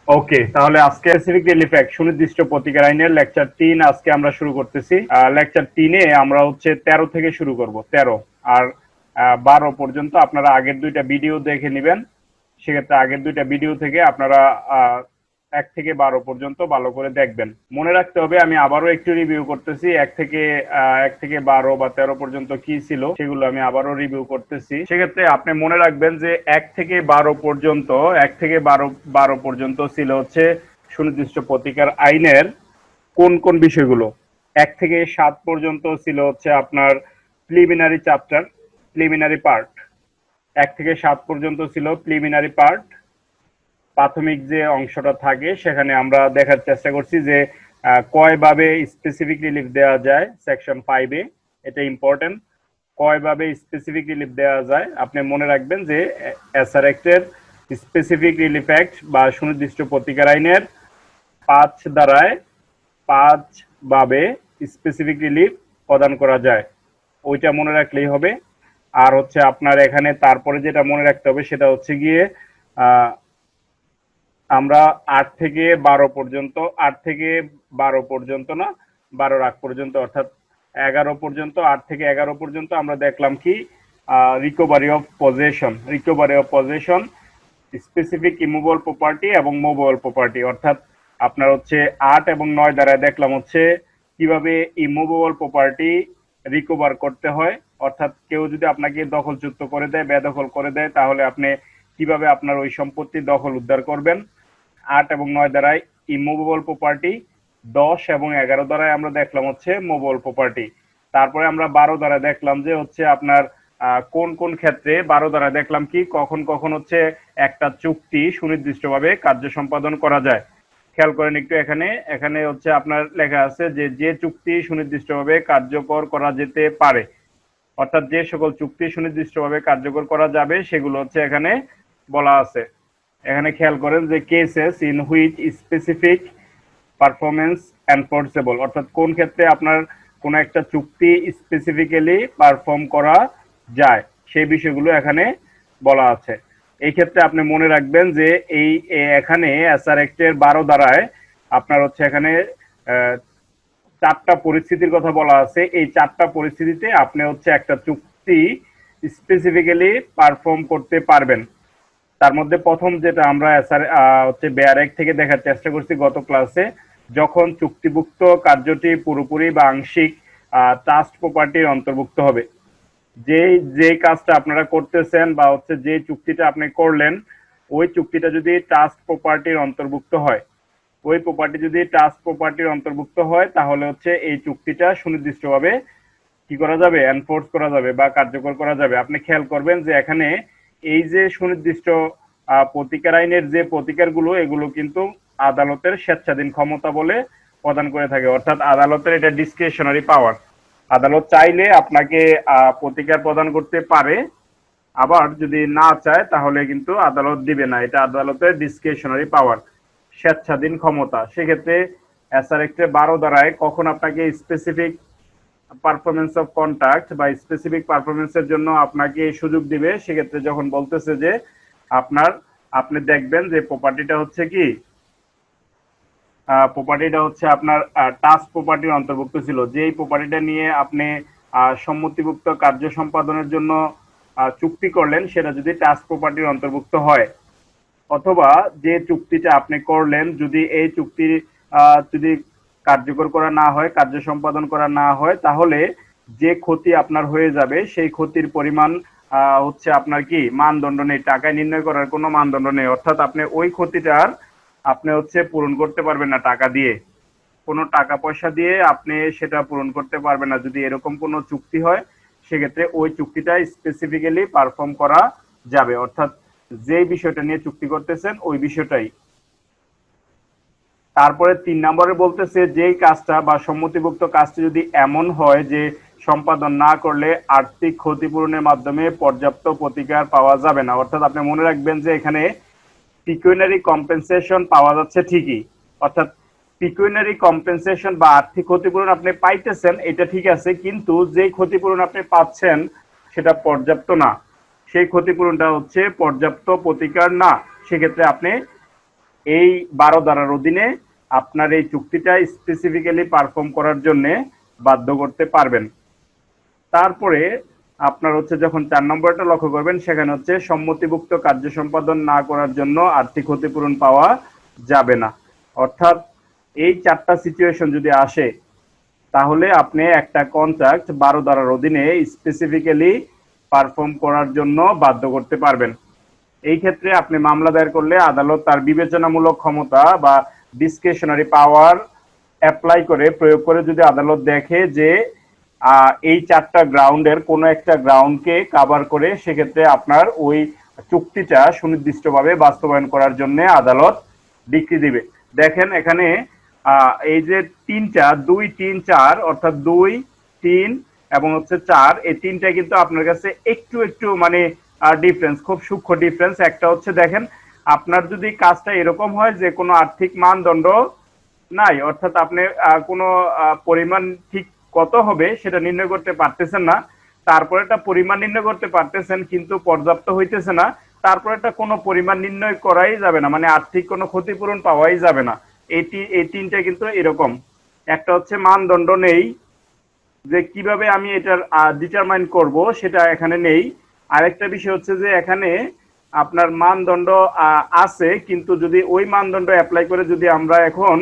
ওকে, তাহলে আজকে specific relief act সুনির্দিষ্ট প্রতিকার আইনের লেকচার 3 আজকে আমরা শুরু করতেছি। লেকচার 3-এ আমরা হচ্ছে 13 থেকে শুরু করব। 13 আর 12 পর্যন্ত আপনারা আগের দুইটা ভিডিও দেখে নেবেন। সেক্ষেত্রে আগের দুইটা ভিডিও থেকে আপনারা 1 থেকে 12 পর্যন্ত ভালো করে দেখবেন। মনে রাখতে হবে, আমি আবারও একটু রিভিউ করতেছি। 1 থেকে 12 বা 13 পর্যন্ত কি ছিল সেগুলো আমি আবারও রিভিউ করতেছি। সেক্ষেত্রে আপনি মনে রাখবেন যে 1 থেকে 12 পর্যন্ত 1 থেকে 12 পর্যন্ত ছিল হচ্ছে সুনির্দিষ্ট প্রতিকার আইনের কোন কোন বিষয়গুলো। 1 থেকে 7 পর্যন্ত ছিল হচ্ছে আপনার প্রিলিমিনারি চ্যাপ্টার, প্রিলিমিনারি পার্ট। 1 থেকে 7 পর্যন্ত ছিল প্রিলিমিনারি পার্ট। প্রাথমিক যে অংশটা থাকে সেখানে আমরা দেখার চেষ্টা করছি যে কয়ভাবে স্পেসিফিক রিলিফ দেওয়া যায় সেকশন 5-এ। এটা ইম্পর্টেন্ট, কয়ভাবে স্পেসিফিক রিলিফ দেওয়া যায়। আপনি মনে রাখবেন যে এসআর অ্যাক্টের স্পেসিফিক রিলিফ অ্যাক্ট বা সুনির্দিষ্ট প্রতিকার আইনের 5 ধারায় 5 ভাবে স্পেসিফিক রিলিফ প্রদান করা যায়, ওইটা মনে রাখলেই হবে। আর হচ্ছে আপনার এখানে তারপরে যেটা মনে রাখতে হবে সেটা হচ্ছে গিয়ে আমরা 8 থেকে 12 পর্যন্ত, 8 থেকে 12 পর্যন্ত না, 12 আগ পর্যন্ত অর্থাৎ 11 পর্যন্ত, 8 থেকে 11 পর্যন্ত আমরা দেখলাম কি recovery of possession, recovery of possession, specific immovable property এবং মুভেবল প্রপার্টি। অর্থাৎ আপনার হচ্ছে 8 এবং 9 দ্বারা দেখলাম হচ্ছে কিভাবে ইমুভেবল প্রপার্টি রিকভার করতে হয়। অর্থাৎ কেউ যদি আপনাকে দখলযুক্ত করে দেয়, বেদখল করে দেয়, তাহলে আপনি কিভাবে আপনার ওই সম্পত্তি দখল উদ্ধার করবেন। 8 এবং 9 দ্বারাই ইমুভেবল প্রপার্টি, 10 এবং 11 দ্বারাই আমরা দেখলাম হচ্ছে মুভেবল প্রপার্টি। তারপরে আমরা 12 দ্বারা দেখলাম যে হচ্ছে আপনার কোন কোন ক্ষেত্রে, 12 দ্বারা দেখলাম কি কখন কখন হচ্ছে একটা চুক্তি সুনির্দিষ্টভাবে কার্য সম্পাদন করা যায়। খেয়াল করেন একটু, এখানে এখানে হচ্ছে আপনার লেখা আছে যে যে চুক্তি সুনির্দিষ্টভাবে কার্যকর করা যেতে পারে, অর্থাৎ যে সকল চুক্তি সুনির্দিষ্টভাবে কার্যকর করা যাবে সেগুলো হচ্ছে এখানে বলা আছে। এখানে খেয়াল করেন যে cases in which specific performance enforceable, অর্থাৎ কোন ক্ষেত্রে আপনার কোন একটা চুক্তি স্পেসিফিক্যালি পারফর্ম করা যায় সেই বিষয়গুলো এখানে বলা আছে। এই ক্ষেত্রে আপনি মনে রাখবেন যে এই এখানে এসআর অ্যাক্টের 12 ধারায় আপনার হচ্ছে এখানে 4টা পরিস্থিতির কথা বলা আছে। এই 4টা পরিস্থিতিতে আপনি হচ্ছে একটা চুক্তি স্পেসিফিক্যালি পারফর্ম করতে পারবেন। তার মধ্যে প্রথম যেটা আমরা হচ্ছে বেয়ার অ্যাক্ট থেকে দেখার চেষ্টা করছি গত ক্লাসে, যখন চুক্তিভুক্ত কার্যটি পুরোপুরি বা আংশিক ট্রাস্ট প্রপার্টির অন্তর্ভুক্ত হবে। যে কাজটা আপনারা করতেছেন বা হচ্ছে যে চুক্তিটা আপনি করলেন, ওই চুক্তিটা যদি ট্রাস্ট প্রপার্টির অন্তর্ভুক্ত হয়, ওই প্রপার্টি যদি ট্রাস্ট প্রপার্টির অন্তর্ভুক্ত হয়, তাহলে হচ্ছে এই চুক্তিটা সুনির্দিষ্টভাবে কি করা যাবে, এনফোর্স করা যাবে বা কার্যকর করা যাবে। আপনি খেয়াল করবেন যে এখানে এই যে সুনির্দিষ্ট প্রতিকার আইনের যে প্রতিকারগুলো, এগুলো কিন্তু আদালতের স্বেচ্ছাধীন ক্ষমতা বলে প্রদান করে থাকে। অর্থাৎ আদালতের এটা ডিসক্রিশনারি পাওয়ার। আদালত চাইলে আপনাকে প্রতিকার প্রদান করতে পারে, আবার যদি না চায় তাহলে কিন্তু আদালত দিবে না। এটা আদালতের ডিসক্রিশনারি পাওয়ার, স্বেচ্ছাধীন ক্ষমতা। সেক্ষেত্রে এসআর অ্যাক্টে 12 ধারায় কখন আপনাকে স্পেসিফিক পারফরমেন্স অফ কন্ট্রাক্ট বা স্পেসিফিক পারফরমেন্সের জন্য আপনাকে সুযোগ দিবে, সেক্ষেত্রে যখন বলতেছে যে আপনি দেখবেন যে প্রপার্টিটা হচ্ছে কি, প্রপার্টিটা হচ্ছে আপনার টাস্ক প্রপার্টির অন্তর্ভুক্ত ছিল। যেই প্রপার্টিটা নিয়ে আপনি সম্মতিভুক্ত কার্য সম্পাদনের জন্য চুক্তি করলেন, সেটা যদি টাস্ক প্রপার্টির অন্তর্ভুক্ত হয়, অথবা যে চুক্তিটা আপনি করলেন যদি এই চুক্তি যদি কার্যকর করা না হয়, কার্য সম্পাদন করা না হয়, তাহলে যে ক্ষতি আপনার হয়ে যাবে সেই ক্ষতির পরিমাণ হচ্ছে আপনার কি মানদণ্ড নেই, টাকায় নির্ণয় করার কোনো মানদণ্ড নেই। অর্থাৎ আপনি ওই ক্ষতিটার আপনি হচ্ছে পূরণ করতে পারবেন না টাকা দিয়ে, কোনো টাকা পয়সা দিয়ে আপনি সেটা পূরণ করতে পারবেন না। যদি এরকম কোনো চুক্তি হয়, সেক্ষেত্রে ওই চুক্তিটা স্পেসিফিক্যালি পারফর্ম করা যাবে, অর্থাৎ যে বিষয়টা নিয়ে চুক্তি করতেছেন ওই বিষয়টাই। তারপরে 3 নম্বরে বলতেছে যে কাজটা বা সম্মতিভুক্ত কাজটি যদি এমন হয় যে সম্পাদন না করলে আর্থিক ক্ষতিপূরণের মাধ্যমে পর্যাপ্ত প্রতিকার পাওয়া যাবে না। অর্থাৎ আপনি মনে রাখবেন যে এখানে পিকুইনারি কম্পেনসেশন পাওয়া যাচ্ছে ঠিকই, অর্থাৎ পিকুইনারি কম্পেনসেশন বা আর্থিক ক্ষতিপূরণ আপনি পাইতেছেন, এটা ঠিক আছে, কিন্তু যে ক্ষতিপূরণ আপনি পাচ্ছেন সেটা পর্যাপ্ত না, সেই ক্ষতিপূরণটা হচ্ছে পর্যাপ্ত প্রতিকার না। সেক্ষেত্রে আপনি এই 12 ধারার অধীনে আপনার এই চুক্তিটা স্পেসিফিক্যালি পারফর্ম করার জন্য বাধ্য করতে পারবেন। তারপরে আপনার হচ্ছে যখন 4 নম্বরটা লক্ষ্য করবেন, সেখানে হচ্ছে সম্মতিভুক্ত কার্য সম্পাদন না করার জন্য আর্থিক ক্ষতিপূরণ পাওয়া যাবে না। অর্থাৎ এই 4টা সিচুয়েশন যদি আসে, তাহলে আপনি একটা কন্ট্রাক্ট 12 ধারার অধীনে স্পেসিফিক্যালি পারফর্ম করার জন্য বাধ্য করতে পারবেন। এই ক্ষেত্রে আপনি মামলা দায়ের করলে আদালত তার বিবেচনামূলক ক্ষমতা বা ডিসক্রিশনারি পাওয়ার অ্যাপ্লাই করে, প্রয়োগ করে যদি আদালত দেখে যে এই 4টা গ্রাউন্ডের কোনো একটা গ্রাউন্ডকে কাভার করে, সেক্ষেত্রে আপনার ওই চুক্তিটা সুনির্দিষ্টভাবে বাস্তবায়ন করার জন্য আদালত ডিক্রি দিবে। দেখেন এখানে এই যে 3টা 2, 3, 4 অর্থাৎ 2, 3 এবং হচ্ছে 4, এই 3টা কিন্তু আপনার কাছে একটু একটু মানে ডিফারেন্স, খুব সূক্ষ্ম ডিফারেন্স। একটা হচ্ছে দেখেন, আপনার যদি কাজটা এরকম হয় যে কোনো আর্থিক মানদণ্ড নাই, অর্থাৎ আপনি কোনো পরিমাণ ঠিক কত হবে সেটা নির্ণয় করতে পারতেছেন না, তারপরে একটা পরিমাণ নির্ণয় করতে পারতেছেন কিন্তু পর্যাপ্ত হইতেছে না, তারপরে একটা কোনো পরিমাণ নির্ণয় করাই যাবে না, মানে আর্থিক কোনো ক্ষতিপূরণ পাওয়াই যাবে না। এই 3টা কিন্তু এরকম। একটা হচ্ছে মানদণ্ড নেই, যে কিভাবে আমি এটার ডিটারমাইন করব সেটা এখানে নেই। আরেকটা বিষয় হচ্ছে যে এখানে আপনার মানদণ্ড আছে, কিন্তু যদি ওই মানদণ্ড অ্যাপ্লাই করে যদি আমরা এখন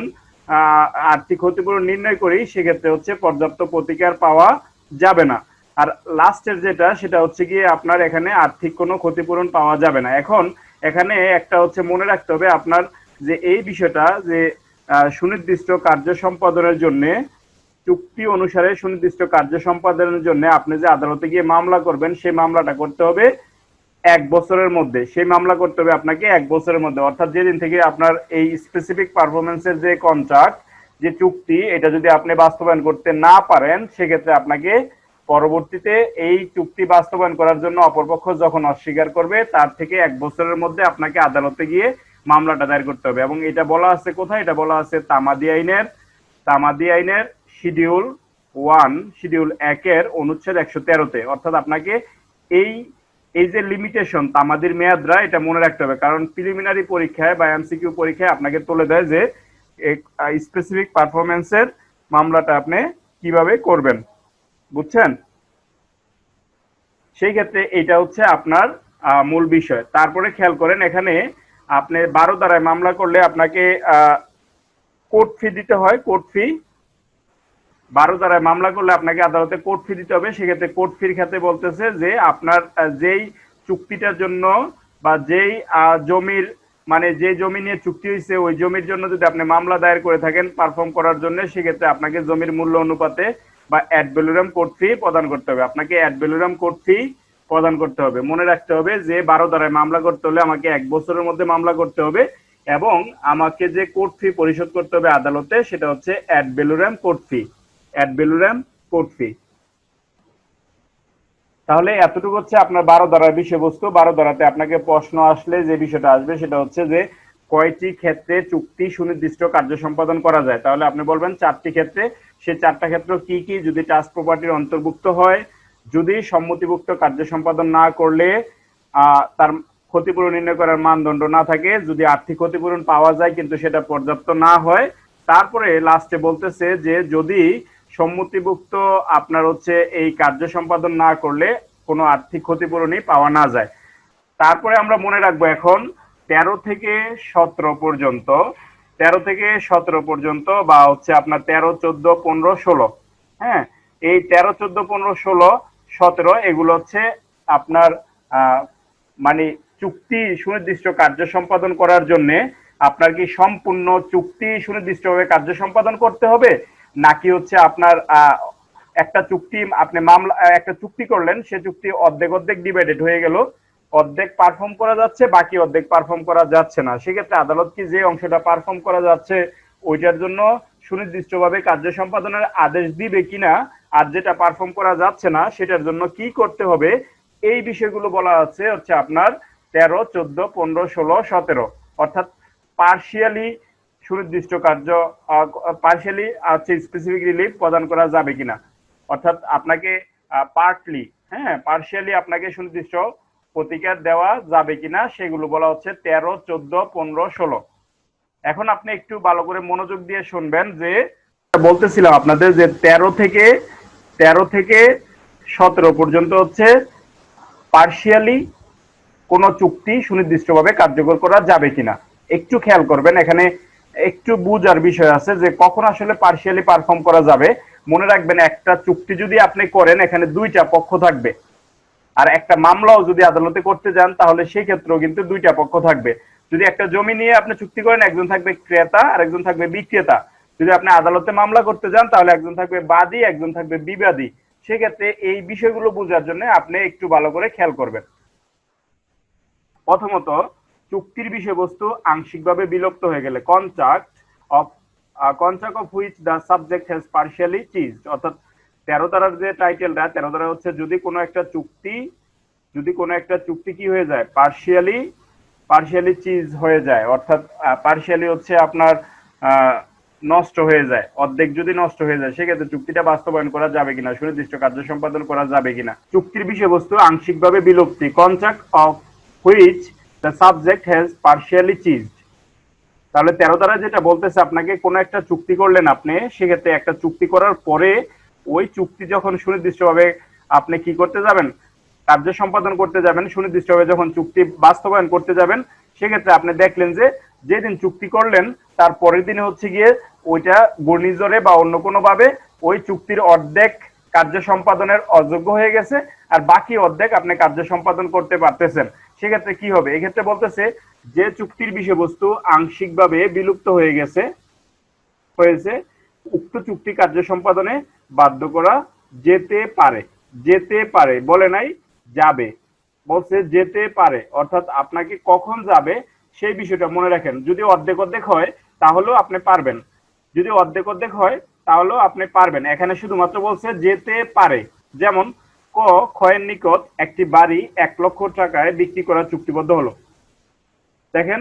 আর্থিক ক্ষতিপূরণ নির্ণয় করি, সেক্ষেত্রে হচ্ছে পর্যাপ্ত প্রতিকার পাওয়া যাবে না। আর লাস্টের যেটা, সেটা হচ্ছে গিয়ে আপনার এখানে আর্থিক কোনো ক্ষতিপূরণ পাওয়া যাবে না। এখন এখানে একটা হচ্ছে মনে রাখতে হবে আপনার, যে এই বিষয়টা যে সুনির্দিষ্ট কার্য সম্পাদনের জন্য, চুক্তি অনুসারে সুনির্দিষ্ট কার্য সম্পাদনের জন্য আপনি যে আদালতে গিয়ে মামলা করবেন, সেই মামলাটা করতে হবে 1 বছরের মধ্যে। সেই মামলা করতে হবে আপনাকে 1 বছরের মধ্যে, অর্থাৎ যেদিন থেকে আপনার এই স্পেসিফিক পারফরমেন্সের যে কন্ট্রাক্ট, যে চুক্তি, এটা যদি আপনি বাস্তবায়ন করতে না পারেন, সেক্ষেত্রে আপনাকে পরবর্তীতে এই চুক্তি বাস্তবায়ন করার জন্য অপরপক্ষ যখন অস্বীকার করবে, তার থেকে 1 বছরের মধ্যে আপনাকে আদালতে গিয়ে মামলাটা দায়ের করতে হবে। এবং এটা বলা আছে কোথায়? এটা বলা আছে তামাদি আইনের শিডিউল 1, শিডিউল 1-এর অনুচ্ছেদ 113-তে। অর্থাৎ আপনাকে এই এই যে লিমিটেশন, তামাদির মেয়াদরা, এটা মনে রাখতে হবে, কারণ প্রিলিমিনারি পরীক্ষায় বা এমসিকিউ পরীক্ষায় আপনাকে তুলে দেয় যে স্পেসিফিক পারফরমেন্সের মামলাটা আপনি কিভাবে করবেন, বুঝছেন? সেই ক্ষেত্রে এটা হচ্ছে আপনার মূল বিষয়। তারপরে খেয়াল করেন, এখানে আপনি 12 ধারায় মামলা করলে আপনাকে কোর্ট ফি দিতে হয়। কোর্ট ফি 12 ধারায় মামলা করলে আপনাকে আদালতে কোর্ট ফি দিতে হবে। সেক্ষেত্রে কোর্ট ফির ক্ষেত্রে বলতেছে যে আপনার যেই চুক্তিটার জন্য বা যেই জমির, মানে যে জমি নিয়ে চুক্তি হয়েছে, ওই জমির জন্য যদি আপনি মামলা দায়ের করে থাকেন পারফর্ম করার জন্য, সেক্ষেত্রে আপনাকে জমির মূল্য অনুপাতে বা অ্যাড ভ্যালুরাম কোর্ট ফি প্রদান করতে হবে। আপনাকে অ্যাড ভ্যালুরাম কোর্ট ফি প্রদান করতে হবে। মনে রাখতে হবে যে 12 ধারায় মামলা করতে হলে আমাকে 1 বছরের মধ্যে মামলা করতে হবে, এবং আমাকে যে কোর্ট ফি পরিশোধ করতে হবে আদালতে, সেটা হচ্ছে ad valorem court fee. Ad valorem court fee. তাহলে এতটুকু হচ্ছে আপনার 12 ধারার বিষয়বস্তু। 12 ধারাতে আপনাকে প্রশ্ন আসলে যে বিষয়টা আসবে, সেটা হচ্ছে যে কয়টি ক্ষেত্রে চুক্তি সুনির্দিষ্ট কার্য সম্পাদন করা যায়। তাহলে আপনি বলবেন 4টি ক্ষেত্রে। সেই 4টা ক্ষেত্র কি কি? যদি ট্রাস্ট প্রপার্টির অন্তর্ভুক্ত হয়, যদি সম্মতিভুক্ত কার্য সম্পাদন না করলে তার ক্ষতিপূরণ নির্ণয় করার মানদণ্ড না থাকে, যদি আর্থিক ক্ষতিপূরণ পাওয়া যায় কিন্তু সেটা পর্যাপ্ত না হয়, তারপরে লাস্টে বলতেছে যে যদি সম্মতিভুক্ত আপনার হচ্ছে এই কার্য সম্পাদন না করলে কোনো আর্থিক ক্ষতিপূরণই পাওয়া না যায়। তারপরে আমরা মনে রাখবো এখন 13 থেকে 17 পর্যন্ত, 13 থেকে 17 পর্যন্ত বা হচ্ছে আপনার 13, 14, 15, 16, হ্যাঁ, এই 13, 14, 15, 16, 17 এগুলো হচ্ছে আপনার মানে চুক্তি সুনির্দিষ্ট কার্য সম্পাদন করার জন্য আপনার কি সম্পূর্ণ চুক্তি সুনির্দিষ্টভাবে কার্য সম্পাদন করতে হবে, নাকি হচ্ছে আপনার একটা চুক্তি আপনি মামলা একটা চুক্তি করলেন, সে চুক্তি অর্ধেক অর্ধেক ডিভাইডেড হয়ে গেল, অর্ধেক পারফর্ম করা যাচ্ছে, বাকি অর্ধেক পারফর্ম করা যাচ্ছে না। সেক্ষেত্রে আদালত কি যে অংশটা পারফর্ম করা যাচ্ছে ওইটার জন্য সুনির্দিষ্টভাবে কার্য সম্পাদনের আদেশ দিবে কিনা, আর যেটা পারফর্ম করা যাচ্ছে না সেটার জন্য কি করতে হবে, এই বিষয়গুলো বলা আছে হচ্ছে আপনার 13, 14, 15, 16, 17। অর্থাৎ পার্শিয়ালি সুনির্দিষ্ট কার্য, পার্শিয়ালি হচ্ছে স্পেসিফিক রিলিফ প্রদান করা যাবে কিনা, অর্থাৎ আপনাকে পার্টলি, হ্যাঁ, পার্শিয়ালি আপনাকে সুনির্দিষ্ট প্রতিকার দেওয়া যাবে কিনা, সেগুলো বলা হচ্ছে 13, 14, 15, 16। এখন আপনি একটু ভালো করে মনোযোগ দিয়ে শুনবেন যে বলতেছিলাম আপনাদের যে 13 থেকে 17 পর্যন্ত হচ্ছে পার্শিয়ালি কোনো চুক্তি সুনির্দিষ্টভাবে কার্যকর করা যাবে কিনা। একটু খেয়াল করবেন, এখানে একটু বুঝার বিষয় আছে যে কখন আসলে পার্শিয়ালি পারফর্ম করা যাবে। মনে রাখবেন, একটা চুক্তি যদি আপনি করেন এখানে দুইটা পক্ষ থাকবে, আর একটা মামলাও যদি আদালতে করতে যান তাহলে সেই ক্ষেত্রেও কিন্তু দুইটা পক্ষ থাকবে। যদি একটা জমি নিয়ে আপনি চুক্তি করেন, একজন থাকবে ক্রেতা আর একজন থাকবে বিক্রেতা। যদি আপনি আদালতে মামলা করতে যান তাহলে একজন থাকবে বাদী, একজন থাকবে বিবাদী। সেক্ষেত্রে এই বিষয়গুলো বোঝার জন্য আপনি একটু ভালো করে খেয়াল করবেন। প্রথমত, চুক্তির বিষয়বস্তু আংশিকভাবে বিলুপ্ত হয়ে গেলে contract of which the subject has partially ceased, অর্থাৎ 13 ধারার যে টাইটেলটা, 13 ধারা হচ্ছে যদি কোনো একটা চুক্তি কি হয়ে যায়, পার্শিয়ালি চিজ হয়ে যায়, অর্থাৎ পার্শিয়ালি হচ্ছে আপনার নষ্ট হয়ে যায়, অর্ধেক যদি নষ্ট হয়ে যায়, সেক্ষেত্রে চুক্তিটা বাস্তবায়ন করা যাবে কিনা, সুনির্দিষ্ট কার্য সম্পাদন করা যাবে কিনা। চুক্তির বিষয়বস্তু আংশিকভাবে বিলুপ্তি, contract of which the subject has partially ceased. তাহলে 13 ধারা যেটা বলতেছে, আপনাকে কোনো একটা চুক্তি করলেন আপনি, সেক্ষেত্রে একটা চুক্তি করার পরে ওই চুক্তি যখন সুনির্দিষ্টভাবে আপনি কি করতে যাবেন, কার্য সম্পাদন করতে যাবেন, সুনির্দিষ্টভাবে যখন চুক্তি বাস্তবায়ন করতে যাবেন, সেক্ষেত্রে আপনি দেখলেন যে যেদিন চুক্তি করলেন তার পরের দিনে হচ্ছে গিয়ে ওইটা ঘূর্ণিঝড়ে বা অন্য কোনো ভাবে ওই চুক্তির অর্ধেক কার্য সম্পাদনের অযোগ্য হয়ে গেছে, আর বাকি অর্ধেক আপনি কার্য সম্পাদন করতে পারতেছেন। সেক্ষেত্রে কি হবে? এক্ষেত্রে বলতেছে যে চুক্তির বিষয়বস্তু আংশিকভাবে বিলুপ্ত হয়েছে, উক্ত চুক্তি কার্য সম্পাদনে বাধ্য করা যেতে পারে বলে নাই যাবে, বলছে যেতে পারে, অর্থাৎ আপনাকে কখন যাবে সেই বিষয়টা মনে রাখেন। যদি অর্ধেক অর্ধেক হয় তাহলেও আপনি পারবেন, যদি অর্ধেক অর্ধেক হয় তাহলেও আপনি পারবেন। এখানে শুধুমাত্র বলছে যেতে পারে। যেমন ক্ষয়ের নিকট একটি বাড়ি 1 লক্ষ টাকায় বিক্রি করা চুক্তিবদ্ধ হলো। দেখেন,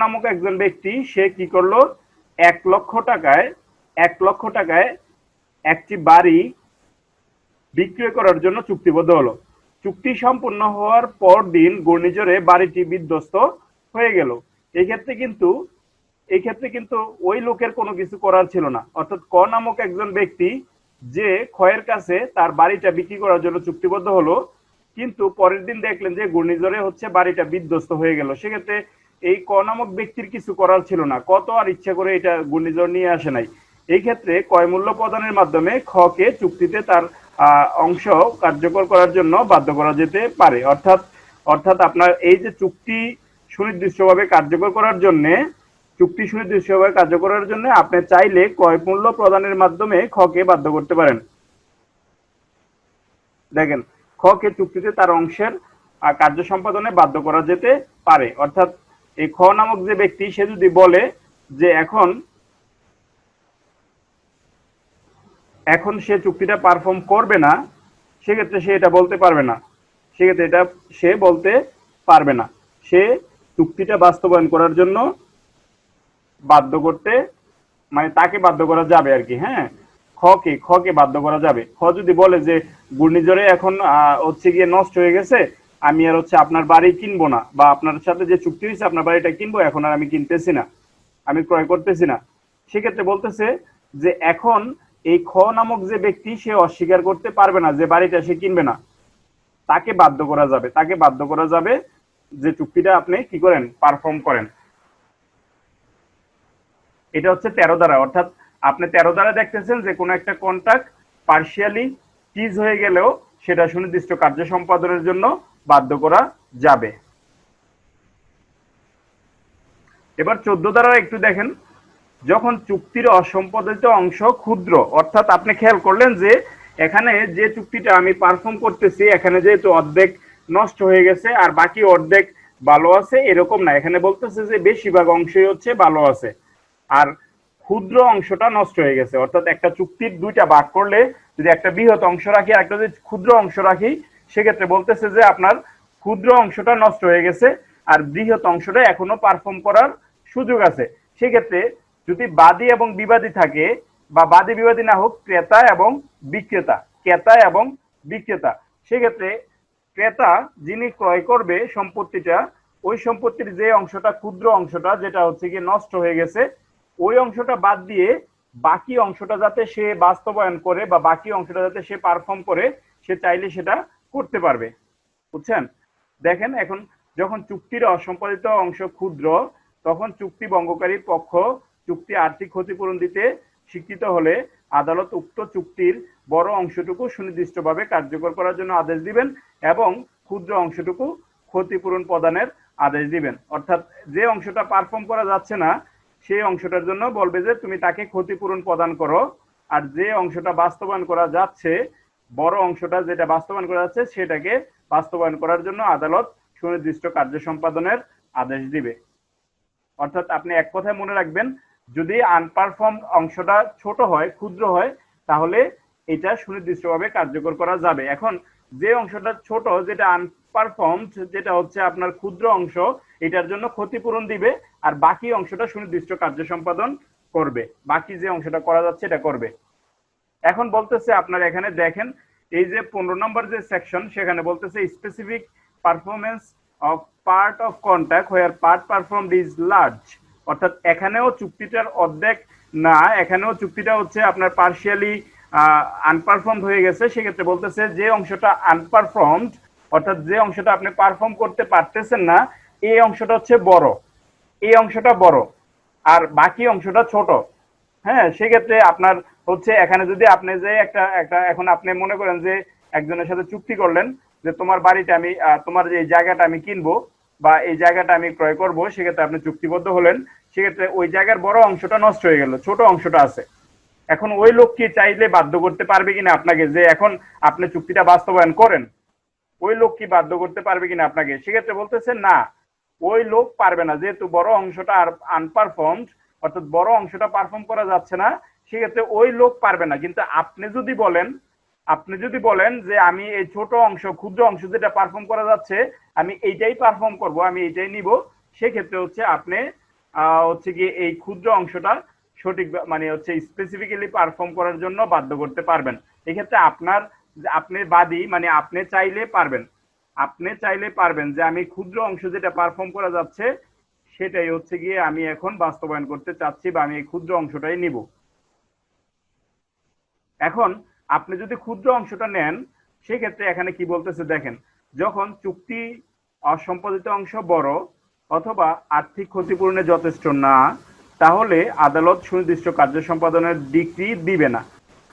নামক একজন ব্যক্তি সে কি করলো, 1 লক্ষ টাকায় একটি বাড়ি বিক্রয় করার জন্য চুক্তিবদ্ধ হলো। চুক্তি সম্পূর্ণ হওয়ার পর দিন ঘূর্ণিঝড়ে বাড়িটি বিধ্বস্ত হয়ে গেল। এই ক্ষেত্রে কিন্তু ওই লোকের কোনো কিছু করার ছিল না, অর্থাৎ নামক একজন ব্যক্তি যে ক্ষয়ের কাছে তার বাড়িটা বিক্রি করার জন্য চুক্তিবদ্ধ হলো, কিন্তু পরের দিন দেখলেন যে ঘূর্ণিঝড়ে হচ্ছে বাড়িটা বিধ্বস্ত হয়ে গেল। সেক্ষেত্রে এই নামক ব্যক্তির কিছু করার ছিল না, তো আর ইচ্ছা করে এটা ঘূর্ণিঝড় নিয়ে আসে নাই। এই ক্ষেত্রে ক্রয় মূল্য প্রদানের মাধ্যমে কে চুক্তিতে তার অংশ কার্যকর করার জন্য বাধ্য করা যেতে পারে। অর্থাৎ আপনার এই যে চুক্তি সুনির্দিষ্টভাবে কার্যকর করার জন্য আপনি চাইলে ক্রয় মূল্য প্রদানের মাধ্যমে কে বাধ্য করতে পারেন। দেখেন, কে চুক্তিতে তার অংশের কার্য সম্পাদনে বাধ্য করা যেতে পারে। অর্থাৎ এই নামক যে ব্যক্তি সে যদি বলে যে এখন সে চুক্তিটা পারফর্ম করবে না, সেক্ষেত্রে সে এটা বলতে পারবে না, সে চুক্তিটা বাস্তবায়ন করার জন্য বাধ্য করতে, মানে তাকে বাধ্য করা যাবে আর কি। হ্যাঁ, কে বাধ্য করা যাবে। যদি বলে যে ঘূর্ণিঝড়ে এখন হচ্ছে গিয়ে নষ্ট হয়ে গেছে, আমি আর হচ্ছে আপনার বাড়ি কিনবো না, বা আপনার সাথে যে চুক্তি হয়েছে আপনার বাড়িটা কিনবো, এখন আর আমি কিনতেছি না, আমি ক্রয় করতেছি না, সেক্ষেত্রে বলতেছে যে এখন এই নামক যে ব্যক্তি সে অস্বীকার করতে পারবে না যে বাড়িটা সে কিনবে না, তাকে বাধ্য করা যাবে যে চুক্তিটা আপনি কি করেন, পারফর্ম করেন। এটা হচ্ছে 13 ধারা। অর্থাৎ আপনি 13 ধারা দেখতেছেন যে কোনো একটা কন্ট্রাক্ট পার্শিয়ালি চিজ হয়ে গেলেও সেটা সুনির্দিষ্ট কার্য সম্পাদনের জন্য বাধ্য করা যাবে। এবার 14 ধারা একটু দেখেন, যখন চুক্তির অসম্পাদিত অংশ ক্ষুদ্র, অর্থাৎ আপনি খেয়াল করলেন যে এখানে যে চুক্তিটা আমি পারফর্ম করতেছি, এখানে যেহেতু অর্ধেক নষ্ট হয়ে গেছে আর বাকি অর্ধেক ভালো আছে, এরকম না, এখানে বলতেছে যে বেশিরভাগ অংশই হচ্ছে ভালো আছে আর ক্ষুদ্র অংশটা নষ্ট হয়ে গেছে। অর্থাৎ একটা চুক্তির দুইটা ভাগ করলে যদি একটা বৃহৎ অংশ রাখি আর একটা যদি ক্ষুদ্র অংশ রাখি, সেক্ষেত্রে বলতেছে যে আপনার ক্ষুদ্র অংশটা নষ্ট হয়ে গেছে আর বৃহৎ অংশটা এখনো পারফর্ম করার সুযোগ আছে। সেক্ষেত্রে যদি বাদী এবং বিবাদী থাকে, বা বাদী বিবাদী না হোক, ক্রেতা এবং বিক্রেতা, সেক্ষেত্রে ক্রেতা যিনি ক্রয় করবে সম্পত্তিটা, ওই সম্পত্তির যে অংশটা ক্ষুদ্র অংশটা যেটা হচ্ছে কি নষ্ট হয়ে গেছে ওই অংশটা বাদ দিয়ে বাকি অংশটা যাতে সে বাস্তবায়ন করে বা বাকি অংশটা যাতে সে পারফর্ম করে সে চাইলে সেটা করতে পারবে। বুঝছেন? দেখেন এখন যখন চুক্তির অসম্পাদিত অংশ ক্ষুদ্র তখন চুক্তি ভঙ্গকারী পক্ষ চুক্তি আর্থিক ক্ষতিপূরণ দিতে স্বীকৃত হলে আদালত উক্ত চুক্তির বড় অংশটুকু সুনির্দিষ্টভাবে কার্যকর করার জন্য আদেশ দিবেন এবং ক্ষুদ্র অংশটুকু ক্ষতিপূরণ প্রদানের আদেশ দিবেন। অর্থাৎ যে অংশটা পারফর্ম করা যাচ্ছে না সেই অংশটার জন্য বলবে যে তুমি তাকে ক্ষতিপূরণ প্রদান করো, আর যে অংশটা বাস্তবায়ন করা যাচ্ছে বড় অংশটা যেটা বাস্তবায়ন করা যাচ্ছে সেটাকে বাস্তবায়ন করার জন্য আদালত সুনির্দিষ্ট কার্য সম্পাদনের আদেশ দিবে। অর্থাৎ আপনি এক কথায় মনে রাখবেন, যদি আনপারফর্ম অংশটা ছোট হয় ক্ষুদ্র হয় তাহলে এটা সুনির্দিষ্টভাবে কার্যকর করা যাবে। এখন যে অংশটা ছোট যেটা আনপারফর্মড যেটা হচ্ছে আপনার ক্ষুদ্র অংশ এটার জন্য ক্ষতিপূরণ দিবে আর বাকি অংশটা সুনির্দিষ্ট কার্য সম্পাদন করবে, বাকি যে অংশটা করা যাচ্ছে এটা করবে। এখন বলতেছে আপনার এখানে দেখেন এই যে 15 নম্বর যে সেকশন সেখানে বলতেছে specific performance of part of contract where part performed is large. অর্থাৎ এখানেও চুক্তিটার অর্ধেক না, এখানেও চুক্তিটা হচ্ছে আপনার পার্শিয়ালি আনপারফর্মড হয়ে গেছে। সেক্ষেত্রে বলতেছে যে অংশটা আনপারফর্মড অর্থাৎ যে অংশটা আপনি পারফর্ম করতে পারতেছেন না এই অংশটা হচ্ছে বড়, এই অংশটা বড় আর বাকি অংশটা ছোট। হ্যাঁ, সেক্ষেত্রে আপনার হচ্ছে এখানে যদি আপনি যে একটা একটা এখন আপনি মনে করেন যে একজনের সাথে চুক্তি করলেন যে তোমার বাড়িটা আমি তোমার যে জায়গাটা আমি কিনবো বা এই জায়গাটা আমি ক্রয় করব, সেক্ষেত্রে আপনি চুক্তিবদ্ধ হলেন, সেক্ষেত্রে ওই জায়গার বড় অংশটা নষ্ট হয়ে গেল, ছোট অংশটা আছে। এখন ওই লোক কি চাইলে বাধ্য করতে পারবে কিনা আপনাকে যে এখন আপনি চুক্তিটা বাস্তবায়ন করেন, ওই লোক কি বাধ্য করতে পারবে কিনা আপনাকে? সেক্ষেত্রে বলতেছে না, ওই লোক পারবে না, যেহেতু বড় অংশটা আর আনপারফর্মড অর্থাৎ বড় অংশটা পারফর্ম করা যাচ্ছে না, সেক্ষেত্রে ওই লোক পারবে না। কিন্তু আপনি যদি বলেন যে আমি এই ছোট অংশ ক্ষুদ্র অংশ যেটা পারফর্ম করা যাচ্ছে আমি এইটাই পারফর্ম করব, আমি এইটাই নিব, সেক্ষেত্রে হচ্ছে আপনি হচ্ছে কি এই ক্ষুদ্র অংশটা সঠিক মানে হচ্ছে স্পেসিফিক্যালি পারফর্ম করার জন্য বাধ্য করতে পারবেন। এক্ষেত্রে আপনি বাদী মানে আপনি চাইলে পারবেন যে আমি ক্ষুদ্র অংশ যেটা পারফর্ম করা যাচ্ছে সেটাই হচ্ছে গিয়ে আমি এখন বাস্তবায়ন করতে চাচ্ছি বা আমি এই ক্ষুদ্র অংশটাই নিব। এখন আপনি যদি ক্ষুদ্র অংশটা নেন সেক্ষেত্রে এখানে কি বলতেছে দেখেন, যখন চুক্তি অসম্পাদিত অংশ বড় অথবা আর্থিক ক্ষতিপূরণে যথেষ্ট না তাহলে আদালত সুনির্দিষ্ট কার্য সম্পাদনের ডিক্রি দিবে না।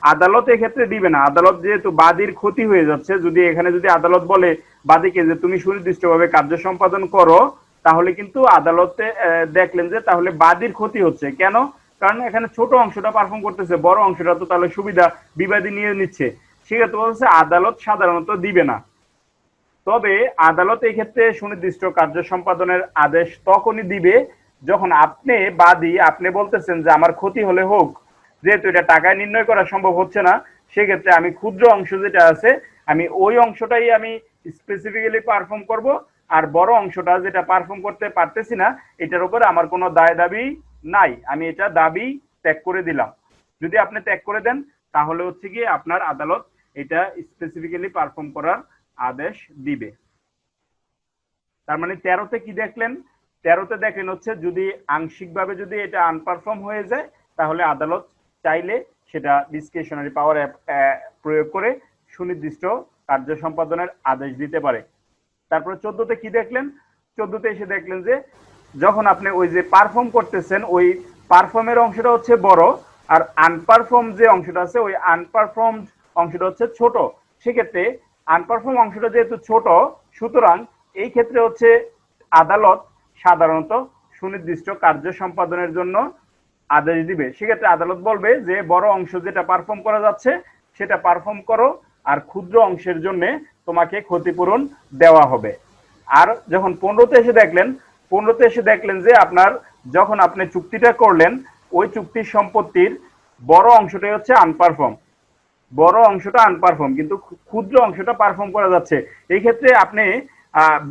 আদালত এক্ষেত্রে দিবে না। আদালত যেহেতু বাদীর ক্ষতি হয়ে যাচ্ছে, যদি এখানে যদি আদালত বলে বাদীকে যে তুমি সুনির্দিষ্টভাবে কার্য সম্পাদন করো তাহলে কিন্তু আদালতে দেখলেন যে তাহলে বাদীর ক্ষতি হচ্ছে। কেন? কারণ এখানে ছোট অংশটা পারফর্ম করতেছে, বড় অংশটা তো তাহলে সুবিধা বিবাদী নিয়ে নিচ্ছে, সেক্ষেত্রে বলছে আদালত সাধারণত দিবে না। তবে আদালত এই ক্ষেত্রে সুনির্দিষ্ট কার্য সম্পাদনের আদেশ তখনই দিবে যখন আপনি বাদী আপনি বলতেছেন যে আমার ক্ষতি হলে হোক, যেহেতু এটা টাকায় নির্ণয় করা সম্ভব হচ্ছে না সেক্ষেত্রে আমি ক্ষুদ্র অংশ যেটা আছে আমি ওই অংশটাই আমি স্পেসিফিক্যালি পারফর্ম করব, আর বড় অংশটা যেটা পারফর্ম করতে পারতেছি না এটার উপর আমার কোনো দায় দাবি নাই, আমি এটা দাবি ত্যাগ করে দিলাম। যদি আপনি ত্যাগ করে দেন তাহলে হচ্ছে কি আপনার আদালত এটা স্পেসিফিক্যালি পারফর্ম করার আদেশ দিবে। তার মানে 13তে কি দেখলেন? 13তে দেখলেন হচ্ছে যদি আংশিকভাবে যদি এটা আনপারফর্ম হয়ে যায় তাহলে আদালত চাইলে সেটা ডিসক্রিশনারি পাওয়ার প্রয়োগ করে সুনির্দিষ্ট কার্য সম্পাদনের আদেশ দিতে পারে। তারপরে 14তে কি দেখলেন? 14তে এসে দেখলেন যে যখন আপনি ওই যে পারফর্ম করতেছেন ওই পারফর্মের অংশটা হচ্ছে বড় আর আনপারফর্ম যে অংশটা আছে ওই আনপারফর্ম অংশটা হচ্ছে ছোট, সেক্ষেত্রে আনপারফর্ম অংশটা যেহেতু ছোট সুতরাং এই ক্ষেত্রে হচ্ছে আদালত সাধারণত সুনির্দিষ্ট কার্য সম্পাদনের জন্য আদেশ দিবে। সেক্ষেত্রে আদালত বলবে যে বড় অংশ যেটা পারফর্ম করা যাচ্ছে সেটা পারফর্ম করো আর ক্ষুদ্র অংশের জন্য তোমাকে ক্ষতিপূরণ দেওয়া হবে। আর যখন 15তে এসে দেখলেন যে আপনার যখন আপনি চুক্তিটা করলেন ওই চুক্তির সম্পত্তির বড় অংশটাই হচ্ছে আনপারফর্ম কিন্তু ক্ষুদ্র অংশটা পারফর্ম করা যাচ্ছে। এই ক্ষেত্রে আপনি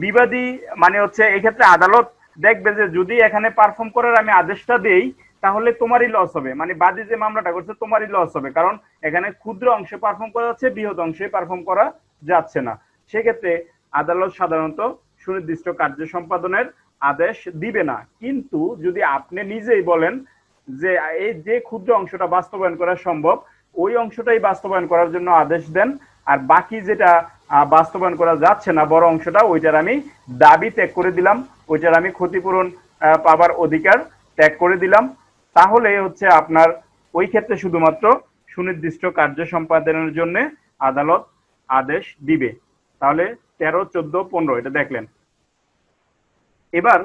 বিবাদী মানে হচ্ছে এই ক্ষেত্রে আদালত দেখবে যে যদি এখানে পারফর্ম করার আমি আদেশটা দেই তাহলে তোমারই লস হবে, মানে বাদী যে মামলাটা করছে তোমারই লস হবে, কারণ এখানে ক্ষুদ্র অংশে পারফর্ম করা যাচ্ছে বৃহৎ অংশে পারফর্ম করা যাচ্ছে না। সেক্ষেত্রে আদালত সাধারণত সুনির্দিষ্ট কার্য সম্পাদনের আদেশ দিবে না। কিন্তু যদি আপনি নিজেই বলেন যে এই যে ক্ষুদ্র অংশটা বাস্তবায়ন করা সম্ভব ওই অংশটাই বাস্তবায়ন করার জন্য আদেশ দেন, আর বাকি যেটা বাস্তবায়ন করা যাচ্ছে না বড় অংশটা ওইটার আমি দাবি ত্যাগ করে দিলাম, ওইটার আমি ক্ষতিপূরণ পাবার অধিকার ত্যাগ করে দিলাম, তাহলে হচ্ছে আপনার ওই ক্ষেত্রে শুধুমাত্র সুনির্দিষ্ট কার্য সম্পাদনের জন্য আদালত আদেশ দিবে। তাহলে 13, 14, 15 এটা দেখলেন। এবার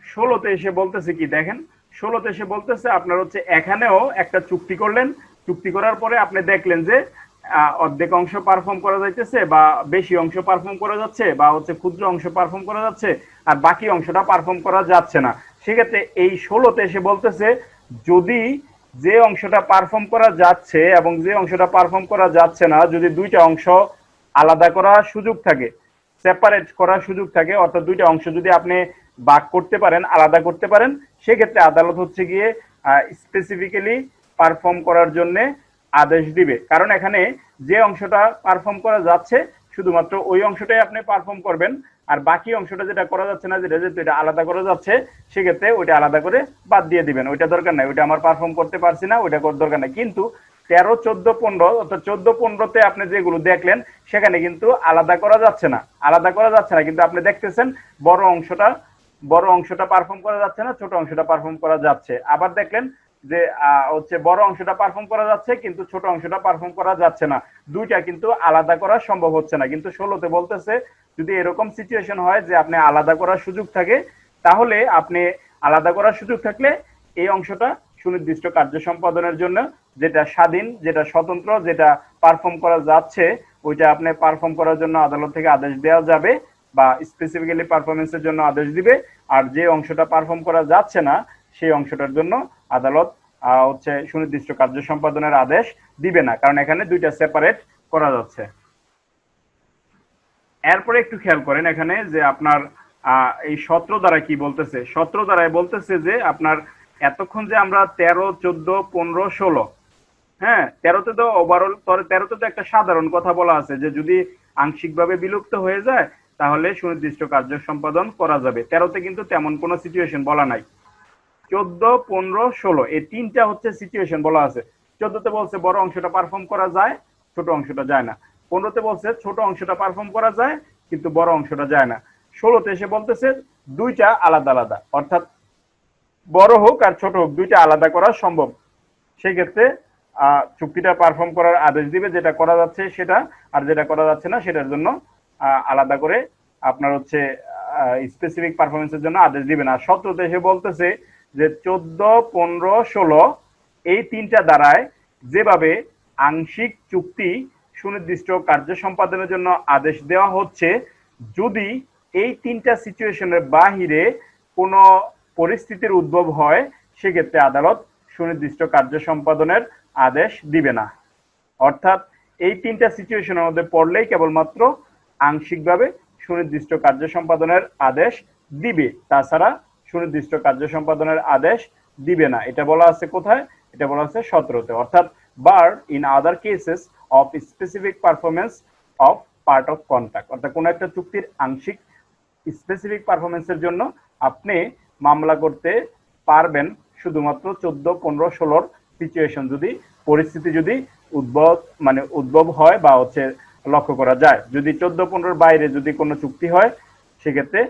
16তে এসে বলতেছে কি দেখেন, 16তে এসে বলতেছে আপনার হচ্ছে এখানেও একটা চুক্তি করলেন, চুক্তি করার পরে আপনি দেখলেন যে অর্ধেক অংশ পারফর্ম করা যাইতেছে বা বেশি অংশ পারফর্ম করা যাচ্ছে বা হচ্ছে ক্ষুদ্র অংশ পারফর্ম করা যাচ্ছে আর বাকি অংশটা পারফর্ম করা যাচ্ছে না। সেক্ষেত্রে এই 16তে এসে বলতেছে যদি যে অংশটা পারফর্ম করা যাচ্ছে এবং যে অংশটা পারফর্ম করা যাচ্ছে না যদি দুইটা অংশ আলাদা করার সুযোগ থাকে, সেপারেট করার সুযোগ থাকে, অর্থাৎ দুইটা অংশ যদি আপনি ভাগ করতে পারেন, আলাদা করতে পারেন, সেক্ষেত্রে আদালত হচ্ছে গিয়ে স্পেসিফিক্যালি পারফর্ম করার জন্য আদেশ দিবে। কারণ এখানে যে অংশটা পারফর্ম করা যাচ্ছে শুধুমাত্র ওই অংশটাই আপনি পারফর্ম করবেন, আর বাকি অংশটা যেটা করা যাচ্ছে না, যেটা যেটা আলাদা করা যাচ্ছে, সেক্ষেত্রে ওইটা আলাদা করে বাদ দিয়ে দিবেন, ওইটা দরকার নাই, ওইটা আমার পারফর্ম করতে পারছি না, ওইটা দরকার নাই। কিন্তু 13, 14, 15 অর্থাৎ 14, 15তে আপনি যেগুলো দেখলেন সেখানে কিন্তু আলাদা করা যাচ্ছে না, আলাদা করা যাচ্ছে না, কিন্তু আপনি দেখতেছেন বড় অংশটা পারফর্ম করা যাচ্ছে না, ছোট অংশটা পারফর্ম করা যাচ্ছে। আবার দেখলেন যে হচ্ছে বড় অংশটা পারফর্ম করা যাচ্ছে কিন্তু ছোট অংশটা পারফর্ম করা যাচ্ছে না, দুইটা কিন্তু আলাদা করা সম্ভব হচ্ছে না। কিন্তু 16তে বলতেছে যদি এরকম সিচুয়েশন হয় যে আপনি আলাদা করার সুযোগ থাকে, তাহলে আপনি আলাদা করার সুযোগ থাকলে এই অংশটা সুনির্দিষ্ট কার্য সম্পাদনের জন্য যেটা স্বাধীন, যেটা স্বতন্ত্র, যেটা পারফর্ম করা যাচ্ছে ওইটা আপনি পারফর্ম করার জন্য আদালত থেকে আদেশ দেওয়া যাবে বা স্পেসিফিক্যালি পারফরমেন্সের জন্য আদেশ দিবে। আর যে অংশটা পারফর্ম করা যাচ্ছে না সেই অংশটার জন্য আদালত হচ্ছে সুনির্দিষ্ট কার্য সম্পাদনের আদেশ দিবে না, কারণ এখানে দুইটা সেপারেট করা যাচ্ছে। এরপরে একটু খেয়াল করেন এখানে যে আপনার এই 17 দ্বারা কি বলতেছে, 17 দ্বারায় বলতেছে যে আপনার এতক্ষণ যে আমরা 13, 14, 15, 16, হ্যাঁ 13তে তো ওভারঅল 13তে তো একটা সাধারণ কথা বলা আছে যে যদি আংশিকভাবে বিলুপ্ত হয়ে যায় তাহলে সুনির্দিষ্ট কার্য সম্পাদন করা যাবে। 13তে কিন্তু তেমন কোনো সিচুয়েশন বলা নাই। 14, 15, 16 এই তিনটা হচ্ছে সিচুয়েশন বলা আছে। 14তে বলছে বড় অংশটা পারফর্ম করা যায়, ছোট অংশটা যায় না। 15তে বলছে ছোট অংশটা পারফর্ম করা যায় কিন্তু বড় অংশটা যায় না। 16তে এসে বলতেছে দুইটা আলাদা আলাদা, অর্থাৎ বড় হোক আর ছোট হোক দুইটা আলাদা করা সম্ভব। সেক্ষেত্রে চুক্তিটা পারফর্ম করার আদেশ দিবে, যেটা করা যাচ্ছে সেটা, আর যেটা করা যাচ্ছে না সেটার জন্য আলাদা করে আপনার হচ্ছে স্পেসিফিক পারফরমেন্সের জন্য আদেশ দিবে না। 17তে এসে বলতেছে যে 14, 15, 16 এই তিনটা দ্বারায় যেভাবে আংশিক চুক্তি সুনির্দিষ্ট কার্য সম্পাদনের জন্য আদেশ দেওয়া হচ্ছে, যদি এই তিনটা সিচুয়েশনের বাহিরে কোনো পরিস্থিতির উদ্ভব হয় সেক্ষেত্রে আদালত সুনির্দিষ্ট কার্য সম্পাদনের আদেশ দিবে না। অর্থাৎ এই তিনটা সিচুয়েশনের মধ্যে পড়লেই কেবলমাত্র আংশিকভাবে সুনির্দিষ্ট কার্য সম্পাদনের আদেশ দিবে, তাছাড়া সুনির্দিষ্ট কার্য সম্পাদনের আদেশ দিবে না। এটা বলা আছে কোথায়? এটা বলা আছে 17তে। অর্থাৎ bar in other cases of specific performance of part of contract, অর্থাৎ কোনো একটা চুক্তির আংশিক স্পেসিফিক পারফরমেন্সের জন্য আপনি মামলা করতে পারবেন শুধুমাত্র 14, 15, 16 সিচুয়েশন যদি পরিস্থিতি যদি উদ্ভব হয় বা হচ্ছে লক্ষ্য করা যায়। যদি 14, 15 বাইরে যদি কোনো চুক্তি হয় সেক্ষেত্রে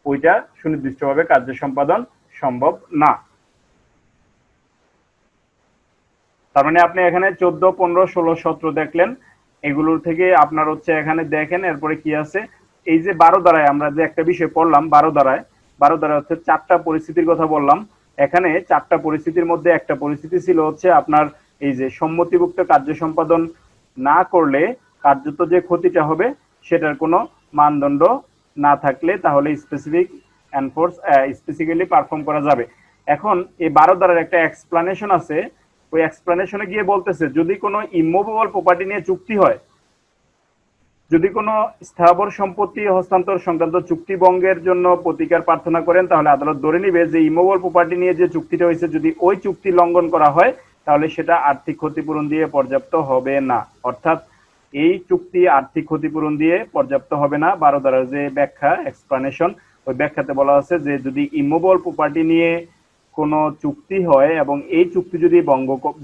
ওইটা সুনির্দিষ্টভাবে কার্য সম্পাদন সম্ভব না। তার মানে আপনি এখানে 14, 15, 16, 17 দেখলেন, এগুলোর থেকে আপনার হচ্ছে এখানে দেখেন এরপরে কি আছে। এই যে 12 দ্বারায় আমরা যে একটা বিষয় পড়লাম, 12 দ্বারায় হচ্ছে 4টা পরিস্থিতির কথা বললাম। এখানে 4টা পরিস্থিতির মধ্যে একটা পরিস্থিতি ছিল হচ্ছে আপনার এই যে সম্মতিভুক্ত কার্য সম্পাদন না করলে কার্যত যে ক্ষতিটা হবে সেটার কোনো মানদণ্ড না থাকলে তাহলে স্পেসিফিক্যালি পারফর্ম করা যাবে। এখন এই 12 দ্বারার একটা এক্সপ্লানেশন আছে, ওই এক্সপ্লানেশনে গিয়ে বলতেছে যদি কোনো ইমুভেবল প্রপার্টি নিয়ে চুক্তি হয়, যদি কোনো স্থাবর সম্পত্তি হস্তান্তর সংক্রান্ত চুক্তি ভঙ্গের জন্য প্রতিকার প্রার্থনা করেন তাহলে আদালত ধরে নিবে যে ইমুভেবল প্রপার্টি নিয়ে যে চুক্তিটা হয়েছে যদি ওই চুক্তি লঙ্ঘন করা হয় তাহলে সেটা আর্থিক ক্ষতিপূরণ দিয়ে পর্যাপ্ত হবে না। অর্থাৎ এই চুক্তি আর্থিক ক্ষতিপূরণ দিয়ে পর্যাপ্ত হবে না। 12 ধারার যে ব্যাখ্যা এক্সপ্লানেশন, ওই ব্যাখ্যাতে বলা আছে যে যদি ইমুভেবল প্রপার্টি নিয়ে কোনো চুক্তি হয় এবং এই চুক্তি যদি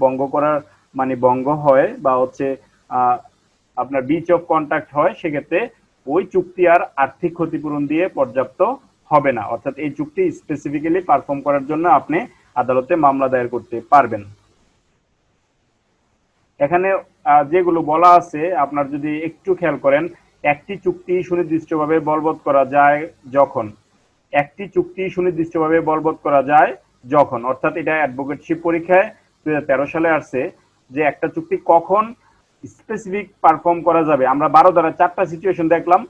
ভঙ্গ করার মানে ভঙ্গ হয় বা হচ্ছে আপনার ব্রিচ অফ কন্ট্রাক্ট হয়, সেক্ষেত্রে ওই চুক্তি আর আর্থিক ক্ষতিপূরণ দিয়ে পর্যাপ্ত হবে না। অর্থাৎ এই চুক্তি স্পেসিফিক্যালি পারফর্ম করার জন্য আপনি আদালতে মামলা দায়ের করতে পারবেন। এখানে যেগুলো বলা আছে আপনার যদি একটু খেয়াল করেন, একটি চুক্তি সুনির্দিষ্টভাবে বলবৎ করা যায় যখন, একটি চুক্তি সুনির্দিষ্টভাবে বলবৎ করা যায় যখন, অর্থাৎ এটা অ্যাডভোকেটশিপ পরীক্ষায় 2013 সালে আসছে যে একটা চুক্তি কখন স্পেসিফিক পারফর্ম করা যাবে। আমরা 12 ধারা 4টা সিচুয়েশন দেখলাম।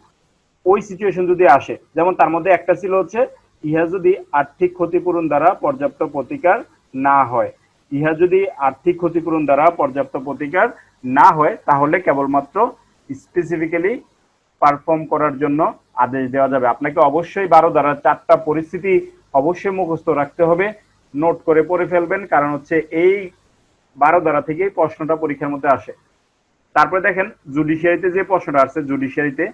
ওই সিচুয়েশন যদি আসে, যেমন তার মধ্যে একটা ছিল হচ্ছে ইহা যদি আর্থিক ক্ষতিপূরণ দ্বারা পর্যাপ্ত প্রতিকার না হয়, ইহা যদি আর্থিক ক্ষতিপূরণ দ্বারা পর্যাপ্ত প্রতিকার না হয় তাহলে কেবলমাত্র স্পেসিফিক্যালি পারফর্ম করার জন্য আদেশ দেওয়া যাবে। আপনাকে অবশ্যই 12 ধারা 4টা পরিস্থিতি অবশ্যই মুখস্থ রাখতে হবে, নোট করে পড়ে ফেলবেন, কারণ হচ্ছে এই 12 ধারা থেকেই প্রশ্নটা পরীক্ষার মধ্যে আসে। তারপরে দেখেন জুডিশিয়ারিতে যে প্রশ্নটা আসছে, জুডিশিয়ারিতে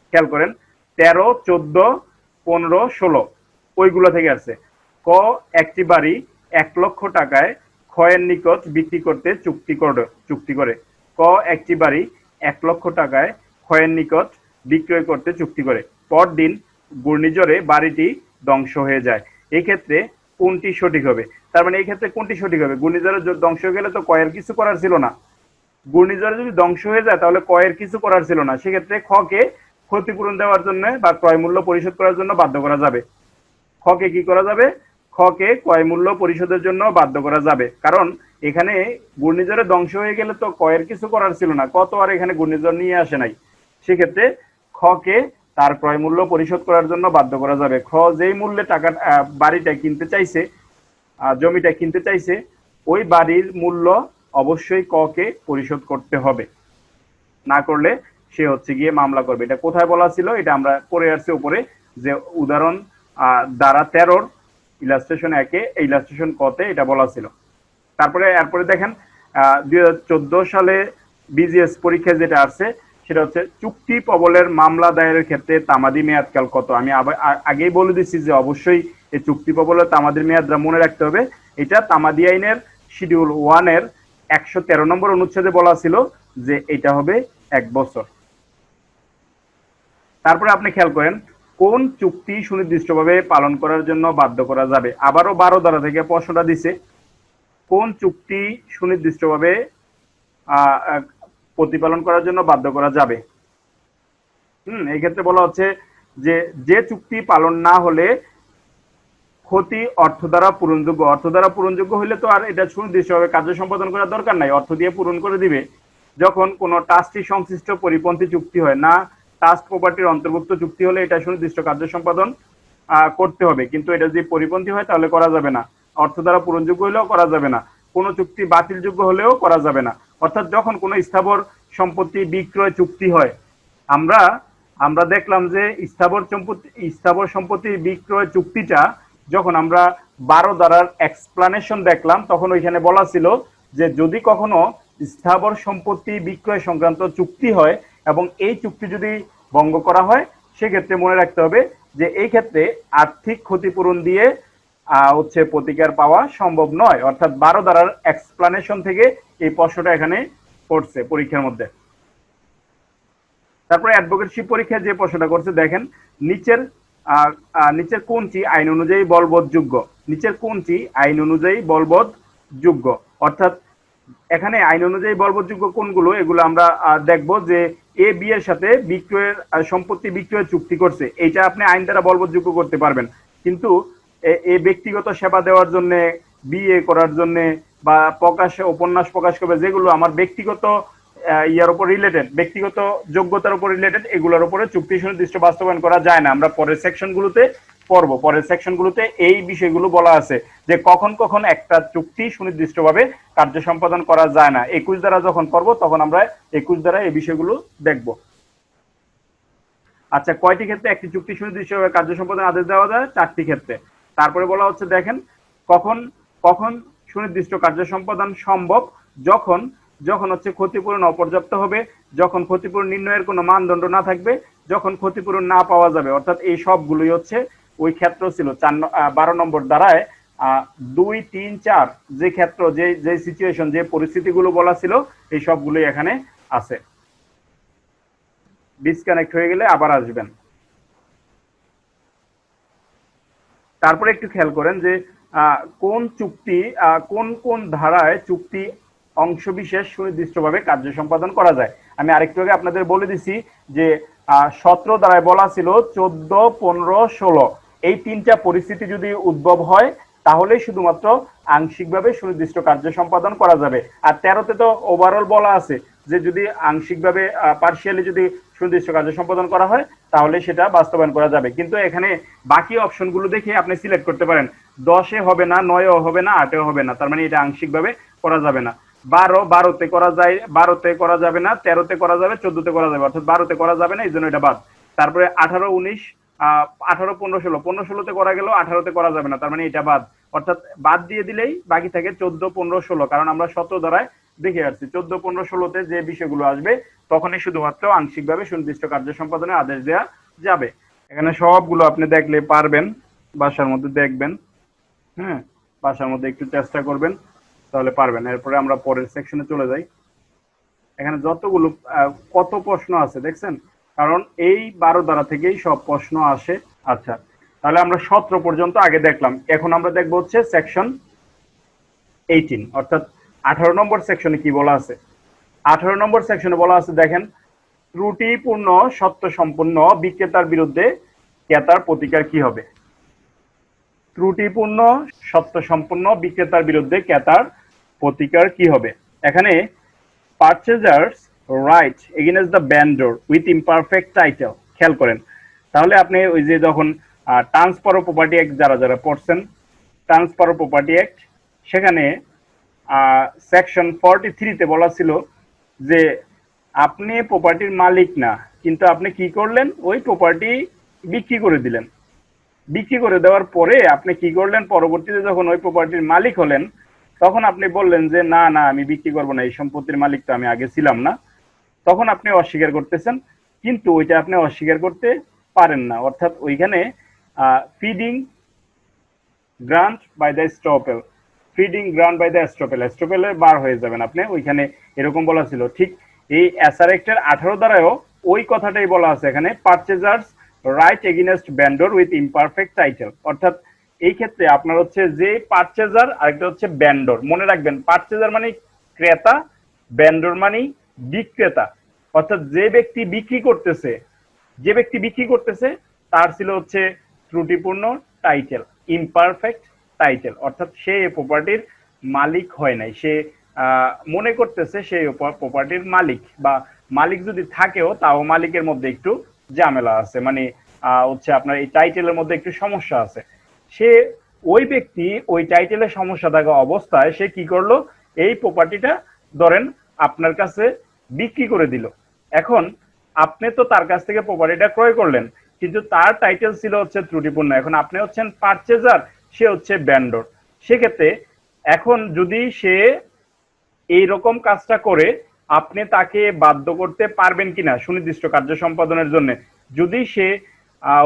খেয়াল করেন 13, 14, 15, 16 ওইগুলো থেকে আসছে। ক, একটি বাড়ি 1 লক্ষ টাকায় ক্ষয়ের নিকট বিক্রি করতে চুক্তি করে। ক, একটি বাড়ি 1 লক্ষ টাকায় ক্ষয়ের নিকট বিক্রয় করতে চুক্তি করে, পরদিন ঘূর্ণিঝড়ে বাড়িটি ধ্বংস হয়ে যায়। এই ক্ষেত্রে কোনটি সঠিক হবে? তার মানে এই ক্ষেত্রে কোনটি সঠিক হবে? ঘূর্ণিঝড়ে ধ্বংস হয়ে গেলে তো কয়ের কিছু করার ছিল না। ঘূর্ণিঝড়ে যদি ধ্বংস হয়ে যায় তাহলে কয়ের কিছু করার ছিল না। সেক্ষেত্রে খকে ক্ষতিপূরণ দেওয়ার জন্য বা ক্রয় মূল্য পরিশোধ করার জন্য বাধ্য করা যাবে। খকে কি করা যাবে? খকে ক্রয় মূল্য পরিশোধের জন্য বাধ্য করা যাবে, কারণ এখানে ঘূর্ণিঝড়ে ধ্বংস হয়ে গেলে তো কয়ের কিছু করার ছিল না, কত আর এখানে ঘূর্ণিঝড় নিয়ে আসে নাই। সেক্ষেত্রে খকে তার ক্রয় মূল্য পরিশোধ করার জন্য বাধ্য করা যাবে। খ যেই মূল্যে টাকা বাড়িটা কিনতে চাইছে, জমিটা কিনতে চাইছে, ওই বাড়ির মূল্য অবশ্যই ককে পরিশোধ করতে হবে, না করলে সে হচ্ছে গিয়ে মামলা করবে। এটা কোথায় বলা ছিল? এটা আমরা পড়ে আসছি উপরে, যে উদাহরণ ধারা 13 ইলাস্ট্রেশন 1 ইলাস্ট্রেশন কতে এটা বলা ছিল। তারপরে এরপরে দেখেন 2014 সালে বিজিএস পরীক্ষায় যেটা আসছে সেটা হচ্ছে চুক্তি প্রবলের মামলা দায়েরের ক্ষেত্রে তামাদি মেয়াদকাল কত। আমি আগেই বলে দিচ্ছি যে অবশ্যই এই চুক্তি প্রবলের তামাদির মেয়াদটা মনে রাখতে হবে। এটা তামাদি আইনের শিডিউল 1 এর 113 নম্বর অনুচ্ছেদে বলা ছিল যে এটা হবে 1 বছর। তারপরে আপনি খেয়াল করেন কোন চুক্তি সুনির্দিষ্টভাবে পালন করার জন্য বাধ্য করা যাবে। আবারও 12 ধারা থেকে প্রশ্নটা দিছে, কোন চুক্তি সুনির্দিষ্টভাবে প্রতিপালন করার জন্য বাধ্য করা যাবে। এই ক্ষেত্রে বলা হচ্ছে যে চুক্তি পালন না হলে ক্ষতি অর্থ দ্বারা পূরণযোগ্য। অর্থ দ্বারা পূরণযোগ্য হলে তো আর এটা সুনির্দিষ্টভাবে কার্য সম্পাদন করার দরকার নাই, অর্থ দিয়ে পূরণ করে দিবে। যখন কোনো ট্রাস্টি সংশ্লিষ্ট পরিপন্থী চুক্তি হয় না, ট্রাস্ট প্রপার্টির অন্তর্ভুক্ত চুক্তি হলে এটা সুনির্দিষ্ট কার্য সম্পাদন করতে হবে, কিন্তু এটা যদি পরিপন্থী হয় তাহলে করা যাবে না। অর্থ দ্বারা পূরণযোগ্য হলেও করা যাবে না, কোনো চুক্তি বাতিলযোগ্য হলেও করা যাবে না। অর্থাৎ যখন কোনো স্থাবর সম্পত্তি বিক্রয় চুক্তি হয়, আমরা দেখলাম যে স্থাবর সম্পত্তি বিক্রয় চুক্তিটা যখন আমরা 12 ধারার এক্সপ্লানেশন দেখলাম, তখন ওইখানে বলা ছিল যে যদি কখনো স্থাবর সম্পত্তি বিক্রয় সংক্রান্ত চুক্তি হয় এবং এই চুক্তি যদি ভঙ্গ করা হয়, সেক্ষেত্রে মনে রাখতে হবে যে এই ক্ষেত্রে আর্থিক ক্ষতিপূরণ দিয়ে হচ্ছে প্রতিকার পাওয়া সম্ভব নয়। অর্থাৎ 12 ধারার এক্সপ্লানেশন থেকে এই প্রশ্নটা এখানে পড়ছে পরীক্ষার মধ্যে। তারপরে অ্যাডভোকেটশিপ পরীক্ষায় যে প্রশ্নটা করছে দেখেন, নিচের কোনটি আইন অনুযায়ী বলবৎযোগ্য। নিচের কোনটি আইন অনুযায়ী বলবৎযোগ্য, অর্থাৎ এখানে আইন অনুযায়ী বলবৎযোগ্য কোনগুলো এগুলো আমরা দেখব। যে এ বি এর সাথে বিক্রয়ের সম্পত্তি বিক্রয়ের চুক্তি করছে, এইটা আপনি আইন দ্বারা বলবৎযোগ্য করতে পারবেন, কিন্তু এই ব্যক্তিগত সেবা দেওয়ার জন্য, বিয়ে করার জন্য বা উপন্যাস প্রকাশ করবে, যেগুলো আমার ব্যক্তিগত ইয়ার উপর রিলেটেড, ব্যক্তিগত যোগ্যতার উপর রিলেটেড, এগুলোর উপরে চুক্তি সুনির্দিষ্ট বাস্তবায়ন করা যায় না। আমরা পরের সেকশনগুলোতে পড়বো, পরের সেকশনগুলোতে এই বিষয়গুলো বলা আছে যে কখন কখন একটা চুক্তি সুনির্দিষ্টভাবে কার্য সম্পাদন করা যায় না। 21 ধারা যখন পড়বো তখন আমরা 21 ধারা এই বিষয়গুলো দেখব। আচ্ছা, কয়টি ক্ষেত্রে একটি চুক্তি সুনির্দিষ্টভাবে কার্য সম্পাদন আদেশ দেওয়া যায়? 4টি ক্ষেত্রে। তারপরে বলা হচ্ছে দেখেন কখন কখন সুনির্দিষ্ট কার্য সম্পাদন সম্ভব, যখন যখন হচ্ছে ক্ষতিপূরণ অপর্যাপ্ত হবে, যখন ক্ষতিপূরণ নির্ণয়ের কোনো মানদণ্ড না থাকবে, যখন ক্ষতিপূরণ না পাওয়া যাবে, অর্থাৎ এই সবগুলোই হচ্ছে ওই ক্ষেত্র ছিল 12 নম্বর ধারায় 2, 3, 4 যে ক্ষেত্র, যে সিচুয়েশন, যে পরিস্থিতিগুলো বলা ছিল, এই সবগুলোই এখানে আছে। ডিসকানেক্ট হয়ে গেলে আবার আসবেন। তারপরে একটু খেয়াল করেন যে কোন চুক্তি, কোন কোন ধারায় চুক্তি অংশবিশেষ সুনির্দিষ্টভাবে কার্য সম্পাদন করা যায়। আমি আরেকটু আগে আপনাদের বলে দিছি যে 17 ধারায় বলা ছিল 14, 15, 16 এই তিনটা পরিস্থিতি যদি উদ্ভব হয় তাহলে শুধুমাত্র আংশিকভাবে সুনির্দিষ্ট কার্য সম্পাদন করা যাবে। আর 13তে তো ওভারঅল বলা আছে যে যদি আংশিকভাবে পার্শিয়ালি যদি সুনির্দিষ্ট কার্য সম্পাদন করা হয় তাহলে সেটা বাস্তবায়ন করা যাবে। কিন্তু এখানে বাকি অপশনগুলো দেখে আপনি সিলেক্ট করতে পারেন 10-এ হবে না, 9-এও হবে না, 8-এও হবে না, তার মানে এটা আংশিকভাবে করা যাবে না। 12-তে করা যায়, 12-তে করা যাবে না, 13-তে করা যাবে, 14-তে করা যাবে, অর্থাৎ 12-তে করা যাবে না, এই জন্য এটা বাদ। তারপরে 18, 19, 18, 15, 16, 15-16-তে করা গেল, 18-তে করা যাবে না, তার মানে এটা বাদ। অর্থাৎ বাদ দিয়ে দিলেই বাকি থাকে 14, 15, 16, কারণ আমরা 17 দ্বারায় দেখে আসছি 14, 15, 16-তে যে বিষয়গুলো আসবে তখনই শুধুমাত্র আংশিকভাবে সুনির্দিষ্ট কার্য সম্পাদনের আদেশ দেওয়া যাবে। এখানে সবগুলো আপনি দেখলে পারবেন, বাসার মধ্যে দেখবেন, হ্যাঁ, বাসার মধ্যে একটু চেষ্টা করবেন, তাহলে পারবেন। এরপরে আমরা পরের সেকশনে চলে যাই। এখানে যতগুলো কত প্রশ্ন আছে দেখছেন, কারণ এই 12 ধারা থেকেই সব প্রশ্ন আসে। আচ্ছা, তাহলে আমরা 17 পর্যন্ত আগে দেখলাম, এখন আমরা দেখবো হচ্ছে সেকশন 18, অর্থাৎ 18 নম্বর সেকশনে কি বলা আছে। 18 নম্বর সেকশনে বলা আছে, দেখেন, ত্রুটিপূর্ণ সত্য সম্পন্ন বিক্রেতার বিরুদ্ধে ক্রেতার প্রতিকার কি হবে। ত্রুটিপূর্ণ সত্য সম্পন্ন বিক্রেতার বিরুদ্ধে ক্রেতার প্রতিকার কি হবে। এখানে purchaser's right against the vendor with imperfect title, খেয়াল করেন। তাহলে আপনি ওই যে যখন ট্রান্সফার অফ প্রপার্টি অ্যাক্ট যারা পড়ছেন, ট্রান্সফার অফ প্রপার্টি অ্যাক্ট, সেখানে সেকশন 43-তে বলা ছিল যে আপনি প্রপার্টির মালিক না, কিন্তু আপনি কি করলেন, ওই প্রপার্টি বিক্রি করে দিলেন। বিক্রি করে দেওয়ার পরে আপনি কি করলেন, পরবর্তীতে যখন ওই প্রপার্টির মালিক হলেন তখন আপনি বললেন যে না না আমি বিক্রি করবো না, এই সম্পত্তির মালিক তো আমি আগে ছিলাম না। তখন আপনি অস্বীকার করতেছেন, কিন্তু ওইটা আপনি অস্বীকার করতে পারেন না। অর্থাৎ ওইখানে feeding grant by the estoppel, feeding grant by the estoppel, স্টপেলে বার হয়ে যাবেন আপনি, ওইখানে এরকম বলা ছিল। ঠিক এই এসআর অ্যাক্টের 18 ধারায়ও ওই কথাটাই বলা আছে এখানে, purchaser's right against vendor with imperfect title. অর্থাৎ এই ক্ষেত্রে আপনার হচ্ছে যে পারচেজার, আরেকটা হচ্ছে ভেন্ডর। মনে রাখবেন, পারচেজার মানে ক্রেতা, ভেন্ডর মানে বিক্রেতা। অর্থাৎ যে ব্যক্তি বিক্রি করতেছে তার ছিল হচ্ছে ত্রুটিপূর্ণ টাইটেল, ইমপারফেক্ট টাইটেল, অর্থাৎ সে এই প্রপার্টির মালিক হয় নাই, সে মনে করতেছে সে প্রপার্টির মালিক, বা মালিক যদি থাকেও তাও মালিকের মধ্যে একটু ঝামেলা আছে, মানে হচ্ছে আপনার এই টাইটেলের মধ্যে একটু সমস্যা আছে। সে ওই ব্যক্তি ওই টাইটেলের সমস্যা থাকা অবস্থায় সে কি করলো, এই প্রপার্টিটা ধরেন আপনার কাছে বিক্রি করে দিল। এখন আপনি তো তার কাছ থেকে প্রপার্টিটা ক্রয় করলেন, কিন্তু তার টাইটেল ছিল হচ্ছে ত্রুটিপূর্ণ। এখন আপনি হচ্ছেন পারচেজার, সে হচ্ছে ভেন্ডর। সেক্ষেত্রে এখন যদি সে এইরকম কাজটা করে, আপনি তাকে বাধ্য করতে পারবেন কিনা সুনির্দিষ্ট কার্য সম্পাদনের জন্য, যদি সে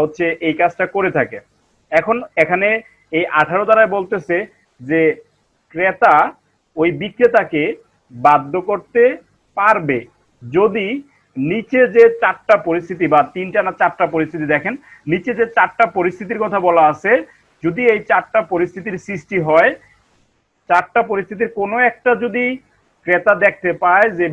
হচ্ছে এই কাজটা করে থাকে। এখন এখানে এই 18 ধারায় বলতেছে যে ক্রেতা ওই বিক্রেতাকে বাধ্য করতে পারবে যদি নিচে যে 4টা পরিস্থিতি, বা 3টা না 4টা পরিস্থিতি, দেখেন নিচে যে 4টা পরিস্থিতির কথা বলা আছে, যদি এই 4টা পরিস্থিতির সৃষ্টি হয়, 4টা পরিস্থিতির কোনো একটা যদি ক্রেতা দেখতে পায় যে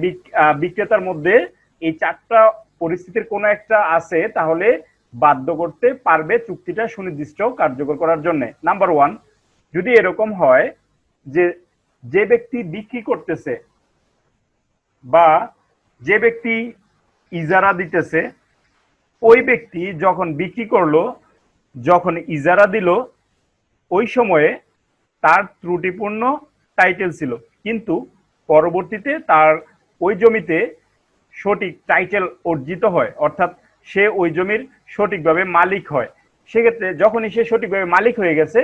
বিক্রেতার মধ্যে এই 4টা পরিস্থিতির কোনো একটা আছে, তাহলে বাধ্য করতে পারবে চুক্তিটা সুনির্দিষ্ট কার্যকর করার জন্য। নাম্বার 1, যদি এরকম হয় যে যে ব্যক্তি বিক্রি করতেছে বা যে ব্যক্তি ইজারা দিতেছে, ওই ব্যক্তি যখন বিক্রি করলো, যখন ইজারা দিল, ওই সময়ে তার ত্রুটিপূর্ণ টাইটেল ছিল, কিন্তু পরবর্তীতে তার ওই জমিতে সঠিক টাইটেল অর্জিত হয়, অর্থাৎ সে ওই জমির সঠিকভাবে মালিক হয়। সেক্ষেত্রে যখনই সে সঠিকভাবে মালিক হয়ে গেছে,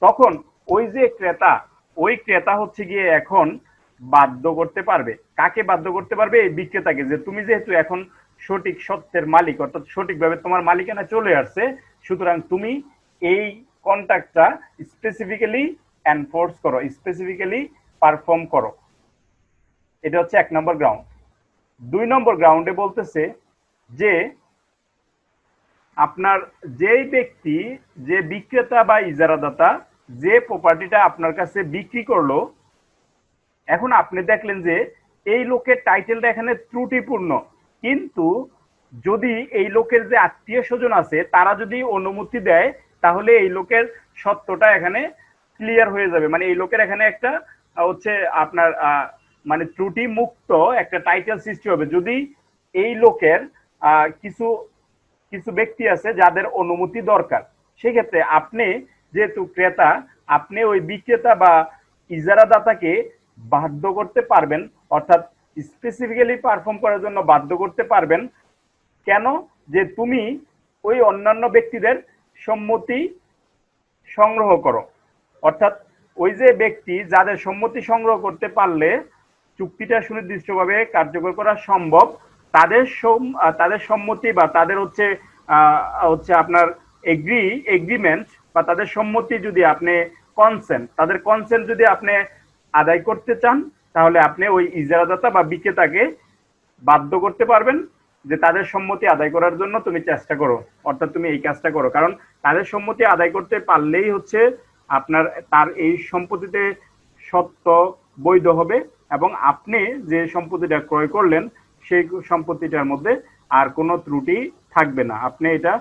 তখন ওই যে ক্রেতা, ওই ক্রেতা হচ্ছে গিয়ে এখন বাধ্য করতে পারবে। কাকে বাধ্য করতে পারবে? এই বিক্রেতাকে, যে তুমি যেহেতু এখন সঠিক সত্যের মালিক, অর্থাৎ সঠিকভাবে তোমার মালিকানা চলে আসছে, সুতরাং তুমি এই কন্ট্রাক্টটা স্পেসিফিক্যালি এনফোর্স করো, স্পেসিফিক্যালি পারফর্ম করো। এটা হচ্ছে 1 নম্বর গ্রাউন্ড। 2 নম্বর গ্রাউন্ডে বলতেছে যে আপনার যেই ব্যক্তি, যে বিক্রেতা বা ইজারাদাতা যে প্রপার্টিটা আপনার কাছে বিক্রি করলো, এখন আপনি দেখলেন যে এই লোকের টাইটেলটা এখানে ত্রুটিপূর্ণ, কিন্তু যদি এই লোকের যে আত্মীয় স্বজন আছে তারা যদি অনুমতি দেয়, তাহলে এই লোকের সত্যটা এখানে ক্লিয়ার হয়ে যাবে। মানে এই লোকের এখানে একটা হচ্ছে আপনার মানে ত্রুটি মুক্ত একটা টাইটেল সৃষ্টি হবে, যদি এই লোকের কিছু কিছু ব্যক্তি আছে যাদের অনুমতি দরকার। সেক্ষেত্রে আপনি যেহেতু ক্রেতা, আপনি ওই বিক্রেতা বা ইজারাদাতাকে বাধ্য করতে পারবেন, অর্থাৎ স্পেসিফিক্যালি পারফর্ম করার জন্য বাধ্য করতে পারবেন। কেন? যে তুমি ওই অন্যান্য ব্যক্তিদের সম্মতি সংগ্রহ করো, অর্থাৎ ওই যে ব্যক্তি যাদের সম্মতি সংগ্রহ করতে পারলে চুক্তিটা সুনির্দিষ্টভাবে কার্যকর করা সম্ভব, তাদের সম্মতি বা তাদের হচ্ছে হচ্ছে আপনার এগ্রিমেন্ট বা তাদের সম্মতি যদি আপনি তাদের কনসেন্ট যদি আপনি আদায় করতে চান, তাহলে আপনি ওই ইজারাদাতা বা বিক্রেতাকে বাধ্য করতে পারবেন যে তাদের সম্মতি আদায় করার জন্য তুমি চেষ্টা করো, অর্থাৎ তুমি এই কাজটা করো। কারণ তাদের সম্মতি আদায় করতে পারলেই হচ্ছে আপনার তার এই সম্পত্তিতে সত্য বৈধ হবে, এবং আপনি যে সম্পত্তিটা ক্রয় করলেন সেই সম্পত্তিটার মধ্যে আর কোনো ত্রুটি থাকবে না, আপনি এটা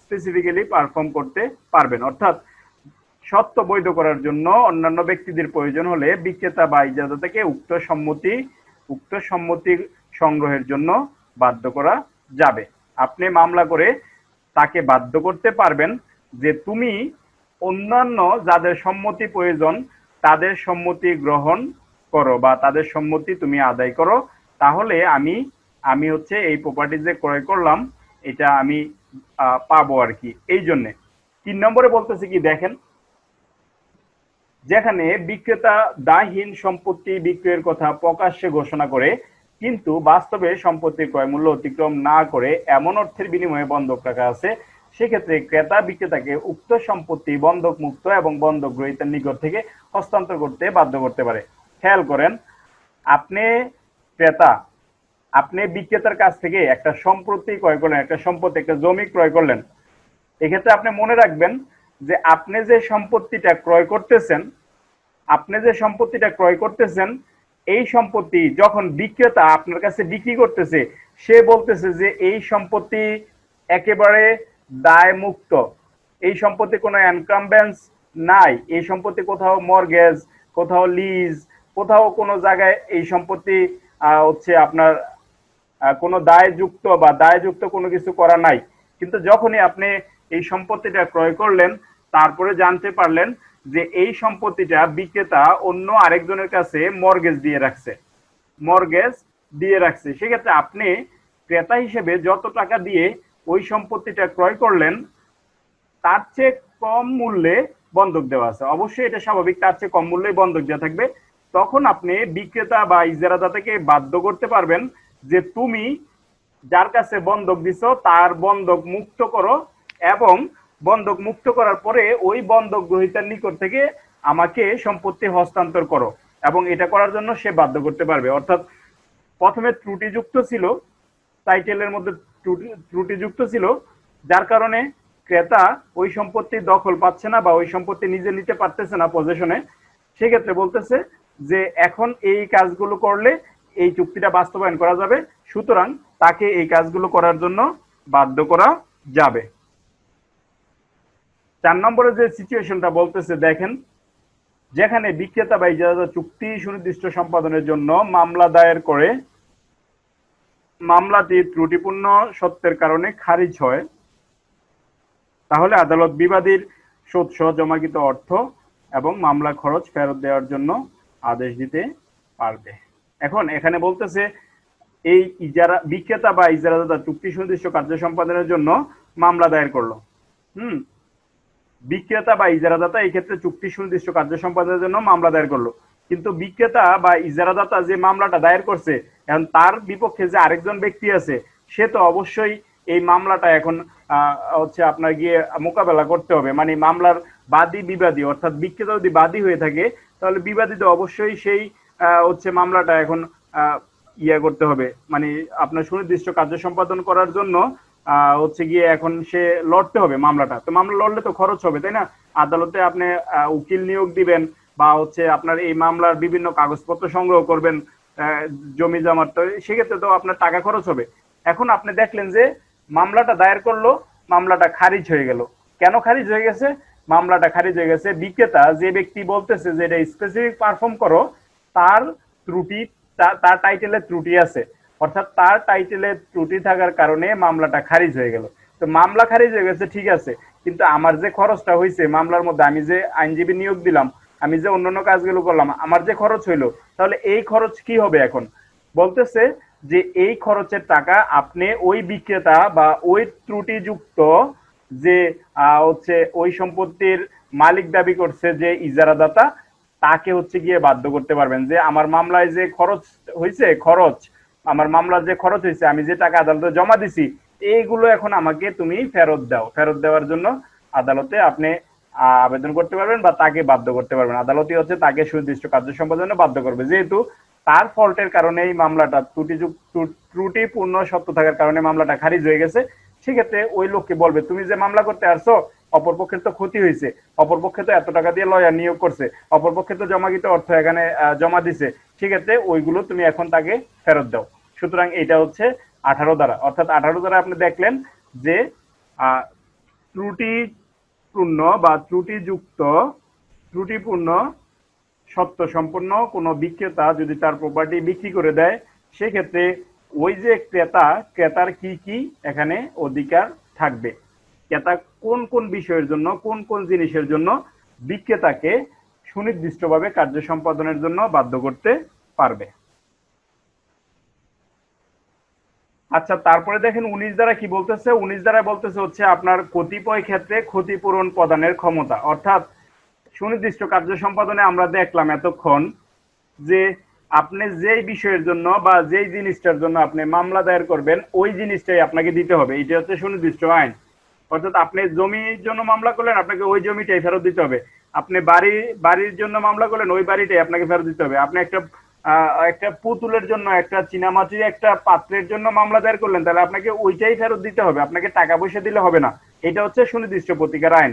স্পেসিফিক্যালি পারফর্ম করতে পারবেন। অর্থাৎ সত্য বৈধ করার জন্য অন্যান্য ব্যক্তিদের প্রয়োজন হলে বিক্রেতা বা ইজারাদাতাকে উক্ত সম্মতি সংগ্রহের জন্য বাধ্য করা যাবে। আপনি মামলা করে তাকে বাধ্য করতে পারবেন যে তুমি অন্যান্য যাদের সম্মতি প্রয়োজন তাদের সম্মতি গ্রহণ করো বা তাদের সম্মতি তুমি আদায় করো, তাহলে আমি হচ্ছে এই প্রপার্টি যে ক্রয় করলাম এটা আমি পাবো আর কি। এই জন্যে 3 নম্বরে বলতেছে কি দেখেন, যেখানে বিক্রেতা দায়হীন সম্পত্তি বিক্রয়ের কথা প্রকাশ্যে ঘোষণা করে কিন্তু বাস্তবে সম্পত্তির ক্রয় মূল্য অতিক্রম না করে এমন অর্থের বিনিময়ে বন্ধক রাখা আছে, সেক্ষেত্রে ক্রেতা বিক্রেতাকে উক্ত সম্পত্তি বন্ধক মুক্ত এবং বন্ধক গ্রহীতার নিকট থেকে হস্তান্তর করতে বাধ্য করতে পারে। খেয়াল করেন, আপনি ক্রেতা, আপনি বিক্রেতার কাছ থেকে একটা সম্পত্তি ক্রয় করলেন, একটা সম্পত্তি, একটা জমি ক্রয় করলেন। এক্ষেত্রে আপনি মনে রাখবেন যে আপনি যে সম্পত্তিটা ক্রয় করতেছেন এই সম্পত্তি যখন বিক্রেতা আপনার কাছে বিক্রি করতেছে, সে বলতেছে যে এই সম্পত্তি একেবারে দায় মুক্ত, এই সম্পত্তি কোনো এনকামবেন্স নাই, এই সম্পত্তি কোথাও মর্গেজ, কোথাও লিজ, কোথাও কোনো জায়গায় এই সম্পত্তি হচ্ছে আপনার কোনো দায়যুক্ত কোনো কিছু করা নাই। কিন্তু যখনই আপনি এই সম্পত্তিটা ক্রয় করলেন, তারপরে জানতে পারলেন যে এই সম্পত্তিটা বিক্রেতা অন্য আরেকজনের কাছে মর্গেজ দিয়ে রাখছে। সেক্ষেত্রে আপনি ক্রেতা হিসেবে যত টাকা দিয়ে ওই সম্পত্তিটা ক্রয় করলেন তার চেয়ে কম মূল্যে বন্ধক দেওয়া আছে, অবশ্যই এটা স্বাভাবিক, তার চেয়ে কম মূল্যে বন্ধক দেওয়া থাকবে। তখন আপনি বিক্রেতা বা ইজারাদাতাকে বাধ্য করতে পারবেন যে তুমি যার কাছে বন্ধক দিছো তার বন্ধক মুক্ত করো, এবং বন্ধক মুক্ত করার পরে ওই বন্ধক গ্রহীতার নিকট থেকে আমাকে সম্পত্তি হস্তান্তর করো, এবং এটা করার জন্য সে বাধ্য করতে পারবে। অর্থাৎ প্রথমে ত্রুটিযুক্ত ছিল, টাইটেলের মধ্যে ত্রুটিযুক্ত ছিল, যার কারণে ক্রেতা ওই সম্পত্তির দখল পাচ্ছে না বা ওই সম্পত্তি নিজে নিতে পারতেছে না পজেশনে। সেক্ষেত্রে বলতেছে যে এখন এই কাজগুলো করলে এই চুক্তিটা বাস্তবায়ন করা যাবে, সুতরাং তাকে এই কাজগুলো করার জন্য বাধ্য করা যাবে। 4 নম্বরে যে সিচুয়েশনটা বলতেছে দেখেন, যেখানে বিক্রেতা বা ইজারাদার চুক্তি সুনির্দিষ্ট সম্পাদনের জন্য মামলা দায়ের করে মামলাটি ত্রুটিপূর্ণ সত্যের কারণে খারিজ হয়, তাহলে আদালত বিবাদীর সুদসহ জমাকৃত অর্থ এবং মামলা খরচ ফেরত দেওয়ার জন্য আদেশ দিতে পারবে। এখন এখানে বলতেছে এই বিক্রেতা বা ইজারাদাতা চুক্তি সুনির্দিষ্ট কার্য সম্পাদনের জন্য মামলা দায়ের করলো। বিক্রেতা বা ইজারাদাতা এই ক্ষেত্রে চুক্তি সুনির্দিষ্ট কার্য সম্পাদনের জন্য মামলা দায়ের করলো। কিন্তু বিক্রেতা বা ইজারাদাতা যে মামলাটা দায়ের করছে, এখন তার বিপক্ষে যে আরেকজন ব্যক্তি আছে, সে তো অবশ্যই এই মামলাটা এখন হচ্ছে আপনার গিয়ে মোকাবেলা করতে হবে। মানে মামলার বাদী বিবাদী, অর্থাৎ বিক্রেতা যদি বাদী হয়ে থাকে, তাহলে বিবাদী তো অবশ্যই সেই হচ্ছে মামলাটা এখন ইয়ে করতে হবে, মানে আপনার সুনির্দিষ্ট কার্য সম্পাদন করার জন্য হচ্ছে গিয়ে এখন সে লড়তে হবে মামলাটা। তো মামলা লড়লে তো খরচ হবে, তাই না? আদালতে আপনি উকিল নিয়োগ দিবেন, বা হচ্ছে আপনার এই মামলার বিভিন্ন কাগজপত্র সংগ্রহ করবেন, জমি জমার, তো সেক্ষেত্রে তো আপনার টাকা খরচ হবে। এখন আপনি দেখলেন যে মামলাটা দায়ের করলো, মামলাটা খারিজ হয়ে গেল। কেন খারিজ হয়ে গেছে? মামলাটা খারিজ হয়ে গেছে বিক্রেতা যে ব্যক্তি বলতেছে যে এটা স্পেসিফিক পারফর্ম করো, তার ত্রুটি, তার টাইটেলে ত্রুটি আছে, অর্থাৎ তার টাইটেলে ত্রুটি থাকার কারণে মামলাটা খারিজ হয়ে গেল। তো মামলা খারিজ হয়ে গেছে, ঠিক আছে, কিন্তু আমার যে খরচটা হয়েছে মামলার মধ্যে, আমি যে আইনজীবী নিয়োগ দিলাম, আমি যে অন্যান্য কাজগুলো করলাম, আমার যে খরচ হইলো, তাহলে এই খরচ কি হবে? এখন বলতেছে যে এই খরচের টাকা আপনি ওই বিক্রেতা বা ওই ত্রুটিযুক্ত যে হচ্ছে ওই সম্পত্তির মালিক দাবি করছে যে ইজারাদাতা, তাকে হচ্ছে গিয়ে বাধ্য করতে পারবেন যে আমার মামলায় যে খরচ হয়েছে, আমার মামলার যে খরচ হয়েছে, আমি যে টাকা আদালতে জমা দিছি, এইগুলো এখন আমাকে তুমি ফেরত দাও। ফেরত দেওয়ার জন্য আদালতে আপনি আবেদন করতে পারবেন বা তাকে বাধ্য করতে পারবেন। আদালতই হচ্ছে তাকে সুনির্দিষ্ট কার্য সম্পাদনে বাধ্য করবে, যেহেতু তার ফল্টের কারণে এই মামলাটা ত্রুটিপূর্ণ সত্য থাকার কারণে মামলাটা খারিজ হয়ে গেছে। সেক্ষেত্রে ওই লোককে বলবে, তুমি যে মামলা করতে আসছো, অপরপক্ষের তো ক্ষতি হয়েছে, অপরপক্ষে তো এত টাকা দিয়ে লয়ার নিয়োগ করছে, অপরপক্ষে তো জমাকৃত অর্থ এখানে জমা দিছে, সেক্ষেত্রে ওইগুলো তুমি এখন তাকে ফেরত দাও। সুতরাং এটা হচ্ছে 18 ধারা। অর্থাৎ 18 ধারা আপনি দেখলেন যে ত্রুটিপূর্ণ বা ত্রুটিপূর্ণ সত্য সম্পন্ন কোনো বিক্রেতা যদি তার প্রপার্টি বিক্রি করে দেয়, সেক্ষেত্রে ওই যে ক্রেতার কি কি এখানে অধিকার থাকবে, ক্রেতা কোন কোন বিষয়ের জন্য, কোন কোন জিনিসের জন্য বিক্রেতাকে সুনির্দিষ্টভাবে কার্য সম্পাদনের জন্য বাধ্য করতে পারবে। আচ্ছা, তারপরে দেখেন 19 দ্বারা কি বলতেছে। 19 দ্বারা বলতেছে হচ্ছে আপনার কতিপয় ক্ষেত্রে ক্ষতিপূরণ প্রদানের ক্ষমতা। অর্থাৎ সুনির্দিষ্ট কার্য সম্পাদনে আমরা দেখলাম এতক্ষণ যে আপনি যেই বিষয়ের জন্য বা যেই জিনিসটার জন্য আপনি মামলা দায়ের করবেন, ওই জিনিসটাই আপনাকে দিতে হবে। এটা হচ্ছে সুনির্দিষ্ট আইন। অর্থাৎ আপনি জমির জন্য মামলা করলেন, আপনাকে ওই জমিটাই ফেরত দিতে হবে। আপনি বাড়ির জন্য মামলা করলেন, ওই বাড়িটাই আপনাকে ফেরত দিতে হবে। আপনি একটা পুতুলের জন্য, একটা চীনামাটির একটা পাত্রের জন্য মামলা দায়ের করলেন, তাহলে আপনাকে ওইটাই ফেরত দিতে হবে, আপনাকে টাকা পয়সা দিলে হবে না। এটা হচ্ছে সুনির্দিষ্ট প্রতিকার আইন।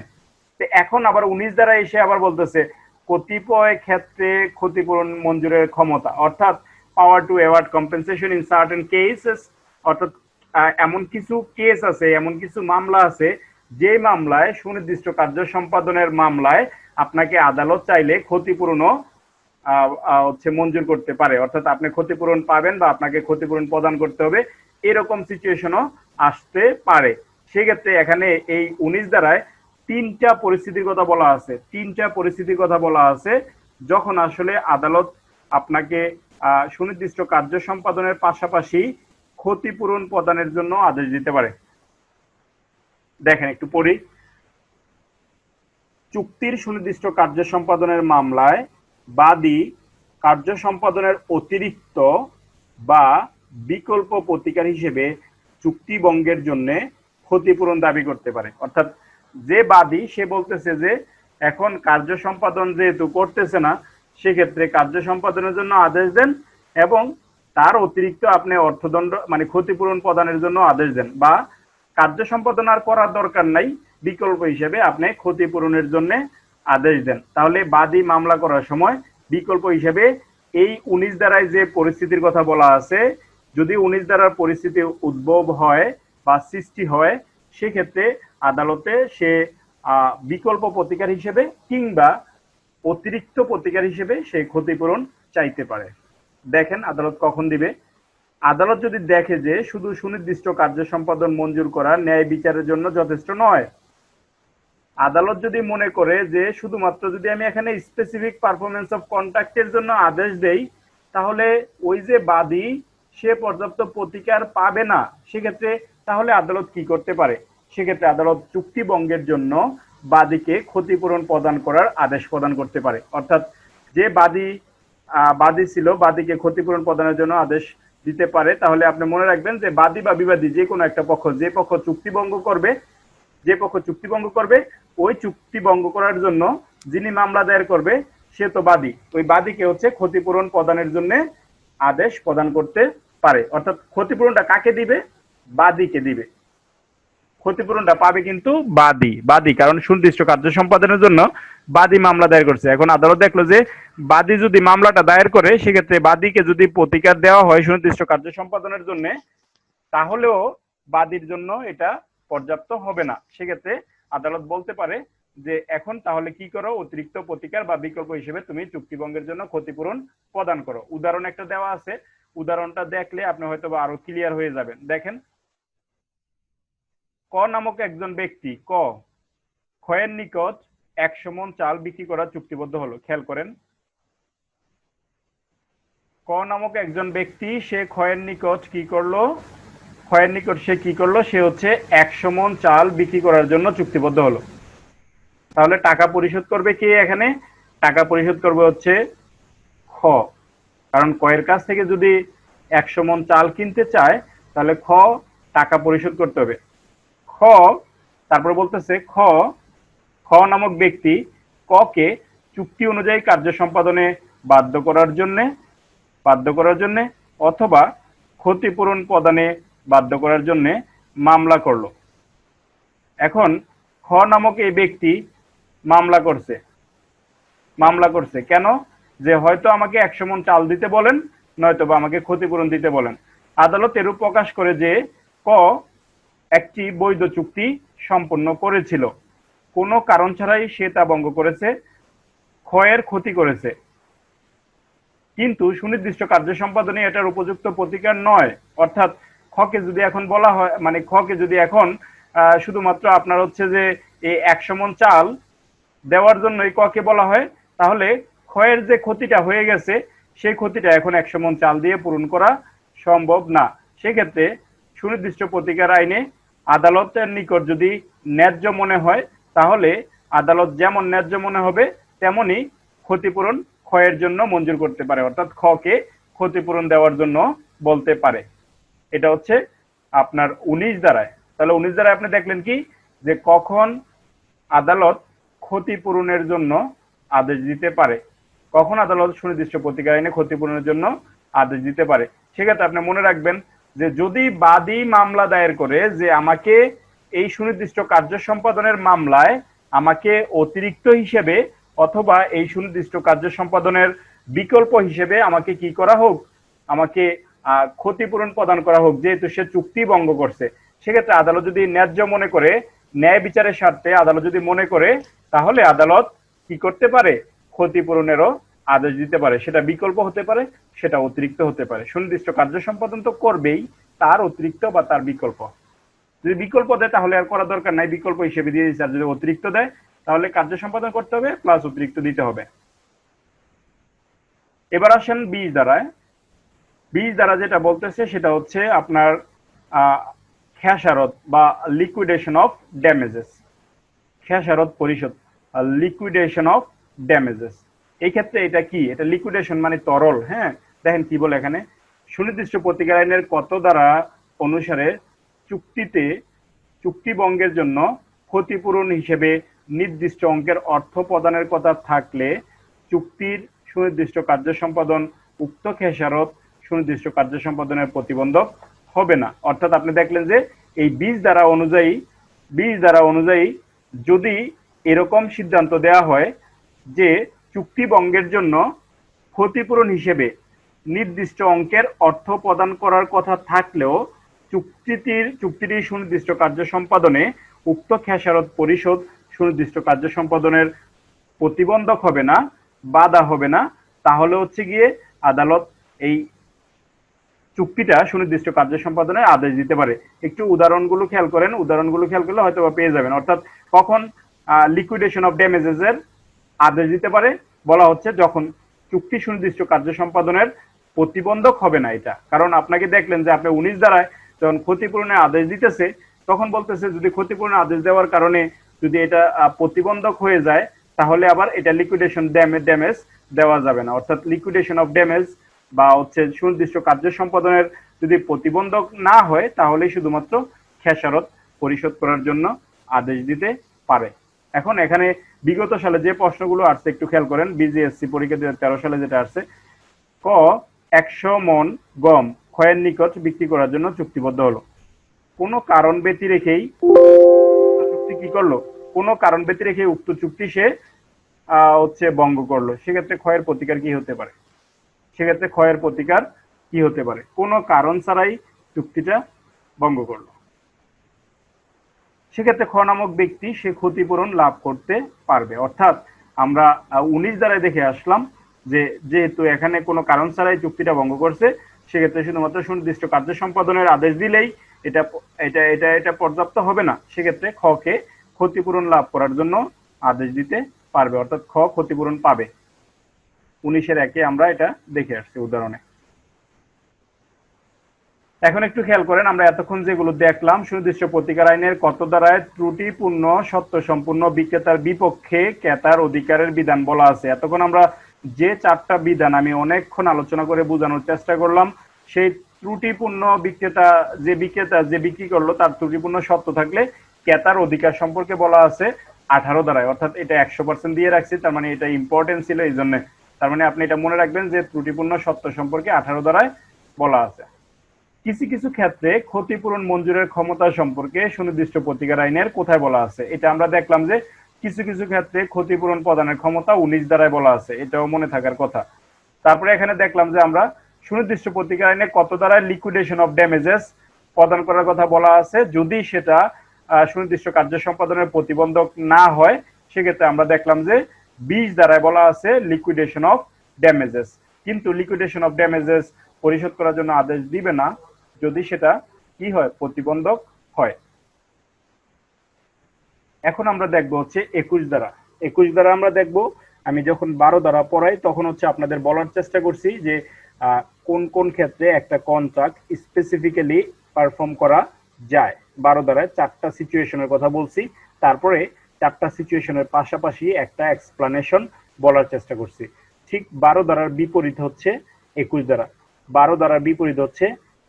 এখন আবার 19 দ্বারা এসে আবার বলতেছে কতিপয় ক্ষেত্রে ক্ষতিপূরণ মঞ্জুরের ক্ষমতা, অর্থাৎ power to award compensation in certain cases. অর্থাৎ এমন কিছু কেস আছে, এমন কিছু মামলা আছে, যে মামলায় সুনির্দিষ্ট কার্য সম্পাদনের মামলায় আপনাকে আদালত চাইলে ক্ষতিপূরণও হচ্ছে মঞ্জুর করতে পারে। অর্থাৎ আপনি ক্ষতিপূরণ পাবেন বা আপনাকে ক্ষতিপূরণ প্রদান করতে হবে, এরকম সিচুয়েশনও আসতে পারে। সেক্ষেত্রে এখানে এই 19 দ্বারায় তিনটা পরিস্থিতির কথা বলা আছে। তিনটা পরিস্থিতির কথা বলা আছে যখন আসলে আদালত আপনাকে সুনির্দিষ্ট কার্য সম্পাদনের পাশাপাশি ক্ষতিপূরণ প্রদানের জন্য আদেশ দিতে পারে। দেখেন একটু পড়ি। চুক্তির সুনির্দিষ্ট কার্য সম্পাদনের মামলায় বাদী কার্য সম্পাদনের অতিরিক্ত বা বিকল্প প্রতিকার হিসেবে চুক্তি ভঙ্গের জন্য ক্ষতিপূরণ দাবি করতে পারে। অর্থাৎ যে বাদী, সে বলতেছে যে এখন কার্য সম্পাদন যেহেতু করতেছে না, সেক্ষেত্রে কার্য সম্পাদনের জন্য আদেশ দেন এবং তার অতিরিক্ত আপনি অর্থদণ্ড মানে ক্ষতিপূরণ প্রদানের জন্য আদেশ দেন, বা কার্য সম্পাদন আর করার দরকার নাই, বিকল্প হিসেবে আপনি ক্ষতিপূরণের জন্য আদেশ দেন। তাহলে বাদী মামলা করার সময় বিকল্প হিসেবে এই 19 দ্বারায় যে পরিস্থিতির কথা বলা আছে, যদি 19 দ্বারার পরিস্থিতি উদ্ভব হয় বা সৃষ্টি হয়, সেক্ষেত্রে আদালতে সে বিকল্প প্রতিকার হিসেবে কিংবা অতিরিক্ত প্রতিকার হিসেবে সে ক্ষতিপূরণ চাইতে পারে। দেখেন আদালত কখন দিবে। আদালত যদি দেখে যে শুধু সুনির্দিষ্ট কার্য সম্পাদন মঞ্জুর করা ন্যায় বিচারের জন্য যথেষ্ট নয়, আদালত যদি মনে করে যে শুধুমাত্র যদি আমি এখানে স্পেসিফিক পারফরমেন্স অফ কন্ট্রাক্টের জন্য আদেশ দেই, তাহলে ওই যে বাদী সে পর্যাপ্ত প্রতিকার পাবে না, সেক্ষেত্রে তাহলে আদালত কি করতে পারে? সেক্ষেত্রে আদালত চুক্তি ভঙ্গের জন্য বাদীকে ক্ষতিপূরণ প্রদান করার আদেশ প্রদান করতে পারে। অর্থাৎ যে বাদী বাদী ছিল, বাদীকে ক্ষতিপূরণ প্রদানের জন্য আদেশ দিতে পারে। তাহলে আপনি মনে রাখবেন যে বাদী বা বিবাদী যে কোনো একটা পক্ষ, যে পক্ষ চুক্তি ভঙ্গ করবে, ওই চুক্তি ভঙ্গ করার জন্য যিনি মামলা দায়ের করবে সে তো বাদী, ওই বাদীকে হচ্ছে ক্ষতিপূরণ প্রদানের জন্য আদেশ প্রদান করতে পারে। অর্থাৎ ক্ষতিপূরণটা কাকে দিবে? বাদীকে দিবে। ক্ষতিপূরণটা পাবে কিন্তু বাদী, কারণ সুনির্দিষ্ট কার্য সম্পাদনের জন্য বাদী মামলা দায়ের করছে। এখন আদালত দেখলো যে বাদী যদি মামলাটা দায়ের করে, সেক্ষেত্রে বাদীকে যদি প্রতিকার দেওয়া হয় সুনির্দিষ্ট কার্য সম্পাদনের জন্য, তাহলেও বাদীর জন্য এটা পর্যাপ্ত হবে না। সেক্ষেত্রে আদালত বলতে পারে যে এখন তাহলে কি করো, অতিরিক্ত প্রতিকার বা বিকল্প হিসেবে তুমি চুক্তিভঙ্গের জন্য ক্ষতিপূরণ প্রদান করো। উদাহরণ একটা দেওয়া আছে, উদাহরণটা দেখলে আপনি হয়তো আরো ক্লিয়ার হয়ে যাবেন। দেখেন, ক নামক একজন ব্যক্তি খয়ের নিকট 100 মণ চাল বিক্রি করার চুক্তিবদ্ধ হলো। খেয়াল করেন, ক নামক একজন ব্যক্তি সে খয়ের নিকট কি করলো, সে হচ্ছে 100 মণ চাল বিক্রি করার জন্য চুক্তিবদ্ধ হলো। তাহলে টাকা পরিশোধ করবে কে? এখানে টাকা পরিশোধ করবে হচ্ছে খ, কারণ কয়ের কাছ থেকে যদি 100 মণ চাল কিনতে চায় তাহলে খ টাকা পরিশোধ করতে হবে। খ তারপর বলতেছে খ নামক ব্যক্তি ক কে চুক্তি অনুযায়ী কার্য সম্পাদনে বাধ্য করার জন্য অথবা ক্ষতিপূরণ প্রদানে বাধ্য করার জন্য মামলা করলো। এখন খ নামক এই ব্যক্তি মামলা করছে কেন? যে হয়তো আমাকে 100 মণ চাল দিতে বলেন, নয়তো বা আমাকে ক্ষতিপূরণ দিতে বলেন। আদালত এরূপ প্রকাশ করে যে ক একটি বৈধ চুক্তি সম্পন্ন করেছিল, কোনো কারণ ছাড়াই সে তা ভঙ্গ করেছে, ক্ষয়ের ক্ষতি করেছে, কিন্তু সুনির্দিষ্ট কার্য সম্পাদনে এটার উপযুক্ত প্রতিকার নয়। অর্থাৎ খকে যদি এখন বলা হয়, মানে খকে যদি এখন শুধুমাত্র আপনার হচ্ছে যে এই 100 মণ চাল দেওয়ার জন্য এই ককে বলা হয়, তাহলে ক্ষয়ের যে ক্ষতিটা হয়ে গেছে সেই ক্ষতিটা এখন 100 মণ চাল দিয়ে পূরণ করা সম্ভব না। সেক্ষেত্রে সুনির্দিষ্ট প্রতিকার আইনে আদালতের নিকট যদি ন্যায্য মনে হয়, তাহলে আদালত যেমন ন্যায্য মনে হবে তেমনি ক্ষতিপূরণ ক্ষয়ের জন্য মঞ্জুর করতে পারে, অর্থাৎ খকে ক্ষতিপূরণ দেওয়ার জন্য বলতে পারে। এটা হচ্ছে আপনার 19 ধারায়। তাহলে 19 ধারায় আপনি দেখলেন কি, যে কখন আদালত ক্ষতিপূরণের জন্য আদেশ দিতে পারে, কখন আদালত সুনির্দিষ্ট প্রতিকার আইনে ক্ষতিপূরণের জন্য আদেশ দিতে পারে। সেক্ষেত্রে আপনি মনে রাখবেন যে যদি বাদী মামলা দায়ের করে যে আমাকে এই সুনির্দিষ্ট কার্য সম্পাদনের মামলায় আমাকে অতিরিক্ত হিসেবে অথবা এই সুনির্দিষ্ট কার্য সম্পাদনের বিকল্প হিসেবে আমাকে কি করা হোক, আমাকে ক্ষতিপূরণ প্রদান করা হোক, যেহেতু সে চুক্তি ভঙ্গ করছে, সেক্ষেত্রে আদালত যদি ন্যায্য মনে করে, ন্যায় বিচারের স্বার্থে আদালত যদি মনে করে, তাহলে আদালত কি করতে পারে, ক্ষতিপূরণেরও আদেশ দিতে পারে। সেটা বিকল্প হতে পারে, সেটা অতিরিক্ত হতে পারে। সুনির্দিষ্ট কার্য সম্পাদন তো করবেই, তার অতিরিক্ত বা তার বিকল্প। যদি বিকল্প দেয় তাহলে আর করা দরকার নাই, বিকল্প হিসেবে দিয়ে দিচ্ছে। আর যদি অতিরিক্ত দেয় তাহলে কার্য সম্পাদন করতে হবে প্লাস অতিরিক্ত দিতে হবে। এবার আসেন 20 ধারায়। 20 ধারা যেটা বলতেছে সেটা হচ্ছে আপনার খেসারত বা লিকুইডেশন অফ ড্যামেজেস, খেসারত পরিশোধ, লিকুইডেশন অফ ড্যামেজেস। এই ক্ষেত্রে এটা কি, এটা লিকুইডেশন মানে তরল। হ্যাঁ, দেখেন কি বলে এখানে, সুনির্দিষ্ট প্রতিকার আইনের কত ধারা অনুসারে চুক্তি ভঙ্গের জন্য ক্ষতিপূরণ হিসেবে নির্দিষ্ট অঙ্কের অর্থ প্রদানের কথা থাকলে চুক্তির সুনির্দিষ্ট কার্য সম্পাদন উক্ত খেসারত সুনির্দিষ্ট কার্য সম্পাদনের প্রতিবন্ধক হবে না। অর্থাৎ আপনি দেখলেন যে এই 20 ধারা অনুযায়ী যদি এরকম সিদ্ধান্ত দেওয়া হয় যে চুক্তি ভঙ্গের জন্য ক্ষতিপূরণ হিসেবে নির্দিষ্ট অঙ্কের অর্থ প্রদান করার কথা থাকলেও চুক্তিটির সুনির্দিষ্ট কার্য সম্পাদনে উক্ত খেসারত পরিশোধ সুনির্দিষ্ট কার্য সম্পাদনের প্রতিবন্ধক হবে না, বাধা হবে না, তাহলে হচ্ছে গিয়ে আদালত এই চুক্তিটা সুনির্দিষ্ট কার্য সম্পাদনের আদেশ দিতে পারে। একটু উদাহরণগুলো খেয়াল করলে হয়তো পেয়ে যাবেন। অর্থাৎ কখন লিকুইডেশন অফ ড্যামেজেস এর আদেশ দিতে পারে, বলা হচ্ছে যখন চুক্তি সুনির্দিষ্ট কার্য সম্পাদনের প্রতিবন্ধক হবে না এটা। কারণ আপনাকে দেখলেন যে আপনি 19 ধারায় যখন ক্ষতিপূরণের আদেশ দিতেছে, তখন বলতেছে যদি ক্ষতিপূরণের আদেশ দেওয়ার কারণে যদি এটা প্রতিবন্ধক হয়ে যায়, তাহলে আবার এটা লিকুইডেশন ড্যামেজ দেওয়া যাবে না। অর্থাৎ লিকুইডেশন অফ ড্যামেজ বা হচ্ছে সুনির্দিষ্ট কার্য সম্পাদনের যদি প্রতিবন্ধক না হয় তাহলেই শুধুমাত্র খেসারত পরিশোধ করার জন্য আদেশ দিতে পারে। এখন এখানে বিগত সালে যে প্রশ্নগুলো আসছে একটু খেয়াল করেন। বিজিএসসি পরীক্ষা 2013 সালে যেটা আসছে, ক 100 মন গম ক্ষয়ের নিকট বিক্রি করার জন্য চুক্তিবদ্ধ হলো, কোনো কারণ ব্যতি রেখেই চুক্তি কি করলো, কোনো কারণ ব্যতি রেখে উক্ত চুক্তি সে হচ্ছে ভঙ্গ করলো, সেক্ষেত্রে ক্ষয়ের প্রতিকার কি হতে পারে? সেক্ষেত্রে ক্ষয়ের প্রতিকার কি হতে পারে? কোনো কারণ ছাড়াই চুক্তিটা ভঙ্গ করলো, সেক্ষেত্রে খ নামক ব্যক্তি সে ক্ষতিপূরণ লাভ করতে পারবে। অর্থাৎ আমরা 19 দ্বারাই দেখে আসলাম যে যেহেতু এখানে কোনো কারণ ছাড়াই চুক্তিটা ভঙ্গ করছে, সেক্ষেত্রে শুধুমাত্র সুনির্দিষ্ট কার্য সম্পাদনের আদেশ দিলেই এটা এটা এটা এটা পর্যাপ্ত হবে না। সেক্ষেত্রে খ কে ক্ষতিপূরণ লাভ করার জন্য আদেশ দিতে পারবে, অর্থাৎ খ ক্ষতিপূরণ পাবে। 19-1 আমরা এটা দেখে আসছি উদাহরণে। এখন একটু খেয়াল করেন, আমরা এতক্ষণ যেগুলো দেখলাম, সুনির্দিষ্ট প্রতিকার আইনের কত ধারায় ত্রুটিপূর্ণ সত্য সম্পূর্ণ বিক্রেতার বিপক্ষে ক্রেতার অধিকারের বিধান বলা আছে। এতক্ষণ আমরা যে 4টা বিধান আমি অনেকক্ষণ আলোচনা করে বোঝানোর চেষ্টা করলাম, সেই ত্রুটিপূর্ণ বিক্রেতা যে বিক্রি করলো তার ত্রুটিপূর্ণ সত্য থাকলে ক্রেতার অধিকার সম্পর্কে বলা আছে 18 ধারায়। অর্থাৎ এটা 100% দিয়ে রাখছি, তার মানে এটা ইম্পর্টেন্ট ছিল এই জন্য। তার মানে আপনি এটা মনে রাখবেন যে ত্রুটিপূর্ণ সত্য সম্পর্কে 18 ধারায় বলা আছে। কিছু কিছু ক্ষেত্রে ক্ষতিপূরণ মঞ্জুরের ক্ষমতা সম্পর্কে সুনির্দিষ্ট প্রতিকার আইনের কোথায় বলা আছে? এটা আমরা দেখলাম যে কিছু কিছু ক্ষেত্রে ক্ষতিপূরণ প্রদানের ক্ষমতা 19 ধারায় বলা আছে, এটাও মনে থাকার কথা। তারপরে এখানে দেখলাম যে আমরা সুনির্দিষ্ট প্রতিকার আইনে কত ধারায় লিকুইডেশন অফ ড্যামেজেস প্রদান করার কথা বলা আছে, যদি সেটা সুনির্দিষ্ট কার্য সম্পাদনের প্রতিবন্ধক না হয়। সেক্ষেত্রে আমরা দেখলাম যে 20 ধারায় বলা আছে লিকুইডেশন অফ ড্যামেজেস। কিন্তু লিকুইডেশন অফ ড্যামেজেস পরিশোধ করার জন্য আদেশ দিবে না যদি সেটা কি হয়, প্রতিবন্ধক হয়। এখন আমরা দেখব হচ্ছে 21 ধারা। 21 ধারা আমরা দেখব, আমি যখন 12 ধারা পড়াই তখন হচ্ছে আপনাদের বলার চেষ্টা করছি যে কোন কোন ক্ষেত্রে একটা কন্ট্রাক্ট স্পেসিফিক্যালি পারফর্ম করা যায়। 12 ধারায় 4টা সিচুয়েশনের কথা বলছি, তারপরে 4টা সিচুয়েশনের পাশাপাশি একটা এক্সপ্লানেশন বলার চেষ্টা করছি। ঠিক 12 ধারার বিপরীত হচ্ছে 21 ধারা, 12 ধারার বিপরীত হচ্ছে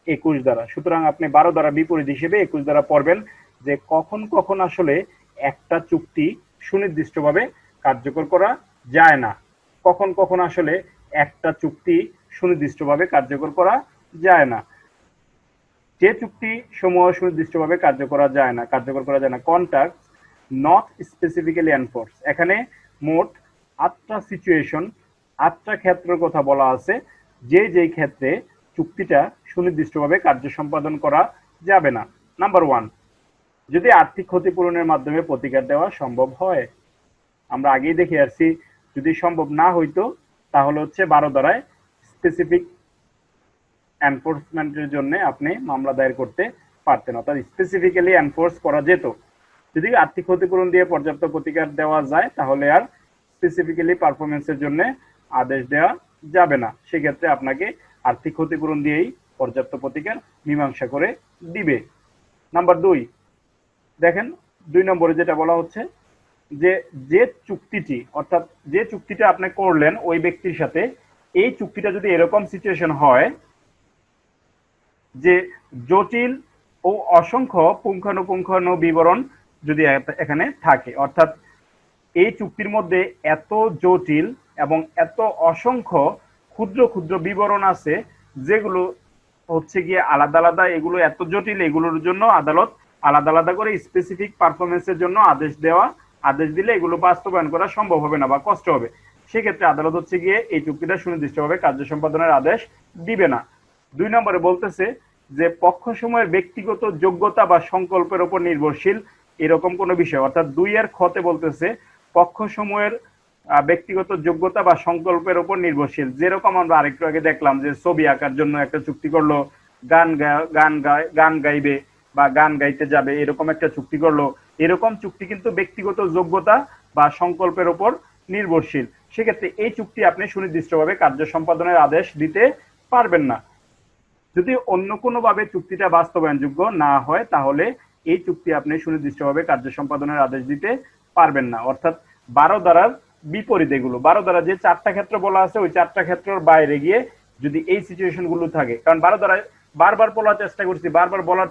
21 ধারা। সুতরাং আপনি 12 ধারা বিপরীত হিসেবে 21 ধারা পড়বেন যে কখন কখন আসলে একটা চুক্তি সুনির্দিষ্টভাবে কার্যকর করা যায় না, কখন কখন আসলে একটা চুক্তি সুনির্দিষ্টভাবে কার্যকর করা যায় না। যে চুক্তি সমূহ সুনির্দিষ্টভাবে কার্যকর করা যায় না, কন্ট্রাক্ট নট স্পেসিফিক্যালি এনফোর্স। এখানে মোট 8টা সিচুয়েশন, 8টা ক্ষেত্রের কথা বলা আছে যেই ক্ষেত্রে চুক্তিটা সুনির্দিষ্টভাবে কার্য সম্পাদন করা যাবে না। নাম্বার 1, যদি আর্থিক ক্ষতিপূরণের মাধ্যমে প্রতিকার দেওয়া সম্ভব হয়। আমরা আগেই দেখে আসছি যদি সম্ভব না হইতো তাহলে হচ্ছে 12 ধারায় স্পেসিফিক এনফোর্সমেন্টের জন্য আপনি মামলা দায়ের করতে পারতেন, অর্থাৎ স্পেসিফিক্যালি এনফোর্স করা যেত। যদি আর্থিক ক্ষতিপূরণ দিয়ে পর্যাপ্ত প্রতিকার দেওয়া যায় তাহলে আর স্পেসিফিক্যালি পারফরমেন্সের জন্য আদেশ দেওয়া যাবে না, সেক্ষেত্রে আপনাকে আর্থিক ক্ষতিপূরণ দিয়েই পর্যাপ্ত প্রতিকার মীমাংসা করে দিবে। নাম্বার 2, দেখেন 2 নম্বরে যেটা বলা হচ্ছে যে চুক্তিটি, অর্থাৎ যে চুক্তিটা আপনি করলেন ওই ব্যক্তির সাথে, এই চুক্তিটা যদি এরকম সিচুয়েশন হয় যে জটিল ও অসংখ্য পুঙ্খানুপুঙ্খানু বিবরণ যদি এখানে থাকে, অর্থাৎ এই চুক্তির মধ্যে এত জটিল এবং এত অসংখ্য ক্ষুদ্র ক্ষুদ্র বিবরণ আছে যেগুলো হচ্ছে গিয়ে আলাদা আলাদা, এগুলো এত জটিল, এগুলোর জন্য আদালত আলাদা আলাদা করে স্পেসিফিক পারফরমেন্সের জন্য আদেশ দিলে এগুলো বাস্তবায়ন করা সম্ভব হবে না বা কষ্ট হবে। সেক্ষেত্রে আদালত হচ্ছে গিয়ে এই চুক্তিটা সুনির্দিষ্টভাবে কার্য সম্পাদনের আদেশ দিবে না। 2 নম্বরে বলতেছে যে পক্ষসমূহের ব্যক্তিগত যোগ্যতা বা সংকল্পের উপর নির্ভরশীল এরকম কোনো বিষয়, অর্থাৎ 2 খতে বলতেছে পক্ষসমূহের ব্যক্তিগত যোগ্যতা বা সংকল্পের উপর নির্ভরশীল। যেরকম আমরা আরেকটু আগে দেখলাম যে ছবি আঁকার জন্য একটা চুক্তি করলো, গান গাইবে বা গান গাইতে যাবে এরকম একটা চুক্তি করলো, এরকম চুক্তি কিন্তু ব্যক্তিগত যোগ্যতা বা সংকল্পের উপর নির্ভরশীল। সেক্ষেত্রে এই চুক্তি আপনি সুনির্দিষ্টভাবে কার্য সম্পাদনের আদেশ দিতে পারবেন না। যদি অন্য কোনোভাবে চুক্তিটা বাস্তবায়নযোগ্য না হয় তাহলে এই চুক্তি আপনি সুনির্দিষ্টভাবে কার্য সম্পাদনের আদেশ দিতে পারবেন না। অর্থাৎ 12 ধারার বিপরীত এগুলো। 12 ধারা যে 4টা ক্ষেত্র বলা আছে ওই 4টা ক্ষেত্রের বাইরে গিয়ে যদি এই সিচুয়েশন গুলো থাকে, কারণ 12 ধারায় বারবার বলার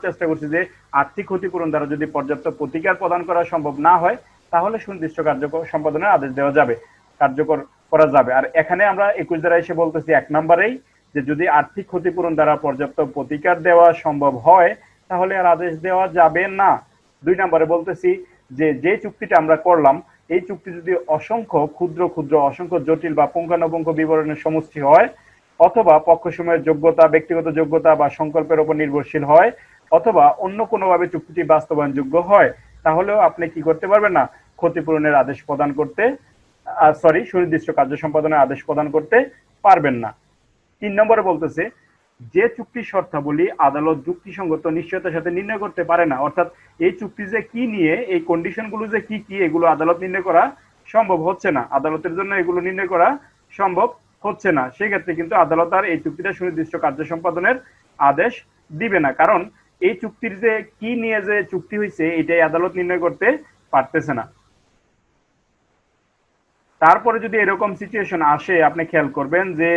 চেষ্টা করছি যে আর্থিক ক্ষতিপূরণ দ্বারা যদি পর্যাপ্ত প্রতিকার প্রদান করা সম্ভব না হয় তাহলে সুনির্দিষ্ট কার্যকর সম্পাদনের আদেশ দেওয়া যাবে, কার্যকর করা যাবে। আর এখানে আমরা 21 ধারা এসে বলতেছি 1 নম্বরেই যে যদি আর্থিক ক্ষতিপূরণ দ্বারা পর্যাপ্ত প্রতিকার দেওয়া সম্ভব হয় তাহলে আর আদেশ দেওয়া যাবে না। 2 নম্বরে বলতেছি যে চুক্তিটা আমরা করলাম এই চুক্তি যদি অসংখ্য ক্ষুদ্র ক্ষুদ্র অসংখ্য জটিল বা পুঙ্খানুপুঙ্খ বিবরণের সমষ্টি হয়, অথবা পক্ষসমূহের যোগ্যতা, ব্যক্তিগত যোগ্যতা বা সংকল্পের উপর নির্ভরশীল হয়, অথবা অন্য কোনোভাবে চুক্তিটি বাস্তবায়নযোগ্য হয়, তাহলেও আপনি কি করতে পারবেন না, ক্ষতিপূরণের আদেশ প্রদান করতে সুনির্দিষ্ট কার্য সম্পাদনের আদেশ প্রদান করতে পারবেন না। 3 নম্বরে বলতেছে যে চুক্তির শর্তাবলী আদালত যুক্তিসঙ্গত নিশ্চয়তার সাথে নির্ণয় করতে পারে না, অর্থাৎ এই চুক্তি যে কি নিয়ে, এই কন্ডিশন গুলো যে কি কি, এগুলো আদালত নির্ণয় করা সম্ভব হচ্ছে না, আদালতের জন্য এগুলো নির্ণয় করা সম্ভব হচ্ছে না, সেক্ষেত্রে কিন্তু আদালত আর এই চুক্তিটা সুনির্দিষ্ট কার্য সম্পাদনের আদেশ দিবে না, কারণ এই চুক্তির যে কি নিয়ে যে চুক্তি হয়েছে এটাই আদালত নির্ণয় করতে পারতেছে না। তারপরে যদি এরকম সিচুয়েশন আসে, আপনি খেয়াল করবেন যে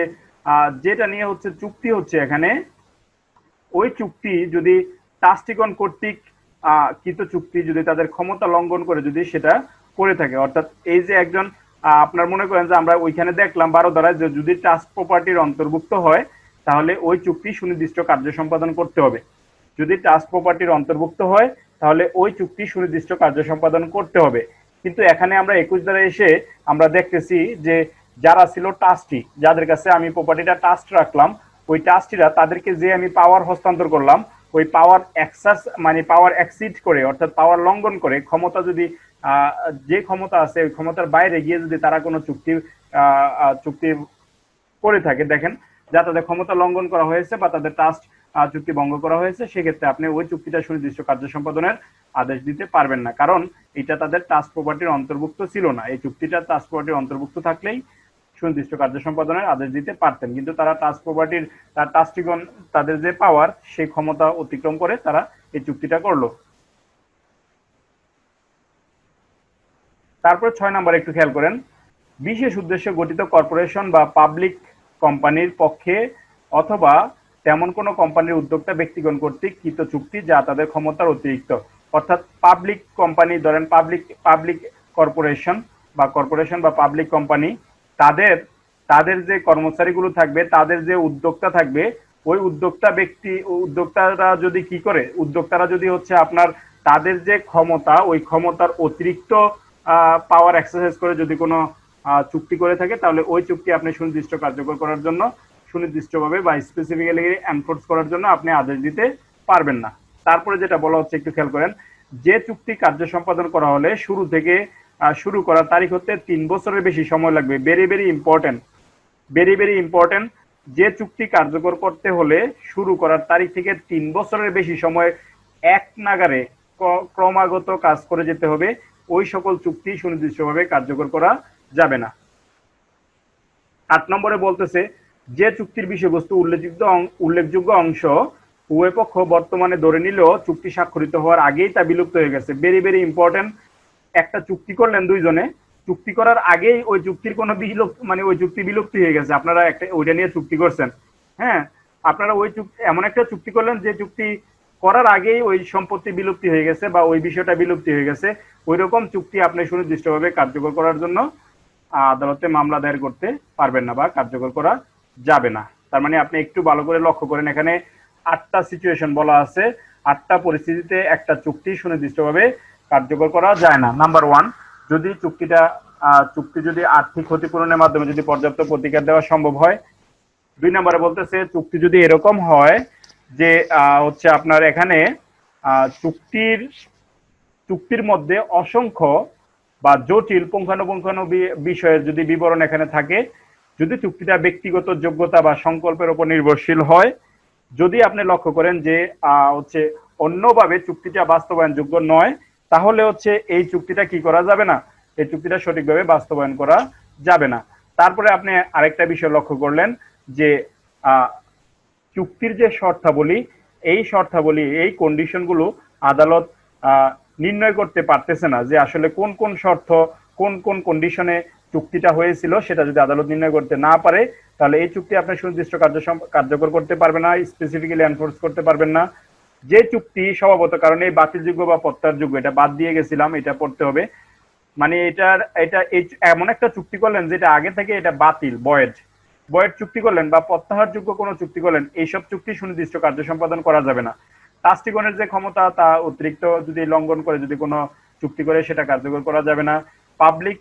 যেটা নিয়ে হচ্ছে চুক্তি হচ্ছে এখানে, ওই চুক্তি যদি ট্রাস্টিগণ কর্তৃক কৃত চুক্তি যদি তাদের ক্ষমতা লঙ্ঘন করে যদি সেটা করে থাকে, অর্থাৎ এই যে একজন আপনার মনে করেন যে আমরা ওইখানে দেখলাম 12 ধারায় যে যদি ট্রাস্ট প্রপার্টির অন্তর্ভুক্ত হয় তাহলে ওই চুক্তি সুনির্দিষ্ট কার্য সম্পাদন করতে হবে। যদি ট্রাস্ট প্রপার্টির অন্তর্ভুক্ত হয় তাহলে ওই চুক্তি সুনির্দিষ্ট কার্য সম্পাদন করতে হবে। কিন্তু এখানে আমরা 21 ধারায় এসে আমরা দেখতেছি যে যারা ছিল ট্রাস্টি, যাদের কাছে আমি প্রপার্টিটা ট্রাস্ট রাখলাম, ওই ট্রাস্টিরা তাদেরকে যে আমি পাওয়ার হস্তান্তর করলাম, ওই পাওয়ার এক্সাস মানে পাওয়ার এক্সিড করে, অর্থাৎ পাওয়ার লঙ্ঘন করে, ক্ষমতা যদি যে ক্ষমতা আছে ওই ক্ষমতার বাইরে গিয়ে যদি তারা কোনো চুক্তি করে থাকে, দেখেন যা তাদের ক্ষমতা লঙ্ঘন করা হয়েছে বা তাদের ট্রাস্ট চুক্তি ভঙ্গ করা হয়েছে, সেক্ষেত্রে আপনি ওই চুক্তিটা সুনির্দিষ্ট কার্য সম্পাদনের আদেশ দিতে পারবেন না, কারণ এটা তাদের ট্রাস্ট প্রপার্টির অন্তর্ভুক্ত ছিল না। এই চুক্তিটা ট্রাস্ট প্রপার্টির অন্তর্ভুক্ত থাকলেই সুনির্দিষ্ট কার্য সম্পাদনের আদেশ দিতে পারতেন, কিন্তু তারা ট্রাস্ট প্রপার্টির ট্রাস্টিগণ তাদের যে পাওয়ার সেই ক্ষমতা অতিক্রম করে তারা এই চুক্তিটা করলো। তারপরে 6 নম্বরে একটু খেয়াল করেন, বিশেষ উদ্দেশ্যে গঠিত কর্পোরেশন বা পাবলিক কোম্পানির পক্ষে অথবা তেমন কোনো কোম্পানির উদ্যোক্তা ব্যক্তিগণ কর্তৃক কৃত চুক্তি যা তাদের ক্ষমতার অতিরিক্ত, অর্থাৎ পাবলিক কোম্পানি, ধরেন পাবলিক কর্পোরেশন বা পাবলিক কোম্পানি, তাদের তাদের যে কর্মচারীগুলো থাকবে, তাদের যে উদ্যোক্তা থাকবে, ওই উদ্যোক্তারা যদি কি করে, উদ্যোক্তারা যদি হচ্ছে আপনার তাদের যে ক্ষমতা ওই ক্ষমতার অতিরিক্ত পাওয়ার এক্সারসাইজ করে যদি কোনো চুক্তি করে থাকে, তাহলে ওই চুক্তি আপনি সুনির্দিষ্ট কার্যকর করার জন্য সুনির্দিষ্টভাবে বা স্পেসিফিক্যালি এনফোর্স করার জন্য আপনি আদেশ দিতে পারবেন না। তারপরে যেটা বলা হচ্ছে একটু খেয়াল করেন, যে চুক্তি কার্য সম্পাদন করা হলে শুরু করার তারিখ হতে 3 বছরের বেশি সময় লাগবে। ভেরি ভেরি ইম্পর্টেন্ট, যে চুক্তি কার্যকর করতে হলে শুরু করার তারিখ থেকে 3 বছরের বেশি সময় এক নাগারে ক্রমাগত কাজ করে যেতে হবে, ওই সকল চুক্তি সুনির্দিষ্টভাবে কার্যকর করা যাবে না। 8 নম্বরে বলতেছে যে চুক্তির বিষয়বস্তু উল্লেখযোগ্য অংশ উভয় পক্ষ বর্তমানে ধরে নিলেও চুক্তি স্বাক্ষরিত হওয়ার আগেই তা বিলুপ্ত হয়ে গেছে। ভেরি ইম্পর্টেন্ট, একটা চুক্তি করলেন দুইজনে, চুক্তি করার আগেই ওই চুক্তির কোনো ওই চুক্তি বিলুপ্তি হয়ে গেছে, আপনারা ওইটা নিয়ে চুক্তি করছেন, হ্যাঁ, আপনারা ওই চুক্তি এমন একটা চুক্তি করলেন যে চুক্তি করার আগেই ওই সম্পত্তি বিলুপ্তি হয়ে গেছে বা ওই বিষয়টা বিলুপ্তি হয়ে গেছে, ওই রকম চুক্তি আপনি সুনির্দিষ্টভাবে কার্যকর করার জন্য আদালতে মামলা দায়ের করতে পারবেন না বা কার্যকর করা যাবে না। তার মানে আপনি একটু ভালো করে লক্ষ্য করেন, এখানে 8টা সিচুয়েশন বলা আছে, 8টা পরিস্থিতিতে একটা চুক্তি সুনির্দিষ্টভাবে কার্যকর করা যায় না। নাম্বার 1, যদি চুক্তি যদি আর্থিক ক্ষতিপূরণের মাধ্যমে যদি পর্যাপ্ত প্রতিকার দেওয়া সম্ভব হয়। 2 নম্বরে বলতেছে চুক্তি যদি এরকম হয় যে হচ্ছে আপনার এখানে চুক্তির মধ্যে অসংখ্য বা জটিল পুঙ্খানুপুঙ্খানু বিষয়ের যদি বিবরণ এখানে থাকে, যদি চুক্তিটা ব্যক্তিগত যোগ্যতা বা সংকল্পের উপর নির্ভরশীল হয়, যদি আপনি লক্ষ্য করেন যে হচ্ছে অন্যভাবে চুক্তিটা বাস্তবায়নযোগ্য নয়, তাহলে হচ্ছে এই চুক্তিটা কি করা যাবে না, এই চুক্তিটা সঠিকভাবে বাস্তবায়ন করা যাবে না। তারপরে আপনি আরেকটা বিষয় লক্ষ্য করলেন যে চুক্তির যে শর্তাবলী, এই কন্ডিশনগুলো আদালত নির্ণয় করতে পারতেছে না যে আসলে কোন কোন শর্ত কোন কোন কন্ডিশনে চুক্তিটা হয়েছিল সেটা যদি আদালত নির্ণয় করতে না পারে, তাহলে এই চুক্তি আপনি সুনির্দিষ্ট কার্যকর করতে পারবেন না, স্পেসিফিক্যালি এনফোর্স করতে পারবেন না। যে চুক্তি স্বভাবত কারণে বাতিলযোগ্য বা প্রত্যাহারযোগ্য, এটা বাদ দিয়ে গেছিলাম, এটা পড়তে হবে। মানে এটা এমন একটা চুক্তি করলেন যেটা আগে থেকে এটা বাতিল, বয়েড বয়েড চুক্তি করলেন বা প্রত্যাহারযোগ্য কোনো চুক্তি করলেন, এইসব চুক্তি সুনির্দিষ্ট কার্য সম্পাদন করা যাবে না। ট্রাস্টিগণের যে ক্ষমতা তা অতিরিক্ত যদি লঙ্ঘন করে যদি কোনো চুক্তি করে সেটা কার্যকর করা যাবে না। পাবলিক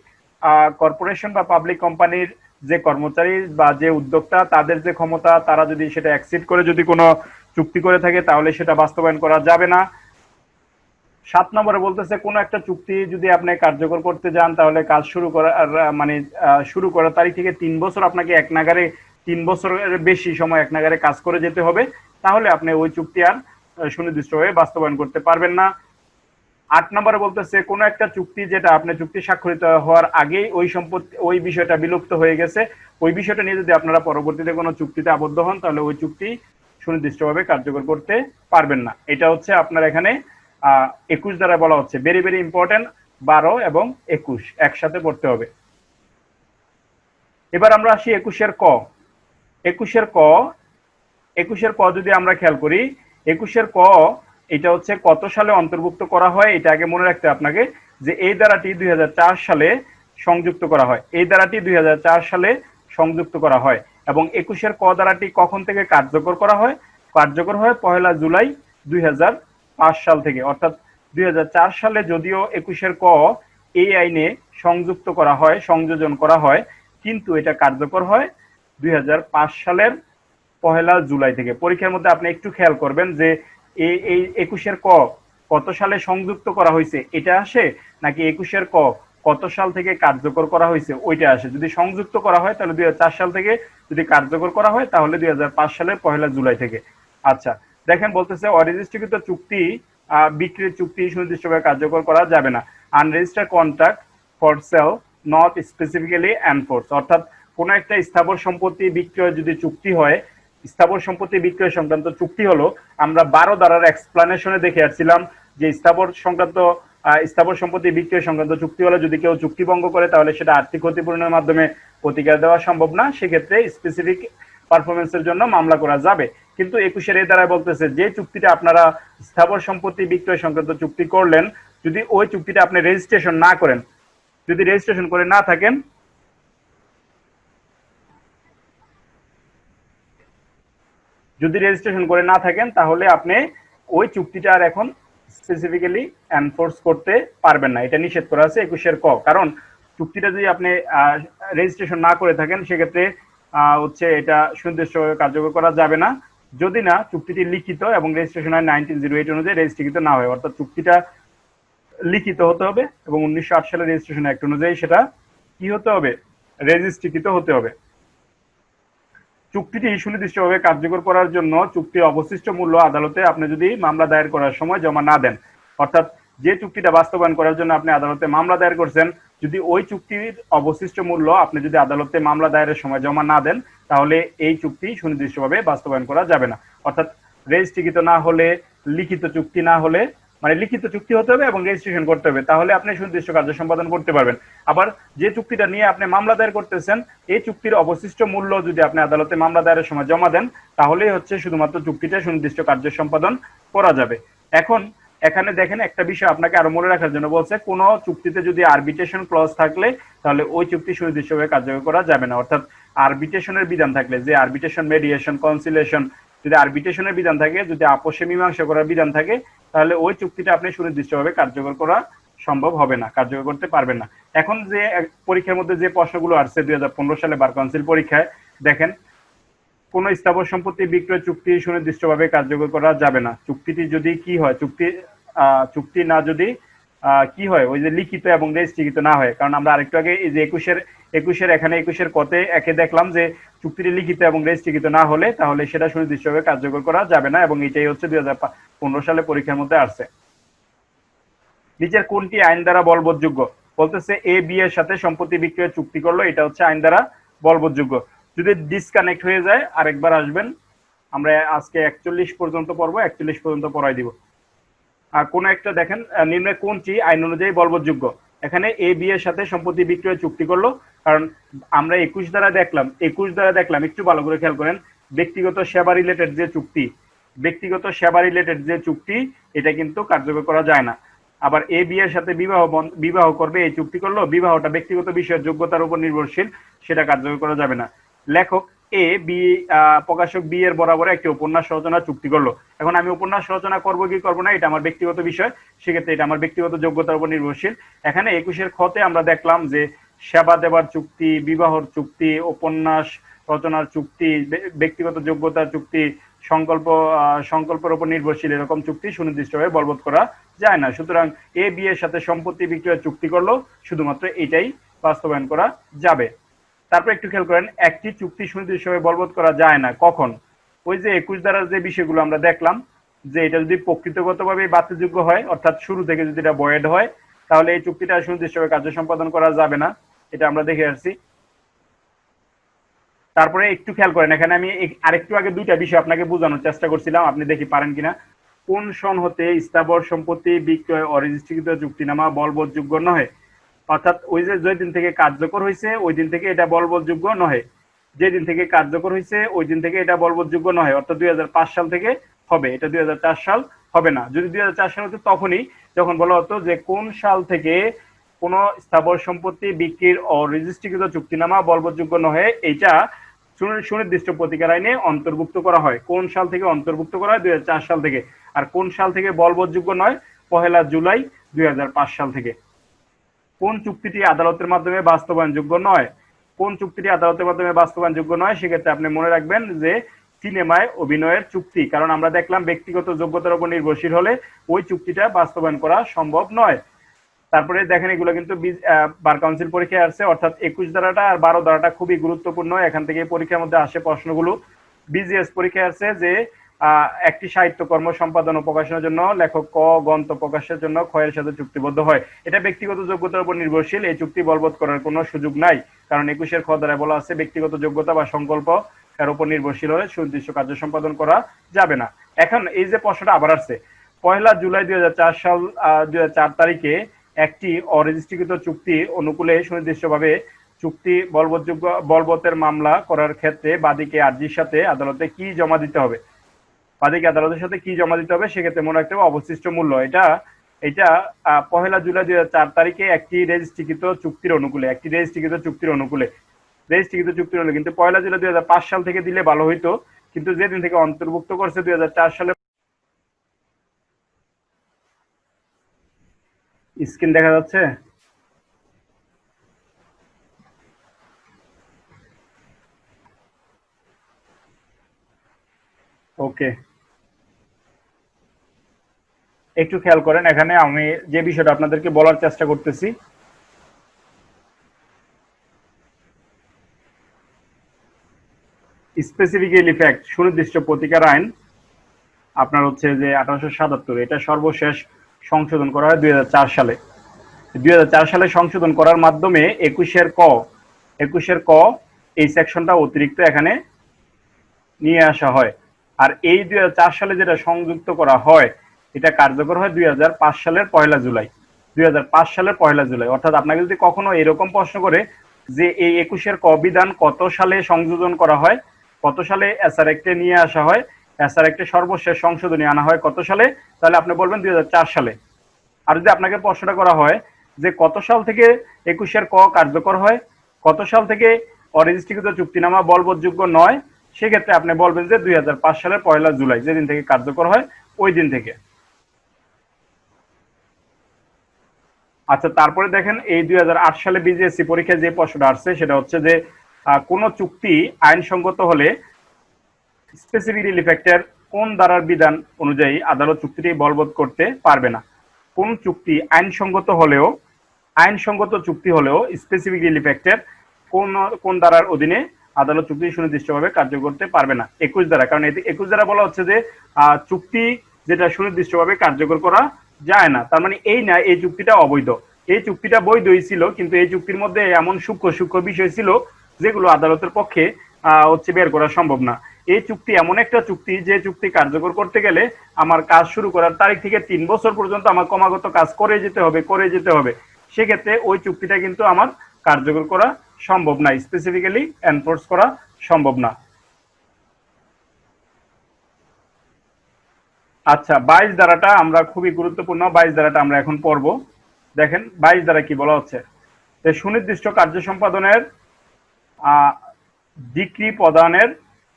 কর্পোরেশন বা পাবলিক কোম্পানির যে কর্মচারী বা যে উদ্যোক্তা তাদের যে ক্ষমতা, তারা যদি সেটা অ্যাক্সিড করে যদি কোনো চুক্তি করে থাকে তাহলে সেটা বাস্তবায়ন করা যাবে না। 7 নম্বরে বলতেছে কোনো একটা চুক্তি যদি আপনি কার্যকর করতে যান তাহলে কাজ শুরু করার মানে শুরু করার তারিখ থেকে 3 বছর আপনাকে এক নাগারে 3 বছরের বেশি সময় এক নাগারে কাজ করে যেতে হবে, তাহলে আপনি ওই চুক্তি আর সুনির্দিষ্টভাবে বাস্তবায়ন করতে পারবেন না। 8 নম্বরে বলতেছে কোনো একটা চুক্তি যেটা আপনি চুক্তি স্বাক্ষরিত হওয়ার আগেই ওই বিষয়টা বিলুপ্ত হয়ে গেছে, ওই বিষয়টা নিয়ে যদি আপনারা পরবর্তীতে কোনো চুক্তিতে আবদ্ধ হন তাহলে ওই চুক্তি সুনির্দিষ্টভাবে কার্যকর করতে পারবেন না। এটা হচ্ছে আপনার এখানে 21 দ্বারা বলা হচ্ছে, ভেরি ভেরি ইম্পর্টেন্ট। 12 এবং 21 একসাথে পড়তে হবে। এবার আমরা আসি 21-এর ক। 21-এর ক যদি আমরা খেয়াল করি, 21-এর ক এটা হচ্ছে কত সালে অন্তর্ভুক্ত করা হয়, এটা আগে মনে রাখতে আপনাকে যে এই ধারাটি 2004 সালে সংযুক্ত করা হয়, এই ধারাটি 2004 সালে সংযুক্ত করা হয়। এবং 21-এর ক ধারাটি কখন থেকে কার্যকর করা হয়? কার্যকর হয় 1 জুলাই 2005 সাল থেকে। অর্থাৎ 2004 সালে যদিও 21-এর ক এই আইনে সংযুক্ত করা হয়, সংযোজন করা হয়, কিন্তু এটা কার্যকর হয় 2005 সালের 1 জুলাই থেকে। পরীক্ষার মধ্যে আপনি একটু খেয়াল করবেন যে এই 21-এর ক কত সালে সংযুক্ত করা হয়েছে এটা আসে, নাকি 21-এর ক কত সাল থেকে কার্যকর করা হয়েছে ওইটা আসে। যদি সংযুক্ত করা হয় তাহলে 2004 সাল থেকে, যদি কার্যকর করা হয় তাহলে 2005 সালের 1 জুলাই থেকে। আচ্ছা, দেখেন বলতেছে অরেজিস্ট্রিকৃত চুক্তি, বিক্রির চুক্তি সুনির্দিষ্টভাবে কার্যকর করা যাবে না। Unregistered contract for sale not specifically enforce. অর্থাৎ কোন একটা স্থাবর সম্পত্তি বিক্রয় যদি চুক্তি হয়, স্থাবর সম্পত্তি বিক্রয় সংক্রান্ত চুক্তি হলো, আমরা 12 ধারার এক্সপ্লানেশনে দেখে আসছিলাম যে স্থাবর সম্পত্তি বিক্রয় সংক্রান্ত চুক্তি হলে যদি কেউ চুক্তি ভঙ্গ করে তাহলে সেটা আর্থিক ক্ষতিপূরণের মাধ্যমে প্রতিকার দেওয়া সম্ভব না, সেক্ষেত্রে স্পেসিফিক পারফরমেন্সের জন্য মামলা করা যাবে। কিন্তু 21-এর এই ধারায় বলতেছে যে চুক্তিটা আপনারা স্থাবর সম্পত্তি বিক্রয় সংক্রান্ত চুক্তি করলেন, যদি ওই চুক্তিটা আপনি রেজিস্ট্রেশন না করেন, যদি রেজিস্ট্রেশন করে না থাকেন, তাহলে আপনি ওই চুক্তিটা আর এখন স্পেসিফিক্যালি এনফোর্স করতে পারবেন না। এটা নিষেধ করা আছে 21-এর ক। কারণ চুক্তিটা যদি আপনি রেজিস্ট্রেশন না করে থাকেন সেক্ষেত্রে হচ্ছে এটা সুনির্দিষ্টভাবে কার্যকর করা যাবে না, যদি না চুক্তিটি লিখিত এবং রেজিস্ট্রেশন হয় 1908 অনুযায়ী রেজিস্ট্রিকৃত না হয়। অর্থাৎ চুক্তিটা লিখিত হতে হবে এবং 1908 সালের রেজিস্ট্রেশন অ্যাক্ট অনুযায়ী সেটা কি হতে হবে? রেজিস্ট্রিকৃত হতে হবে। চুক্তিটি সুনির্দিষ্টভাবে কার্যকর করার জন্য চুক্তির অবশিষ্ট মূল্য আদালতে আপনি যদি মামলা দায়ের করার সময় জমা না দেন, অর্থাৎ যে চুক্তিটা বাস্তবায়ন করার জন্য আপনি আদালতে মামলা দায়ের করছেন, যদি ওই চুক্তির অবশিষ্ট মূল্য আপনি যদি আদালতে মামলা দায়েরের সময় জমা না দেন তাহলে এই চুক্তি সুনির্দিষ্টভাবে বাস্তবায়ন করা যাবে না। অর্থাৎ রেজিস্ট্রিকৃত না হলে, লিখিত চুক্তি না হলে, মানে লিখিত চুক্তি হতে হবে এবং রেজিস্ট্রেশন করতে হবে, তাহলে আপনি সুনির্দিষ্ট কার্য সম্পাদন করতে পারবেন। আবার যে চুক্তিটা নিয়ে আপনি মামলা দায়ের করতেছেন, এই চুক্তির অবশিষ্ট মূল্য যদি আপনি আদালতে মামলা দায়েরের সময় জমা দেন তাহলেই হচ্ছে শুধুমাত্র চুক্তিটা সুনির্দিষ্ট কার্য সম্পাদন করা যাবে। এখন এখানে দেখেন একটা বিষয় আপনাকে আরো মনে রাখার জন্য বলছে, কোন চুক্তিতে যদি আরবিট্রেশন ক্লজ থাকলে তাহলে ওই চুক্তি সুনির্দিষ্টভাবে কার্যকর করা যাবে না। অর্থাৎ আরবিট্রেশনের বিধান থাকলে, যে আরবিট্রেশন, মেডিয়েশন, কনসিলিয়েশন, যদি আরবিট্রেশনের বিধান থাকে, যদি আপোষে মীমাংসা করার বিধান থাকে, তাহলে ওই চুক্তিটা আপনি সুনির্দিষ্টভাবে কার্যকর করা সম্ভব হবে না, কার্যকর করতে পারবেন না। এখন যে পরীক্ষার মধ্যে যে প্রশ্নগুলো আসছে 2015 সালে বার কাউন্সিল পরীক্ষায়, দেখেন কোন স্থাবর সম্পত্তি বিক্রয় চুক্তি সুনির্দিষ্টভাবে কার্যকর করা যাবে না। চুক্তিটি যদি কি হয়, চুক্তি না যদি কি হয়, ওই যে লিখিত এবং রেজিস্ট্রিকৃত না হয়। কারণ আমরা আরেকটু আগে এই যে 21-এর এখানে 21-এর কতে একে দেখলাম যে চুক্তিটি লিখিত এবং রেজিস্ট্রিকৃত না হলে তাহলে সেটা সুনির্দিষ্টভাবে কার্যকর করা যাবে না, এবং এটাই হচ্ছে 2015 সালে পরীক্ষার মধ্যে আসছে। নিচের কোনটি আইন দ্বারা বলবৎযোগ্য? বলতেছে এ বি এর সাথে সম্পত্তি বিক্রয়ের চুক্তি করলো, এটা হচ্ছে আইন দ্বারা বলবৎযোগ্য। যদি ডিসকানেক্ট হয়ে যায় আরেকবার আসবেন, আমরা আজকে 41 পর্যন্ত পড়বো, 41 পর্যন্ত পড়াই দিব। আর কোন একটা দেখেন, নিম্নে কোনটি আইন অনুযায়ী বলবৎযোগ্য? এখানে এ বি এর সাথে সম্পত্তি বিক্রয় চুক্তি করলো, কারণ আমরা 21 দ্বারা দেখলাম একটু ভালো করে খেয়াল করেন, ব্যক্তিগত সেবা রিলেটেড যে চুক্তি এটা কিন্তু কার্যকর করা যায় না। আবার এ বি এর সাথে বিবাহ করবে, এই চুক্তি করলো, বিবাহটা ব্যক্তিগত বিষয়ের যোগ্যতার উপর নির্ভরশীল, সেটা কার্যকর করা যাবে না। লেখক এ বি প্রকাশক বি এর বরাবর একটি উপন্যাস রচনা চুক্তি করলো। এখন আমি উপন্যাস রচনা করবো কি করবো না, এটা আমার ব্যক্তিগত বিষয়, সেক্ষেত্রে এটা আমার ব্যক্তিগত যোগ্যতার উপর নির্ভরশীল। এখানে 21 খতে আমরা দেখলাম যে সেবা দেবার চুক্তি, বিবাহর চুক্তি, উপন্যাস রচনার চুক্তি, ব্যক্তিগত যোগ্যতার চুক্তি, সংকল্পের উপর নির্ভরশীল এরকম চুক্তি সুনির্দিষ্টভাবে বলবৎ করা যায় না। সুতরাং এ বি এর সাথে সম্পত্তি বিক্রয়ের চুক্তি করলো, শুধুমাত্র এটাই বাস্তবায়ন করা যাবে। তারপর একটু খেয়াল করেন, একটি চুক্তি সুনির্দিষ্টভাবে বলবৎ করা যায় না কখন? ওই যে 21 ধারার যে বিষয়গুলো আমরা দেখলাম, যে এটা যদি প্রকৃতিগতভাবে বাতিলযোগ্য হয়, অর্থাৎ শুরু থেকে যদি এটা বয়েড হয়, তাহলে এই চুক্তিটা সুনির্দিষ্টভাবে কার্য সম্পাদন করা যাবে না, এটা আমরা দেখে আসছি। তারপরে একটু খেয়াল করেন, এখানে আমি আরেকটু আগে দুইটা বিষয় আপনাকে বোঝানোর চেষ্টা করছিলাম, আপনি দেখি পারেন কিনা। কোন সন হতে স্থাবর সম্পত্তি বিক্রয় অরেজিস্ট্রিকৃত চুক্তিনামা বলবৎযোগ্য নহে? অর্থাৎ ওই যে যেদিন থেকে কার্যকর হয়েছে ওই দিন থেকে এটা বলবৎযোগ্য নহে, যেদিন থেকে কার্যকর হয়েছে ওই দিন থেকে এটা বলবৎযোগ্য নহে, অর্থাৎ 2005 সাল থেকে হবে, এটা 2004 সাল হবে না। যদি 2004 সাল হতো তখনই যখন বলা হতো যে কোন সাল থেকে কোন স্থাবর সম্পত্তি বিক্রির অরেজিস্ট্রিকৃত চুক্তিনামা বলবৎযোগ্য নহে, এইটা সুনির্দিষ্ট প্রতিকার আইনে অন্তর্ভুক্ত করা হয়। কোন সাল থেকে অন্তর্ভুক্ত করা হয়? 2004 সাল থেকে। আর কোন সাল থেকে বলবৎযোগ্য নয়? 1 জুলাই 2005 সাল থেকে। কোন চুক্তিটি আদালতের মাধ্যমে বাস্তবায়নযোগ্য নয়? কোন চুক্তিটি আদালতের মাধ্যমে বাস্তবায়নযোগ্য নয়? সেক্ষেত্রে আপনি মনে রাখবেন যে সিনেমায় অভিনয়ের চুক্তি, কারণ আমরা দেখলাম ব্যক্তিগত যোগ্যতার উপর নির্ভরশীল হলে ওই চুক্তিটা বাস্তবায়ন করা সম্ভব নয়। তারপরে দেখেন এগুলো কিন্তু বার কাউন্সিল পরীক্ষায় আসছে, অর্থাৎ 21 ধারাটা আর 12 ধারাটা খুবই গুরুত্বপূর্ণ, এখান থেকে পরীক্ষার মধ্যে আসে প্রশ্নগুলো। বিজিএস পরীক্ষায় আসছে যে একটি সাহিত্যকর্ম সম্পাদন ও প্রকাশনের জন্য লেখক ক গ্রন্থ প্রকাশের জন্য খ এর সাথে চুক্তিবদ্ধ হয়, এটা ব্যক্তিগত যোগ্যতার উপর নির্ভরশীল, এই চুক্তি বলবৎ করার কোনো সুযোগ নাই, কারণ 21 খ ধারায় বলা আছে ব্যক্তিগত যোগ্যতা বা সংকল্প এর উপর নির্ভরশীল হলে সুনির্দিষ্ট কার্য সম্পাদন করা যাবে না। এখন এই যে প্রশ্নটা আবার আসছে, 1 জুলাই 2004 সাল 2004 তারিখে একটি অরেজিস্ট্রিকৃত চুক্তি অনুকূলে সুনির্দিষ্টভাবে চুক্তি বলবতের মামলা করার ক্ষেত্রে বাদীকে আর্জির সাথে আদালতে কি জমা দিতে হবে? বাদীকে আদালতের সাথে কি জমা দিতে হবে? সেক্ষেত্রে মনে রাখতে হবে অবশিষ্ট মূল্য। এটা 1 জুলাই 2004 তারিখে একটি রেজিস্ট্রিকৃত চুক্তির অনুকূলে কিন্তু 1 জুলাই 2005 সাল থেকে দিলে ভালো হইতো, কিন্তু যেদিন থেকে অন্তর্ভুক্ত করছে 2004 সালে। স্ক্রিন দেখা যাচ্ছে? ওকে, একটু খেয়াল করেন, এখানে আমি যে বিষয়টা আপনাদেরকে বলার চেষ্টা করতেছি, স্পেসিফিক ইফেক্ট সুনির্দিষ্ট প্রতিকার আইন আপনার হচ্ছে যে 1877, এটা সর্বশেষ সংশোধন করা হয় 2004 সালে। 2004 সালে সংশোধন করার মাধ্যমে 21 ক এই সেকশনটা অতিরিক্ত এখানে নিয়ে আসা হয়। আর এই 2004 সালে যেটা সংযুক্ত করা হয় এটা কার্যকর হয় 2005 সালের 1 জুলাই। 2005 সালের 1 জুলাই, অর্থাৎ আপনাকে যদি কখনো এরকম প্রশ্ন করে যে এই 21 ক বিধান কত সালে সংযোজন করা হয়, কত সালে এসআর অ্যাক্টে নিয়ে আসা হয়, এসআর অ্যাক্টে সর্বশেষ সংশোধনী আনা হয় কত সালে, তাহলে আপনি বলবেন 2004 সালে। আর যদি আপনাকে প্রশ্নটা করা হয় যে কত সাল থেকে 21 ক কার্যকর হয়, কত সাল থেকে অরেজিস্ট্রিকৃত চুক্তিনামা বলবৎযোগ্য নয়, সেক্ষেত্রে আপনি বলবেন যে 2005 সালের 1 জুলাই, যেদিন থেকে কার্যকর হয় ওই দিন থেকে। আচ্ছা, তারপরে দেখেন এই 2008 সালে বিজিএসসি পরীক্ষায় যে প্রশ্নটা আসছে সেটা হচ্ছে যে কোন চুক্তি আইনসঙ্গত হলে স্পেসিফিক রিলিফ অ্যাক্টের কোন ধারার বিধান অনুযায়ী আদালত চুক্তিটি বলবৎ করতে পারবে না? কোন চুক্তি আইনসঙ্গত চুক্তি হলেও স্পেসিফিক রিলিফ অ্যাক্টের কোন ধারার অধীনে আদালত চুক্তি সুনির্দিষ্টভাবে কার্য করতে পারবে না? 21 ধারা, কারণ 21 ধারা বলা হচ্ছে যে চুক্তি যেটা সুনির্দিষ্টভাবে কার্যকর করা যায় না, তার মানে এই না এই চুক্তিটা অবৈধ। এই চুক্তিটা বৈধই ছিল, কিন্তু এই চুক্তির মধ্যে এমন সূক্ষ্ম বিষয় ছিল যেগুলো আদালতের পক্ষে হচ্ছে বের করা সম্ভব না। এই চুক্তি এমন একটা চুক্তি যে চুক্তি কার্যকর করতে গেলে আমার কাজ শুরু করার তারিখ থেকে 3 বছর পর্যন্ত আমার ক্রমাগত কাজ করে যেতে হবে। সেক্ষেত্রে ওই চুক্তিটা কিন্তু আমার কার্যকর করা সম্ভব না, স্পেসিফিক্যালি এনফোর্স করা সম্ভব না। আচ্ছা, 22 ধারাটা আমরা খুবই গুরুত্বপূর্ণ, 22 ধারাটা আমরা এখন পড়ব। দেখেন 22 ধারা কি বলা হচ্ছে, যে সুনির্দিষ্ট কার্য সম্পাদনের ডিক্রি প্রদানের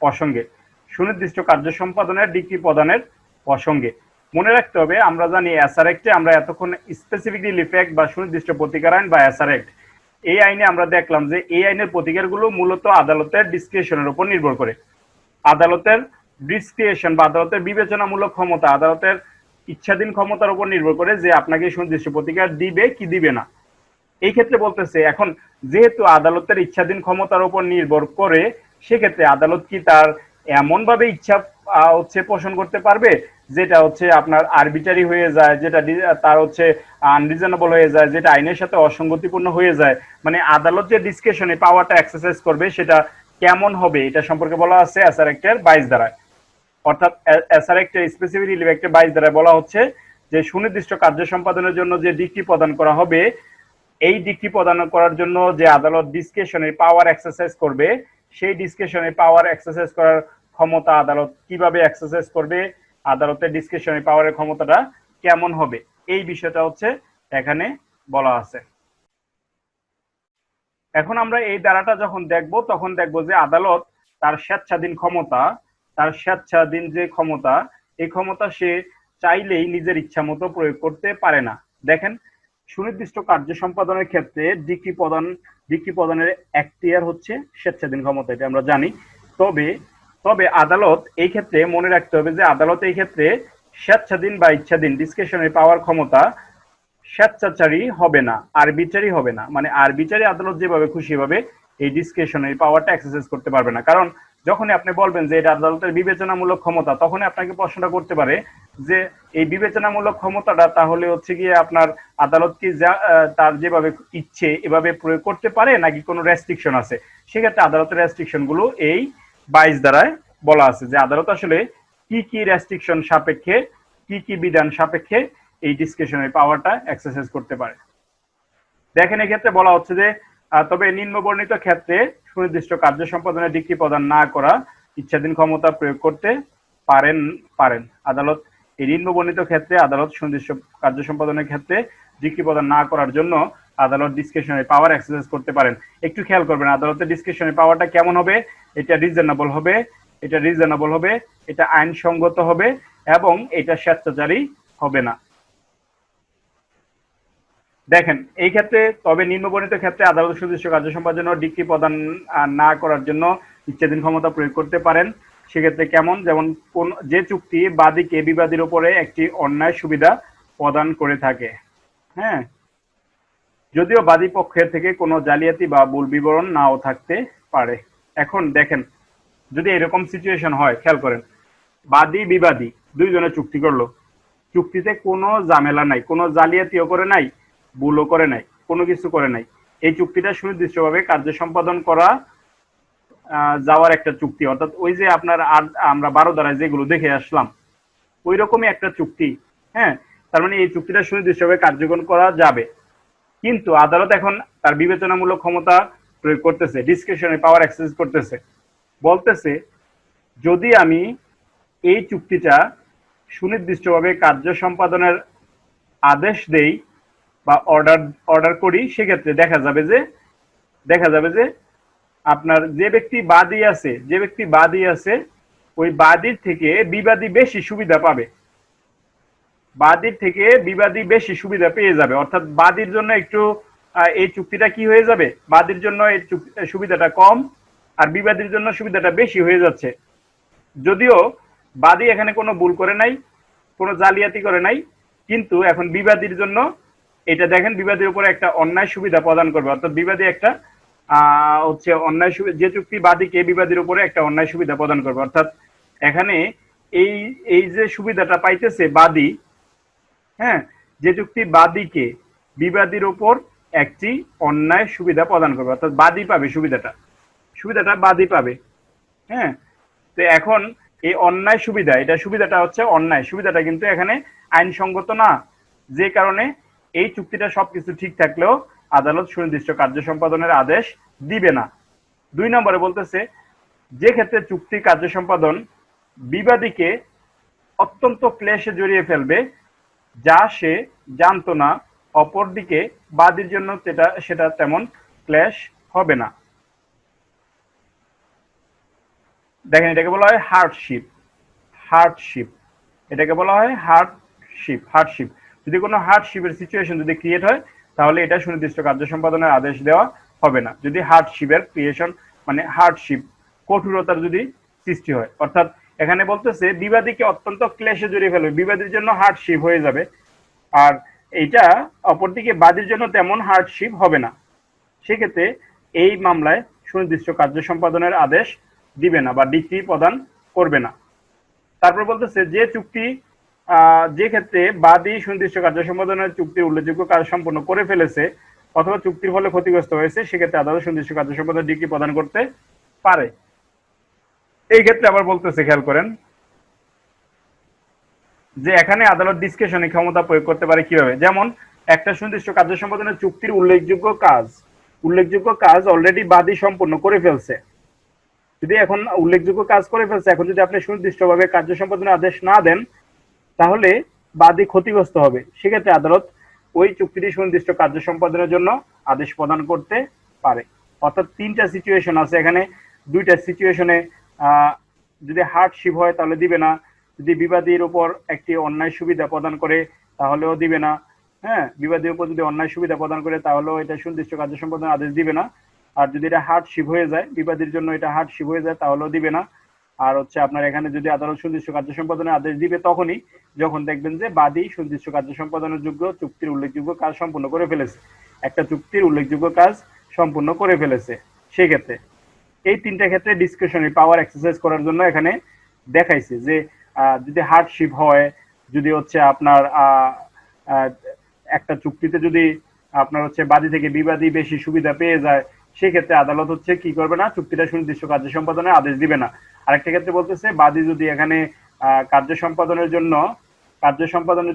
প্রসঙ্গে, সুনির্দিষ্ট কার্য সম্পাদনের ডিক্রি প্রদানের প্রসঙ্গে মনে রাখতে হবে, আমরা জানি এসআর অ্যাক্টে আমরা এতক্ষণ স্পেসিফিকলি ইফেক্ট বা সুনির্দিষ্ট প্রতিকার আইন বা এসআর অ্যাক্ট, এই আইনে আমরা দেখলাম যে এই আইনের প্রতিকারগুলো মূলত আদালতের ডিসক্রিশনের উপর নির্ভর করে। আদালতের ডিসক্রিশন বা আদালতের বিবেচনামূলক ক্ষমতা, আদালতের ইচ্ছাধীন ক্ষমতার উপর নির্ভর করে যে আপনাকে সুনির্দিষ্ট প্রতিকার দিবে কি দিবে না। এই ক্ষেত্রে বলতেছে, এখন যেহেতু আদালতের ইচ্ছাধীন ক্ষমতার উপর নির্ভর করে, সেক্ষেত্রে আদালত কি তার এমন ভাবে ইচ্ছা পোষণ করতে পারবে যেটা আপনার আরবিটারি হয়ে যায়, যেটা তার আনরিজনেবল হয়ে যায়, যেটা আইনের সাথে অসঙ্গতিপূর্ণ হয়ে যায়। মানে আদালত যে ডিসক্রিশনে পাওয়ারটা এক্সারসাইজ করবে সেটা কেমন হবে, এটা সম্পর্কে বলা আছে এসআর অ্যাক্টের 22 ধারায়। অর্থাৎ এসআর অ্যাক্টের স্পেসিফিক ইফেক্টের 22 ধারায় বলা হচ্ছে যে সুনির্দিষ্ট কার্য সম্পাদনের জন্য যে ডিক্রি প্রদান করা হবে, এই ডিক্রি প্রদান করার জন্য যে আদালত ডিসক্রিশনের পাওয়ার এক্সারসাইজ করবে, সেই ডিসক্রিশনের পাওয়ার এক্সারসাইজ করার ক্ষমতা আদালত কিভাবে এক্সারসাইজ করবে, আদালতের ডিসক্রিশনের পাওয়ারের ক্ষমতাটা কেমন হবে, এই বিষয়টা এখানে বলা আছে। এখন আমরা এই ধারাটা যখন দেখব তখন দেখব যে আদালত তার স্বেচ্ছাধীন ক্ষমতা, তার স্বেচ্ছাধীন যে ক্ষমতা, এই ক্ষমতা সে চাইলেই নিজের ইচ্ছা মতো প্রয়োগ করতে পারে না। দেখেন, সুনির্দিষ্ট কার্য সম্পাদনের ক্ষেত্রে ডিক্রি প্রদানের এখতিয়ার স্বেচ্ছাধীন ক্ষমতা, এটা আমরা জানি। তবে আদালত এই ক্ষেত্রে মনে রাখতে হবে যে আদালত এই ক্ষেত্রে স্বেচ্ছাধীন বা ইচ্ছাধীন ডিসক্রিশনারি পাওয়ার ক্ষমতা স্বেচ্ছাচারী হবে না, আরবিটারি হবে না। মানে আরবিটারি আদালত যেভাবে খুশি ভাবে এই ডিসক্রিশনারি পাওয়ারটা এক্সারসাইজ করতে পারবে না। কারণ যখনই আপনি বলবেন যে এটা আদালতের বিবেচনামূলক ক্ষমতা, তখনই আপনাকে প্রশ্নটা করতে পারে যে এই বিবেচনামূলক ক্ষমতাটা তাহলে গিয়ে আপনার আদালত কি তার যেভাবে ইচ্ছে এভাবে প্রয়োগ করতে পারে নাকি কোনো রেস্ট্রিকশন আছে। সেক্ষেত্রে আদালতের রেস্ট্রিকশন গুলো এই 22 ধারায় বলা আছে যে আদালত আসলে কি কি রেস্ট্রিকশন সাপেক্ষে, কি কি বিধান সাপেক্ষে এই ডিসক্রিশনারি পাওয়ারটা এক্সারসাইজ করতে পারে। দেখেন, এক্ষেত্রে বলা হচ্ছে যে তবে নিম্নবর্ণিত ক্ষেত্রে সুনির্দিষ্ট কার্য সম্পাদনের ডিক্রি প্রদান না করা ইচ্ছাধীন ক্ষমতা প্রয়োগ করতে পারেন আদালত। এই নিম্নবর্ণিত ক্ষেত্রে আদালত সুনির্দিষ্ট কার্য সম্পাদনের ক্ষেত্রে ডিক্রি প্রদান না করার জন্য আদালত ডিসক্রিশনারি পাওয়ার এক্সারসাইজ করতে পারেন। একটু খেয়াল করবেন, আদালতের ডিসক্রিশনারি পাওয়ারটা কেমন হবে, এটা রিজনেবল হবে, এটা আইনসঙ্গত হবে এবং এটা স্বেচ্ছাচারী হবে না। দেখেন, এই ক্ষেত্রে তবে নিম্নবর্ণিত ক্ষেত্রে আদালত সুনির্দিষ্ট কার্য সম্পাদনের ডিক্রি প্রদান না করার জন্য ইচ্ছাধীন ক্ষমতা প্রয়োগ করতে পারেন। সেক্ষেত্রে কেমন, যেমন কোন যে চুক্তি বাদীকে বিবাদীর উপরে একটি অন্যায় সুবিধা প্রদান করে থাকে। হ্যাঁ, যদিও বাদী পক্ষের থেকে কোনো জালিয়াতি বা ভুল বিবরণ নাও থাকতে পারে। এখন দেখেন, যদি এরকম সিচুয়েশন হয়, খেয়াল করেন, বাদী বিবাদী দুইজনে চুক্তি করলো, চুক্তিতে কোনো ঝামেলা নাই, কোনো জালিয়াতিও করে নাই, ভুলও করে নাই, কোনো কিছু করে নাই। এই চুক্তিটা সুনির্দিষ্টভাবে কার্য সম্পাদন করা যাওয়ার একটা চুক্তি, অর্থাৎ ওই যে আপনার আমরা 12 ধারায় যেগুলো দেখে আসলাম ওই রকমই একটা চুক্তি। হ্যাঁ, তার মানে এই চুক্তিটা সুনির্দিষ্টভাবে কার্যকর করা যাবে। কিন্তু আদালত এখন তার বিবেচনামূলক ক্ষমতা প্রয়োগ করতেছে, ডিসক্রিশনারি পাওয়ার এক্সারসাইজ করতেছে, বলতেছে যদি আমি এই চুক্তিটা সুনির্দিষ্টভাবে কার্য সম্পাদনের আদেশ দেই বা অর্ডার করি, সেক্ষেত্রে দেখা যাবে যে আপনার যে ব্যক্তি বাদী আছে ওই বাদীর থেকে বিবাদী বেশি সুবিধা পাবে, বাদীর থেকে বিবাদী বেশি সুবিধা পেয়ে যাবে। অর্থাৎ বাদীর জন্য একটু এই চুক্তিটা কি হয়ে যাবে, বাদীর জন্য এই সুবিধাটা কম আর বিবাদীর জন্য সুবিধাটা বেশি হয়ে যাচ্ছে। যদিও বাদী এখানে কোনো ভুল করে নাই, কোনো জালিয়াতি করে নাই, কিন্তু এখন বিবাদীর জন্য এটা দেখেন বিবাদীর উপরে একটা অন্যায় সুবিধা প্রদান করবে। অর্থাৎ বিবাদী একটা অন্যায় যে চুক্তি বাদীকে বিবাদীর উপরে একটা অন্যায় সুবিধা প্রদান করবে। অর্থাৎ এখানে এই যে সুবিধাটা পাইতেছে বাদী, হ্যাঁ, যে চুক্তি বাদীকে বিবাদীর উপর একটি অন্যায় সুবিধা প্রদান করবে, অর্থাৎ বাদী পাবে সুবিধাটা বাদী পাবে। হ্যাঁ, তো এখন এই অন্যায় সুবিধাটা অন্যায় সুবিধাটা কিন্তু এখানে আইনসঙ্গত না, যে কারণে এই চুক্তিটা সবকিছু ঠিক থাকলেও আদালত সুনির্দিষ্ট কার্য সম্পাদনের আদেশ দিবে না। 2 নম্বরে বলতেছে যে ক্ষেত্রে চুক্তি কার্য সম্পাদন বিবাদীকে অত্যন্ত ক্লেশে জড়িয়ে ফেলবে যা সে জানতো না, অপরদিকে বাদীর জন্য সেটা তেমন ক্লেশ হবে না। দেখেন এটাকে বলা হয় হার্ডশিপ। হার্ডশিপ এটাকে বলা হয় হার্ডশিপ। যদি কোনো হার্ডশিপের সিচুয়েশন যদি ক্রিয়েট হয় তাহলে এটা সুনির্দিষ্ট কার্য সম্পাদনের আদেশ দেওয়া হবে না। যদি হার্ডশিপের ক্রিয়েশন মানে হার্ডশিপ কঠোরতার যদি সৃষ্টি হয়, অর্থাৎ এখানে বলতেছে বিবাদীকে অত্যন্ত ক্লেশে জড়িয়ে ফেলবে, বিবাদীর জন্য হার্ডশিপ হয়ে যাবে, আর এইটা অপরদিকে বাদীর জন্য তেমন হার্ডশিপ হবে না। সেক্ষেত্রে এই মামলায় সুনির্দিষ্ট কার্য সম্পাদনের আদেশ দিবে না বা ডিক্রি প্রদান করবে না। তারপর বলতেছে যে চুক্তি যে ক্ষেত্রে বাদী সুনির্দিষ্ট কার্য সম্পাদনের চুক্তির উল্লেখযোগ্য কাজ সম্পন্ন করে ফেলেছে অথবা চুক্তির ফলে ক্ষতিগ্রস্ত হয়েছে সেক্ষেত্রে আদালত সুনির্দিষ্ট কার্য সম্পাদনের ডিক্রি প্রদান করতে পারে। এই ক্ষেত্রে আবার বলতেছে, খেয়াল করেন যে এখানে আদালত ডিসক্রিশনারি ক্ষমতা প্রয়োগ করতে পারে কিভাবে। যেমন একটা সুনির্দিষ্ট কার্য সম্পাদনের চুক্তির উল্লেখযোগ্য কাজ অলরেডি বাদী সম্পন্ন করে ফেলছে। যদি এখন উল্লেখযোগ্য কাজ করে ফেলছে, এখন যদি আপনি সুনির্দিষ্টভাবে কার্য সম্পাদনের আদেশ না দেন তাহলে বাদী ক্ষতিগ্রস্ত হবে। সেক্ষেত্রে আদালত ওই চুক্তিটি সুনির্দিষ্ট কার্য সম্পাদনের জন্য আদেশ প্রদান করতে পারে। অর্থাৎ 3টা সিচুয়েশন আছে এখানে। 2টা সিচুয়েশনে যদি হার্ডশিপ হয় তাহলে দিবে না, যদি বিবাদীর উপর একটি অন্যায় সুবিধা প্রদান করে তাহলেও দিবে না, হ্যাঁ, বিবাদীর উপর যদি অন্যায় সুবিধা প্রদান করে তাহলেও এটা সুনির্দিষ্ট কার্য সম্পাদনের আদেশ দিবে না। আর যদি এটা হার্ডশিপ হয়ে যায়, বিবাদীর জন্য এটা হার্ডশিপ হয়ে যায় তাহলেও দিবে না। আর হচ্ছে আপনার এখানে যদি আদালত সুনির্দিষ্ট কার্য সম্পাদনের আদেশ দিবে তখনই যখন দেখবেন যে বাদী সুনির্দিষ্ট কার্য সম্পাদনের যোগ্য চুক্তির উল্লেখযোগ্য কাজ সম্পূর্ণ করে ফেলেছে, একটা চুক্তির উল্লেখযোগ্য কাজ সম্পূর্ণ করে ফেলেছে। সেক্ষেত্রে এই 3টা ক্ষেত্রে ডিসক্রিশনারি পাওয়ার এক্সারসাইজ করার জন্য এখানে দেখাইছে যে যদি হার্ডশিপ হয়, যদি হচ্ছে আপনার একটা চুক্তিতে যদি আপনার হচ্ছে বাদী থেকে বিবাদী বেশি সুবিধা পেয়ে যায় সেক্ষেত্রে আদালত হচ্ছে কি করবে না, চুক্তিটা সুনির্দিষ্ট কার্য সম্পাদনের আদেশ দিবে না। আরেকটা ক্ষেত্রে বলতেছে বাদী যদি এখানে কার্য সম্পাদনের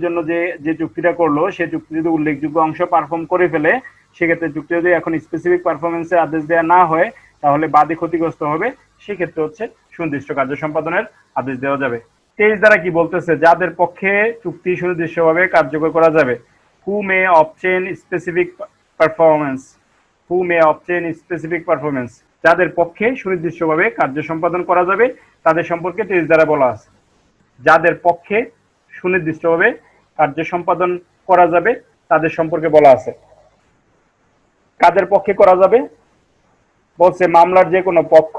জন্য যে চুক্তিটা করলো সে চুক্তি যদি উল্লেখযোগ্য অংশ পারফর্ম করে ফেলে সেক্ষেত্রে চুক্তি যদি এখন স্পেসিফিক পারফরমেন্সের আদেশ দেওয়া না হয় তাহলে বাদী ক্ষতিগ্রস্ত হবে। সেক্ষেত্রে হচ্ছে সুনির্দিষ্ট কার্য সম্পাদনের আদেশ দেওয়া যাবে। 23 দ্বারা কি বলতেছে, যাদের পক্ষে চুক্তি সুনির্দিষ্টভাবে কার্যকর করা যাবে, হু মে অবটেইন স্পেসিফিক পারফরমেন্স, যাদের পক্ষে সুনির্দিষ্টভাবে কার্য সম্পাদন করা যাবে তাদের সম্পর্কে 23 দ্বারা বলা আছে। যাদের পক্ষে সুনির্দিষ্টভাবে কার্য সম্পাদন করা যাবে তাদের সম্পর্কে বলা আছে। কাদের পক্ষে করা যাবে বলছে, মামলার যে কোনো পক্ষ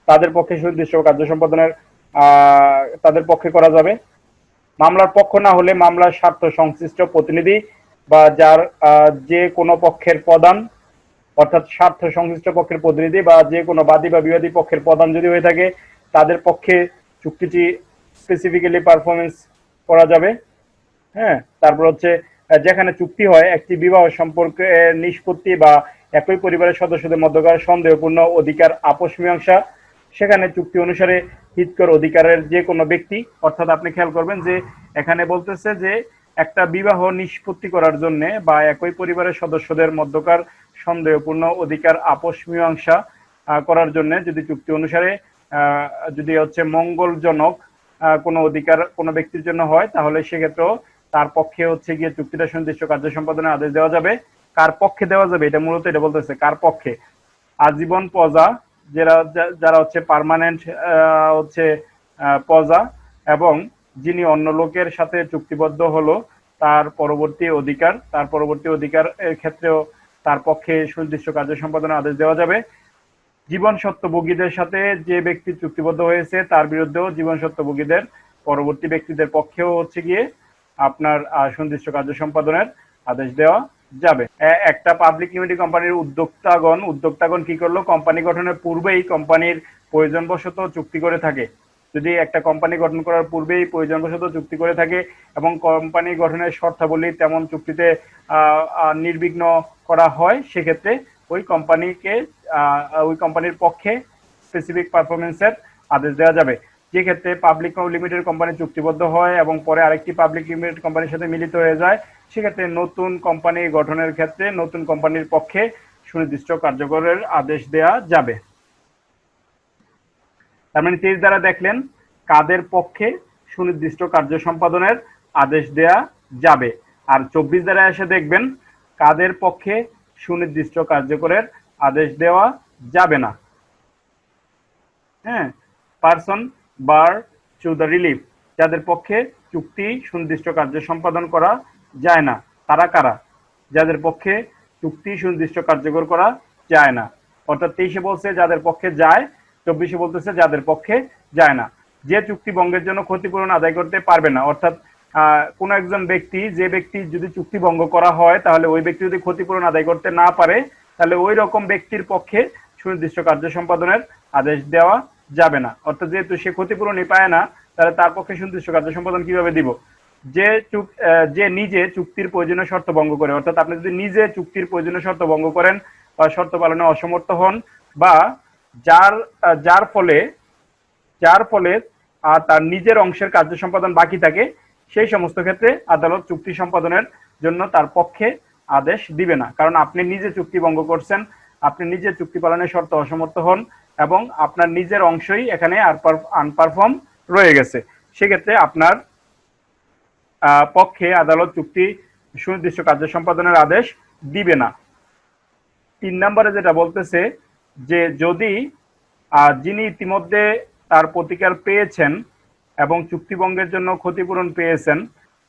তাদের পক্ষে সুনির্দিষ্ট কার্য সম্পাদনের তাদের পক্ষে করা যাবে। মামলার পক্ষ না হলে মামলার স্বার্থ সংশ্লিষ্ট প্রতিনিধি বা যার যে কোনো পক্ষের প্রধান, অর্থাৎ স্বার্থ সংশ্লিষ্ট পক্ষের প্রতিনিধি বা যে কোনো বাদী বা বিবাদী পক্ষের প্রধান যদি হয়ে থাকে তাদের পক্ষে চুক্তিটি স্পেসিফিক্যালি পারফরমেন্স করা যাবে। হ্যাঁ, তারপর হচ্ছে যেখানে চুক্তি হয় একটি বিবাহ সম্পর্কে নিষ্পত্তি বা একই পরিবারের সদস্যদের মধ্যকার সন্দেহপূর্ণ অধিকার আপোষ মীমাংসা, সেখানে চুক্তি অনুসারে হিতকর অধিকারের যে কোনো ব্যক্তি, অর্থাৎ আপনি খেয়াল করবেন যে এখানে বলতেছে যে একটা বিবাহ নিষ্পত্তি করার জন্য বা একই পরিবারের সদস্যদের মধ্যকার সন্দেহপূর্ণ অধিকার আপোষ মীমাংসা করার জন্য যদি চুক্তি অনুসারে যদি হচ্ছে মঙ্গলজনক কোনো অধিকার কোনো ব্যক্তির জন্য হয় তাহলে সেক্ষেত্রেও তার পক্ষে হচ্ছে গিয়ে চুক্তিটা সুনির্দিষ্ট কার্য সম্পাদনের আদেশ দেওয়া যাবে। কার পক্ষে দেওয়া যাবে এটা মূলত এটা বলতেছে, কার পক্ষে। আজীবন প্রজা, যারা হচ্ছে পার্মানেন্ট হচ্ছে প্রজা এবং যিনি অন্য লোকের সাথে চুক্তিবদ্ধ হলো তার পরবর্তী অধিকার এর ক্ষেত্রেও তার পক্ষে সুনির্দিষ্ট কার্য সম্পাদনের আদেশ দেওয়া যাবে। জীবন সত্ত্বভোগীদের সাথে যে ব্যক্তি চুক্তিবদ্ধ হয়েছে তার বিরুদ্ধেও জীবন সত্ত্বভোগীদের পরবর্তী ব্যক্তিদের পক্ষেও হচ্ছে গিয়ে আপনার সুনির্দিষ্ট কার্য সম্পাদনের আদেশ দেওয়া যাবে। একটা পাবলিক লিমিটেড কোম্পানির উদ্যোক্তাগণ কি করলো, কোম্পানি গঠনের পূর্বেই কোম্পানির প্রয়োজনবশত চুক্তি করে থাকে। যদি একটা কোম্পানি গঠন করার পূর্বেই প্রয়োজনবশত চুক্তি করে থাকে এবং কোম্পানি গঠনের শর্তাবলী তেমন চুক্তিতে নির্বিঘ্ন করা হয় সেক্ষেত্রে ওই কোম্পানির পক্ষে স্পেসিফিক পারফরমেন্সের আদেশ দেওয়া যাবে। যে ক্ষেত্রে পাবলিক লিমিটেড কোম্পানি চুক্তিবদ্ধ হয় এবং পরে আরেকটি পাবলিক লিমিটেড কোম্পানির সাথে মিলিত হয়ে যায় সেক্ষেত্রে নতুন কোম্পানি গঠনের ক্ষেত্রে নতুন কোম্পানির পক্ষে সুনির্দিষ্ট কার্যকরের আদেশ দেয়া যাবে। তার মানে 23 দ্বারা দেখলেন কাদের পক্ষে সুনির্দিষ্ট কার্য সম্পাদনের আদেশ দেয়া যাবে, আর 24 দ্বারা এসে দেখবেন কাদের পক্ষে সুনির্দিষ্ট কার্যকরের আদেশ দেওয়া যাবে না। হ্যাঁ, person bar to the relief, যাদের পক্ষে চুক্তি সুনির্দিষ্ট কার্য সম্পাদন করা যায় না, তারা কারা? যাদের পক্ষে চুক্তি সুনির্দিষ্ট কার্যকর করা যায় না। অর্থাৎ 23-এ বলছে যাদের পক্ষে যায়, 24-এ বলতেছে যাদের পক্ষে যায় না। যে চুক্তি ভঙ্গের জন্য ক্ষতিপূরণ আদায় করতে পারবে না, অর্থাৎ কোন একজন ব্যক্তি, যে ব্যক্তি যদি চুক্তি ভঙ্গ করা হয় তাহলে ওই ব্যক্তি যদি ক্ষতিপূরণ আদায় করতে না পারে তাহলে ওই রকম ব্যক্তির পক্ষে সুনির্দিষ্ট কার্য সম্পাদনের আদেশ দেওয়া যাবে না। অর্থাৎ যেহেতু সে ক্ষতিপূরণই পায় না, তাহলে তার পক্ষে সুনির্দিষ্ট কার্য সম্পাদন কিভাবে দিব? যে নিজে চুক্তির প্রয়োজনীয় শর্ত ভঙ্গ করে, অর্থাৎ আপনি যদি নিজে চুক্তির প্রয়োজনীয় শর্ত ভঙ্গ করেন বা শর্ত পালনে অসমর্থ হন, বা যার ফলে তার নিজের অংশের কার্য সম্পাদন বাকি থাকে, সেই সমস্ত ক্ষেত্রে আদালত চুক্তি সম্পাদনের জন্য তার পক্ষে আদেশ দিবে না। কারণ আপনি নিজে চুক্তি ভঙ্গ করছেন, আপনি নিজে চুক্তি পালনের শর্ত অসমর্থ হন এবং আপনার নিজের অংশই এখানে আনপারফর্ম রয়ে গেছে, সেক্ষেত্রে আপনার পক্ষে আদালত চুক্তি সুনির্দিষ্ট কার্য সম্পাদনের আদেশ দিবে না। 3 নম্বরে যেটা বলতেছে যে যদি যিনি ইতিমধ্যে তার প্রতিকার পেয়েছেন এবং চুক্তিভঙ্গের জন্য ক্ষতিপূরণ পেয়েছেন,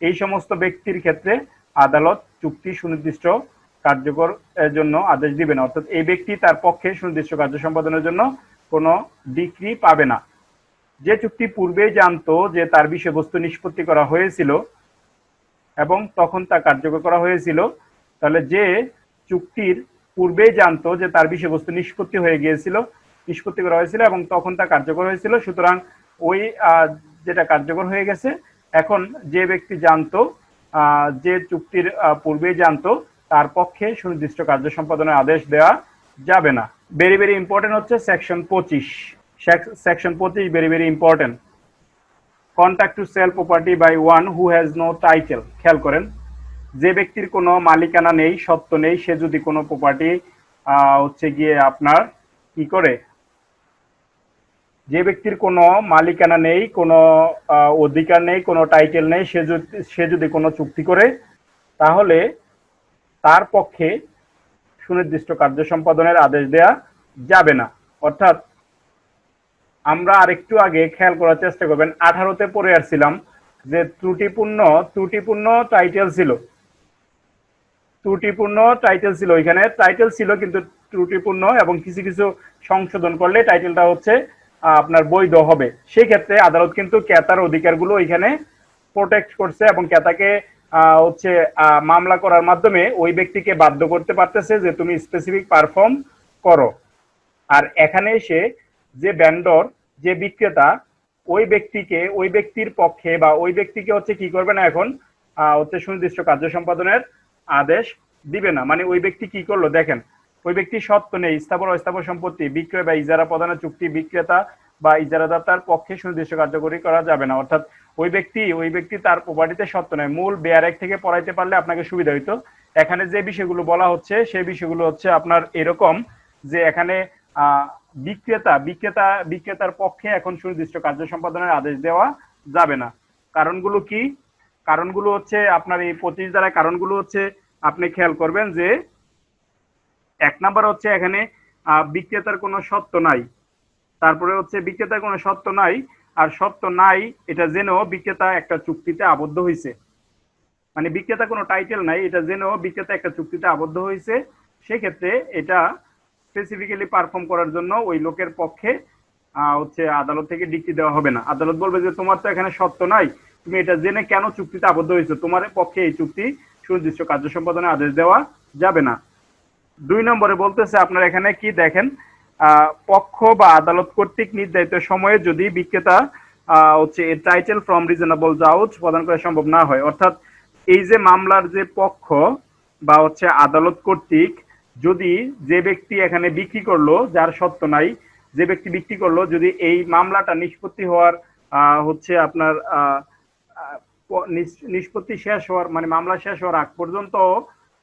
এই সমস্ত ব্যক্তির ক্ষেত্রে আদালত চুক্তি সুনির্দিষ্ট কার্যকর এর জন্য আদেশ দিবে না। অর্থাৎ এই ব্যক্তি তার পক্ষে সুনির্দিষ্ট কার্য সম্পাদনের জন্য কোনো ডিক্রি পাবে না। যে চুক্তি পূর্বেই জানতো যে তার বিষয়বস্তু নিষ্পত্তি করা হয়েছিল এবং তখন তা কার্যকর করা হয়েছিল, তাহলে যে চুক্তির পূর্বেই জানতো যে তার বিষয়বস্তু নিষ্পত্তি করা হয়েছিল এবং তখন তা কার্যকর হয়েছিল, সুতরাং ওই যেটা কার্যকর হয়ে গেছে, এখন যে ব্যক্তি জানতো, যে চুক্তির পূর্বেই জানতো, তার পক্ষে সুনির্দিষ্ট কার্য সম্পাদনের আদেশ দেওয়া যাবে না। ভেরি ভেরি ইম্পর্টেন্ট হচ্ছে section 25। Section 25 very very important. Contract to sell property by one who has no title. খেয়াল করেন, যে ব্যক্তির কোনো মালিকানা নেই, সত্ত্ব নেই, সে যদি কোনো প্রপার্টি হচ্ছে গিয়ে আপনার কি করে, যে ব্যক্তির কোনো মালিকানা নেই, কোনো অধিকার নেই, কোনো টাইটেল নেই, সে যদি কোনো চুক্তি করে, তাহলে তার পক্ষে সুনির্দিষ্ট কার্য সম্পাদনের আদেশ দেয়া যাবে না। অর্থাৎ আমরা আরেকটু আগে খেয়াল করার চেষ্টা করবেন, 18তে পড়ে আসছিলাম যে ত্রুটিপূর্ণ টাইটেল ছিল। ওইখানে টাইটেল ছিল কিন্তু ত্রুটিপূর্ণ, এবং কিছু কিছু সংশোধন করলে টাইটেলটা হচ্ছে আপনার বৈধ হবে। সেই ক্ষেত্রে আদালত কিন্তু ক্রেতার অধিকারগুলো এখানে প্রোটেক্ট করছে এবং ক্রেতাকে হচ্ছে মামলা করার মাধ্যমে ওই ব্যক্তিকে বাধ্য করতে পারতেছে যে তুমি স্পেসিফিক পারফর্ম করো। আর এখানে এসে যে ভেন্ডর, যে বিক্রেতা, ওই ব্যক্তির পক্ষে বা ওই ব্যক্তিকে হচ্ছে কি করবে না, এখন হচ্ছে সুনির্দিষ্ট কার্য সম্পাদনের আদেশ দিবে না। মানে ওই ব্যক্তি কি করলো দেখেন, ওই ব্যক্তি সত্ত্ব নেই, স্থাবর অস্থাবর সম্পত্তি বিক্রয় বা ইজারা প্রদানের চুক্তি বিক্রেতা বা ইজারাদাতার পক্ষে সুনির্দিষ্ট কার্যকরী করা যাবে না। অর্থাৎ ওই ব্যক্তি তার প্রপার্টিতে সত্ত্ব নেই। মূল বেয়ার এক থেকে পড়াইতে পারলে আপনাকে সুবিধা হইতো। এখানে যে বিষয়গুলো বলা হচ্ছে সেই বিষয়গুলো হচ্ছে আপনার এরকম যে এখানে বিক্রেতার পক্ষে এখন সুনির্দিষ্ট কার্য সম্পাদনের আদেশ দেওয়া যাবে না। কারণগুলো কি? কারণগুলো হচ্ছে আপনার এই 25 দ্বারা কারণগুলো হচ্ছে আপনি খেয়াল করবেন যে 1 নাম্বার হচ্ছে এখানে বিক্রেতার কোনো সত্ত্ব নাই। তারপরে হচ্ছে বিক্রেতার কোনো সত্ত্ব নাই, আর সত্ত্ব নাই এটা জেনেও বিক্রেতা একটা চুক্তিতে আবদ্ধ হয়েছে। মানে বিক্রেতা কোনো টাইটেল নাই, এটা জেনেও বিক্রেতা একটা চুক্তিতে আবদ্ধ হয়েছে। সেক্ষেত্রে এটা স্পেসিফিক্যালি পারফর্ম করার জন্য ওই লোকের পক্ষে হচ্ছে আদালত থেকে ডিক্রি দেওয়া হবে না। আদালত বলবে যে তোমার তো এখানে সত্ত্ব নাই, তুমি এটা জেনে কেন চুক্তিতে আবদ্ধ হয়েছো, তোমার পক্ষে এই চুক্তি সুনির্দিষ্ট কার্য সম্পাদনের আদেশ দেওয়া যাবে না। 2 নম্বরে বলতেছে আপনার এখানে কি দেখেন, পক্ষ বা আদালত কর্তৃক নির্ধারিত সময়ে যদি বিক্রেতা হচ্ছে এর টাইটেল ফ্রম রিজনেবল ডাউট প্রদান করা সম্ভব না হয়। অর্থাৎ এই যে মামলার যে পক্ষ বা হচ্ছে আদালত কর্তৃক যদি যে ব্যক্তি এখানে বিক্রি করলো, যার সত্ত্ব নাই, যে ব্যক্তি বিক্রি করলো, যদি এই মামলাটা নিষ্পত্তি হওয়ার হচ্ছে আপনার নিষ্পত্তি শেষ হওয়ার মানে মামলা শেষ হওয়ার আগ পর্যন্ত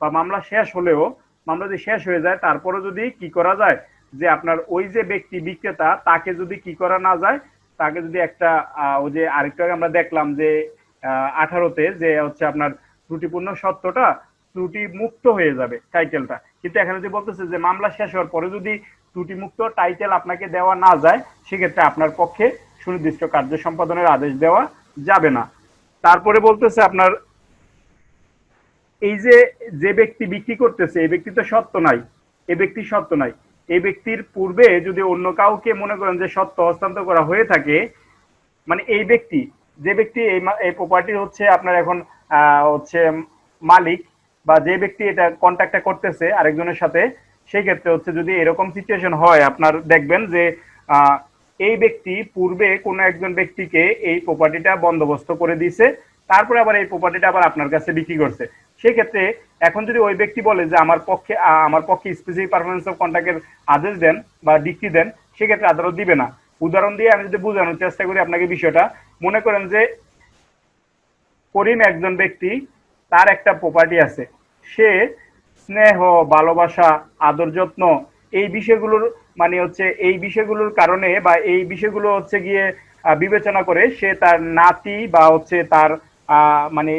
বা মামলা শেষ হলেও মামলা যদি শেষ হয়ে যায় তারপরে যদি কি করা যায় যে আপনার ওই যে ব্যক্তি বিক্রেতা তাকে যদি কি করা না যায়, তাকে যদি একটা ওই যে আরেকটু আগে আমরা দেখলাম যে 18তে যে হচ্ছে আপনার ত্রুটিপূর্ণ সত্যটা ত্রুটি মুক্ত হয়ে যাবে টাইটেলটা, কিন্তু এখানে যে বলতেছে যে মামলা শেষ হওয়ার পরে যদি ত্রুটি মুক্ত টাইটেল আপনাকে দেওয়া না যায় সেক্ষেত্রে আপনার পক্ষে সুনির্দিষ্ট কার্য সম্পাদনের আদেশ দেওয়া যাবে না। তারপরে বলতেছে আপনার এই যে যে ব্যক্তি বিক্রি করতেছে এই ব্যক্তি তো সত্য নাই, এই ব্যক্তি সত্য নাই, এই ব্যক্তির পূর্বে যদি অন্য কাউকে মনে করেন যে সত্য হস্তান্তর করা হয়ে থাকে, মানে এই ব্যক্তি যে ব্যক্তি এই প্রপার্টির হচ্ছে আপনার এখন হচ্ছে মালিক বা যে ব্যক্তি এটা কন্ট্যাক্টটা করতেছে আরেকজনের সাথে, সেই ক্ষেত্রে হচ্ছে যদি এরকম সিচুয়েশন হয় আপনার দেখবেন যে এই ব্যক্তি পূর্বে কোনো একজন ব্যক্তিকে এই প্রপার্টিটা বন্দোবস্ত করে দিয়েছে, তারপরে আবার এই প্রপার্টিটা আবার আপনার কাছে বিক্রি করছে। সেক্ষেত্রে এখন যদি ওই ব্যক্তি বলে যে আমার পক্ষে স্পেসিফিক পারফরমেন্স অফ কন্ট্রাক্টের আদেশ দেন বা ডিক্রি দেন, সেক্ষেত্রে আদালত দিবে না। উদাহরণ দিয়ে আমি যদি বোঝানোর চেষ্টা করি আপনাকে বিষয়টা, মনে করেন যে করিম একজন ব্যক্তি, তার একটা প্রপার্টি আছে, সে স্নেহ ভালোবাসা আদর যত্ন এই বিষয়গুলোর মানে হচ্ছে এই বিষয়গুলোর কারণে বা এই বিষয়গুলো হচ্ছে গিয়ে বিবেচনা করে সে তার নাতি বা হচ্ছে তার মানে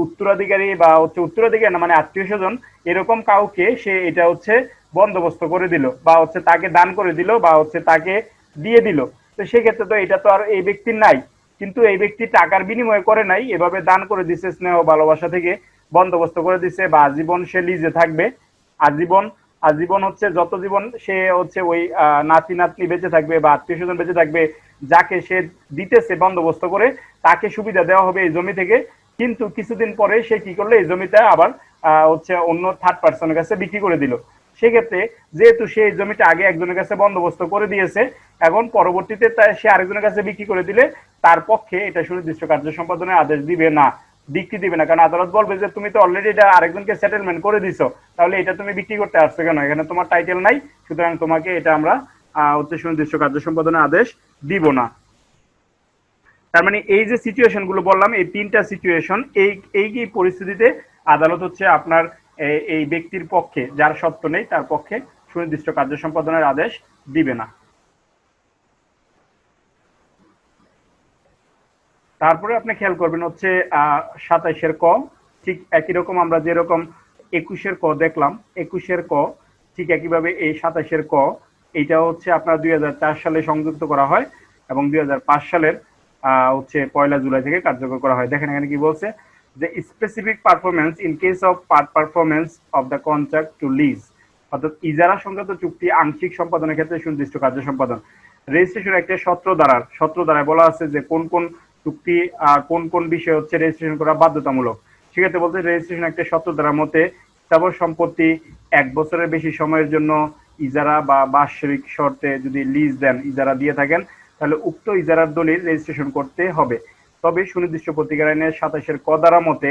উত্তরাধিকারী বা হচ্ছে উত্তরাধিকারী না মানে আত্মীয় স্বজন এরকম কাউকে সে এটা হচ্ছে বন্দোবস্ত করে দিল বা হচ্ছে তাকে দান করে দিল বা হচ্ছে তাকে দিয়ে দিল। তো সেক্ষেত্রে তো এটা তো আর এই ব্যক্তির নাই, কিন্তু এই ব্যক্তি টাকার বিনিময়ে করে নাই, এভাবে দান করে দিছে, স্নেহ ভালোবাসা থেকে বন্দোবস্ত করে দিছে বা আজীবন সে লিজে থাকবে। আজীবন আজীবন হচ্ছে যত জীবন সে হচ্ছে ওই নাতি নাতনি বেঁচে থাকবে বা আত্মীয় স্বজন বেঁচে থাকবে, যাকে সে দিতেছে বন্দোবস্ত করে তাকে সুবিধা দেওয়া হবে এই জমি থেকে। কিন্তু কিছুদিন পরে সে কি করলো, এই জমিটা আবার হচ্ছে অন্য থার্ড পার্সনের কাছে বিক্রি করে দিল। সেক্ষেত্রে যেহেতু সে এই জমিটা আগে একজনের কাছে বন্দোবস্ত করে দিয়েছে, এখন পরবর্তীতে সে আরেকজনের কাছে বিক্রি করে দিলে তার পক্ষে এটা সুনির্দিষ্ট কার্য সম্পাদনের আদেশ দিবে না, বিক্রি দিবে না। কারণ আদালত বলবে যে তুমি তো অলরেডি এটা আরেকজনকে সেটেলমেন্ট করে দিছো, তাহলে এটা তুমি বিক্রি করতে আসছো কেন, এখানে তোমার টাইটেল নাই, সুতরাং তোমাকে এটা আমরা হচ্ছে সুনির্দিষ্ট কার্য সম্পাদনের আদেশ দিব না। তার মানে এই যে সিচুয়েশন গুলো বললাম, এই তিনটা সিচুয়েশন, এই পরিস্থিতিতে আদালত হচ্ছে আপনার এই ব্যক্তির পক্ষে, যার সত্য নেই তার পক্ষে সুনির্দিষ্ট কার্য সম্পাদনের আদেশ দিবে না। তারপরে আপনি খেয়াল করবেন হচ্ছে 27-এর ক, ঠিক একই রকম আমরা যেরকম 21-এর ক দেখলাম, 21-এর ক ঠিক একইভাবে এই 27-এর ক, এইটা হচ্ছে আপনার 2004 সালে সংযুক্ত করা হয় এবং 2005 সালের হচ্ছে 1 জুলাই থেকে কার্যকর করা হয়। দেখেন এখানে কি বলছে যে specific performance in case of part performance of the contract to lease, অর্থাৎ ইজারা সংক্রান্ত চুক্তি আংশিক সম্পাদনের ক্ষেত্রে সুনির্দিষ্ট কার্য সম্পাদন। রেজিস্ট্রেশন একটা সত্র দ্বারায় বলা আছে যে কোন কোন চুক্তি কোন কোন বিষয় হচ্ছে রেজিস্ট্রেশন করা বাধ্যতামূলক। সেক্ষেত্রে বলতে রেজিস্ট্রেশন একটা সত্র দ্বারার মতে স্থাবর সম্পত্তি 1 বছরের বেশি সময়ের জন্য ইজারা বা বাৎসরিক শর্তে যদি লিজ দেন, ইজারা দিয়ে থাকেন, তাহলে উক্ত ইজারার দলিল রেজিস্ট্রেশন করতে হবে। তবে সুনির্দিষ্ট প্রতিকার আইনের 27-এর ক ধারা মতে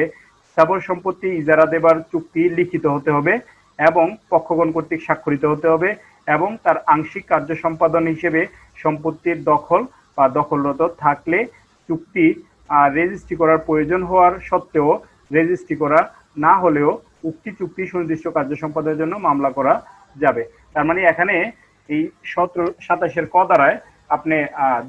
স্থাবর সম্পত্তি ইজারা দেবার চুক্তি লিখিত হতে হবে এবং পক্ষগণ কর্তৃক স্বাক্ষরিত হতে হবে এবং তার আংশিক কার্য সম্পাদন হিসেবে সম্পত্তির দখল বা দখলরত থাকলে চুক্তি রেজিস্ট্রি করার প্রয়োজন হওয়ার সত্ত্বেও রেজিস্ট্রি করা না হলেও উক্তি চুক্তি সুনির্দিষ্ট কার্য সম্পাদনের জন্য মামলা করা যাবে। তার মানে এখানে এই 27-এর ক দ্বারায় আপনি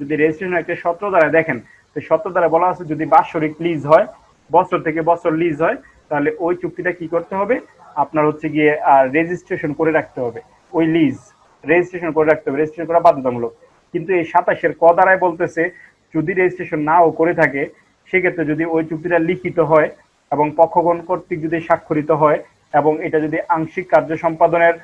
যদি রেজিস্ট্রেশন একটা 17 দ্বারায় দেখেন, তো 17 দ্বারা বলা আছে যদি বাৎসরিক লিজ হয়, বছর থেকে বছর লিজ হয়, তাহলে ওই চুক্তিটা কি করতে হবে, আপনার হচ্ছে গিয়ে রেজিস্ট্রেশন করে রাখতে হবে, ওই লিজ রেজিস্ট্রেশন করে রাখতে হবে, রেজিস্ট্রেশন করা বাধ্যতামূলক। কিন্তু এই 27-এর ক দ্বারায় বলতেছে যদি রেজিস্ট্রেশন নাও করে থাকে, সেক্ষেত্রে যদি ওই চুক্তিটা লিখিত হয় এবং পক্ষগণ কর্তৃক যদি স্বাক্ষরিত হয় এবং এটা যদি আংশিক কার্য সম্পাদনের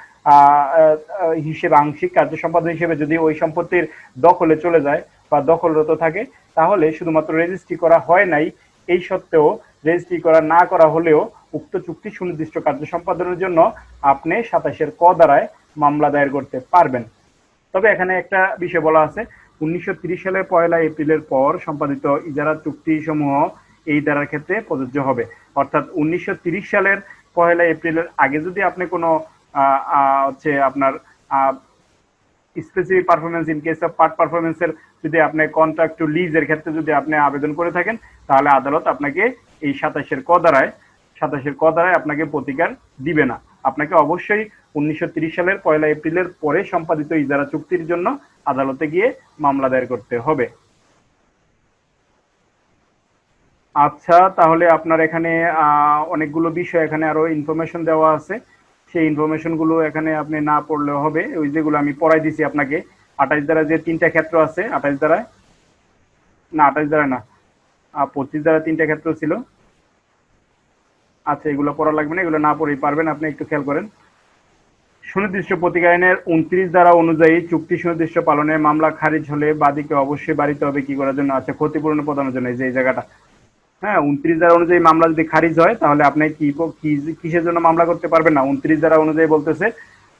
হিসেবে আংশিক কার্য সম্পাদন হিসেবে যদি ওই সম্পত্তির দখলে চলে যায় বা দখলরত থাকে, তাহলে শুধুমাত্র রেজিস্ট্রি করা হয় নাই এই সত্ত্বেও রেজিস্ট্রি করা না করা হলেও উক্ত চুক্তি সুনির্দিষ্ট কার্য সম্পাদনের জন্য আপনি 27-এর ক দ্বারায় মামলা দায়ের করতে পারবেন। তবে এখানে একটা বিষয় বলা আছে, 1930 সালের 1 এপ্রিলের পর সম্পাদিত ইজারা চুক্তি সমূহ এই ধারার ক্ষেত্রে প্রযোজ্য হবে। অর্থাৎ 1930 সালের 1 এপ্রিলের আগে যদি আপনি কোনো হচ্ছে আপনার specific performance in case of part পারফরমেন্সের যদি আপনি কন্ট্রাক্ট টু লিজের ক্ষেত্রে যদি আপনি আবেদন করে থাকেন, তাহলে আদালত আপনাকে এই 27-এর ক দ্বারায় আপনাকে প্রতিকার দিবে না। আপনাকে অবশ্যই 1930 সালের 1 এপ্রিলের পরে সম্পাদিত ইজারা চুক্তির জন্য আদালতে গিয়ে মামলা দায়ের করতে হবে। আচ্ছা, তাহলে আপনার এখানে অনেকগুলো বিষয় এখানে আরো ইনফরমেশন দেওয়া আছে। সেই ইনফরমেশন গুলো এখানে আপনি না পড়লেও হবে, ওই যেগুলো আমি পড়াই দিছি আপনাকে। 28 ধারা যে 3টা ক্ষেত্র আছে, 28 ধারায় না, 28 ধারা না, 25 ধারা 3টা ক্ষেত্র ছিল। আচ্ছা, এগুলো পড়া লাগবে না, এগুলো না পড়েই পারবেন। আপনি একটু খেয়াল করেন। সুনির্দিষ্ট প্রতিকার আইনের 29 ধারা অনুযায়ী চুক্তি সুনির্দিষ্ট পালনে মামলা খারিজ হলে বাদীকে অবশ্যই বাড়িতে হবে কি করার জন্য? আচ্ছা, ক্ষতিপূরণ প্রদানের জন্য। এই জায়গাটা, হ্যাঁ, 29 ধারা অনুযায়ী মামলা যদি খারিজ হয়, তাহলে আপনি কিসের জন্য মামলা করতে পারবেন না? 29 ধারা অনুযায়ী বলতেছে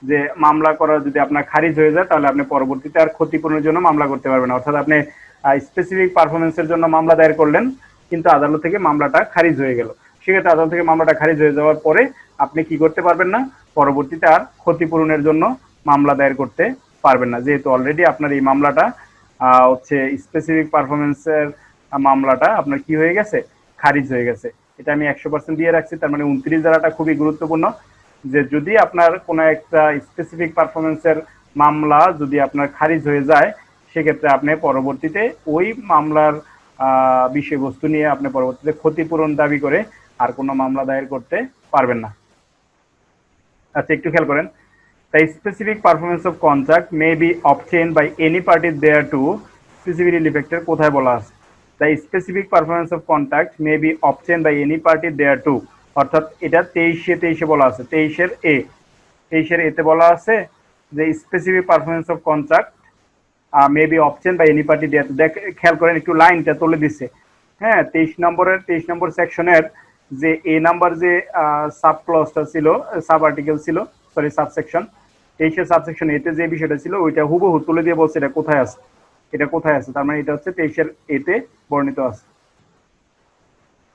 যে মামলা করা যদি আপনার খারিজ হয়ে যায়, তাহলে আপনি পরবর্তীতে আর ক্ষতিপূরণের জন্য মামলা করতে পারবেন না। অর্থাৎ আপনি স্পেসিফিক পারফরমেন্সের জন্য মামলা দায়ের করলেন, কিন্তু আদালত থেকে মামলাটা খারিজ হয়ে গেল। সেক্ষেত্রে আদালত থেকে মামলাটা খারিজ হয়ে যাওয়ার পরে আপনি কি করতে পারবেন না? পরবর্তীতে আর ক্ষতিপূরণের জন্য মামলা দায়ের করতে পারবেন না, যেহেতু অলরেডি আপনার এই মামলাটা হচ্ছে স্পেসিফিক পারফরমেন্সের মামলাটা আপনার কি হয়ে গেছে? খারিজ হয়ে গেছে। এটা আমি 100% দিয়ে রাখছি। তার মানে 29 ধারাটা খুবই গুরুত্বপূর্ণ, যে যদি আপনার কোনো একটা স্পেসিফিক পারফরমেন্সের মামলা যদি আপনার খারিজ হয়ে যায়, সেক্ষেত্রে আপনি পরবর্তীতে ওই মামলার বিষয়বস্তু নিয়ে আপনি পরবর্তীতে ক্ষতিপূরণ দাবি করে আর কোনো মামলা দায়ের করতে পারবেন না। আচ্ছা, একটু খেয়াল করেন। The specific performance of contract may be obtained by any party thereto specifically effected কোথায় বলা আছে? The specific performance of contract may be obtained by any party thereto, অর্থাৎ এটা 23-এ বলা আছে। 23-এর এতে বলা আছে যে specific performance of contract may be obtained by any party there. দেখ, খেয়াল করেন, একটু লাইনটা তুলে দিচ্ছে। হ্যাঁ, 23 নম্বর সেকশনের যে এ নাম্বার যে সাব ক্লজটা ছিল, সাব আর্টিকেল ছিল, সরি সাবসেকশন, 23-এর সাবসেকশন এতে যে বিষয়টা ছিল ওইটা হুবহু তুলে দিয়ে বলছে এটা কোথায় আছে, এটা কোথায় আছে। তার মানে এটা হচ্ছে 23-এর এতে বর্ণিত আছে।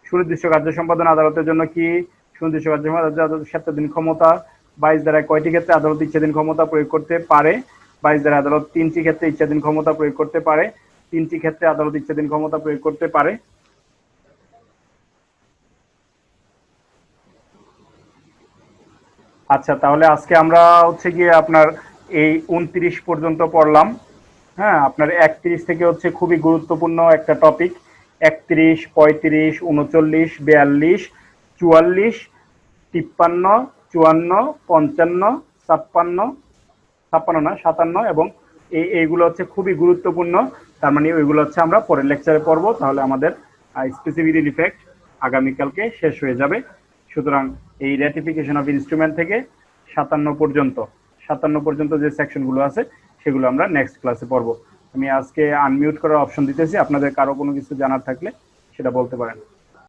সুনির্দিষ্ট কার্য সম্পাদন আদালতের জন্য কি? সুনির্দিষ্ট কার্য সম্পাদন স্বাধীন ক্ষমতা। 22 ধারায় কয়টি ক্ষেত্রে আদালত ইচ্ছাধীন ক্ষমতা প্রয়োগ করতে পারে? 22 ধারায় আদালত 3টি ক্ষেত্রে ইচ্ছাধীন ক্ষমতা প্রয়োগ করতে পারে। 3টি ক্ষেত্রে আদালত ইচ্ছাধীন ক্ষমতা প্রয়োগ করতে পারে। আচ্ছা, তাহলে আজকে আমরা হচ্ছে গিয়ে আপনার এই 29 পর্যন্ত পড়লাম। হ্যাঁ, আপনার 31 থেকে হচ্ছে খুবই গুরুত্বপূর্ণ একটা টপিক। 31, 35, 39, 42, 44, 53, 54, 55, 56, 56 না 57 এবং এইগুলো হচ্ছে খুবই গুরুত্বপূর্ণ। তার মানে ওইগুলো হচ্ছে আমরা পরের লেকচারে পড়বো। তাহলে আমাদের স্পেসিফিক ইফেক্ট আগামীকালকে শেষ হয়ে যাবে। সুতরাং এই রেটিফিকেশন অফ ইনস্ট্রুমেন্ট থেকে 57 পর্যন্ত যে সেকশনগুলো আছে সেগুলো আমরা নেক্সট ক্লাসে পড়বো। আমি আজকে আনমিউট করার অপশন দিতেছি, আপনাদের কারো কোনো কিছু জানার থাকলে সেটা বলতে পারেন।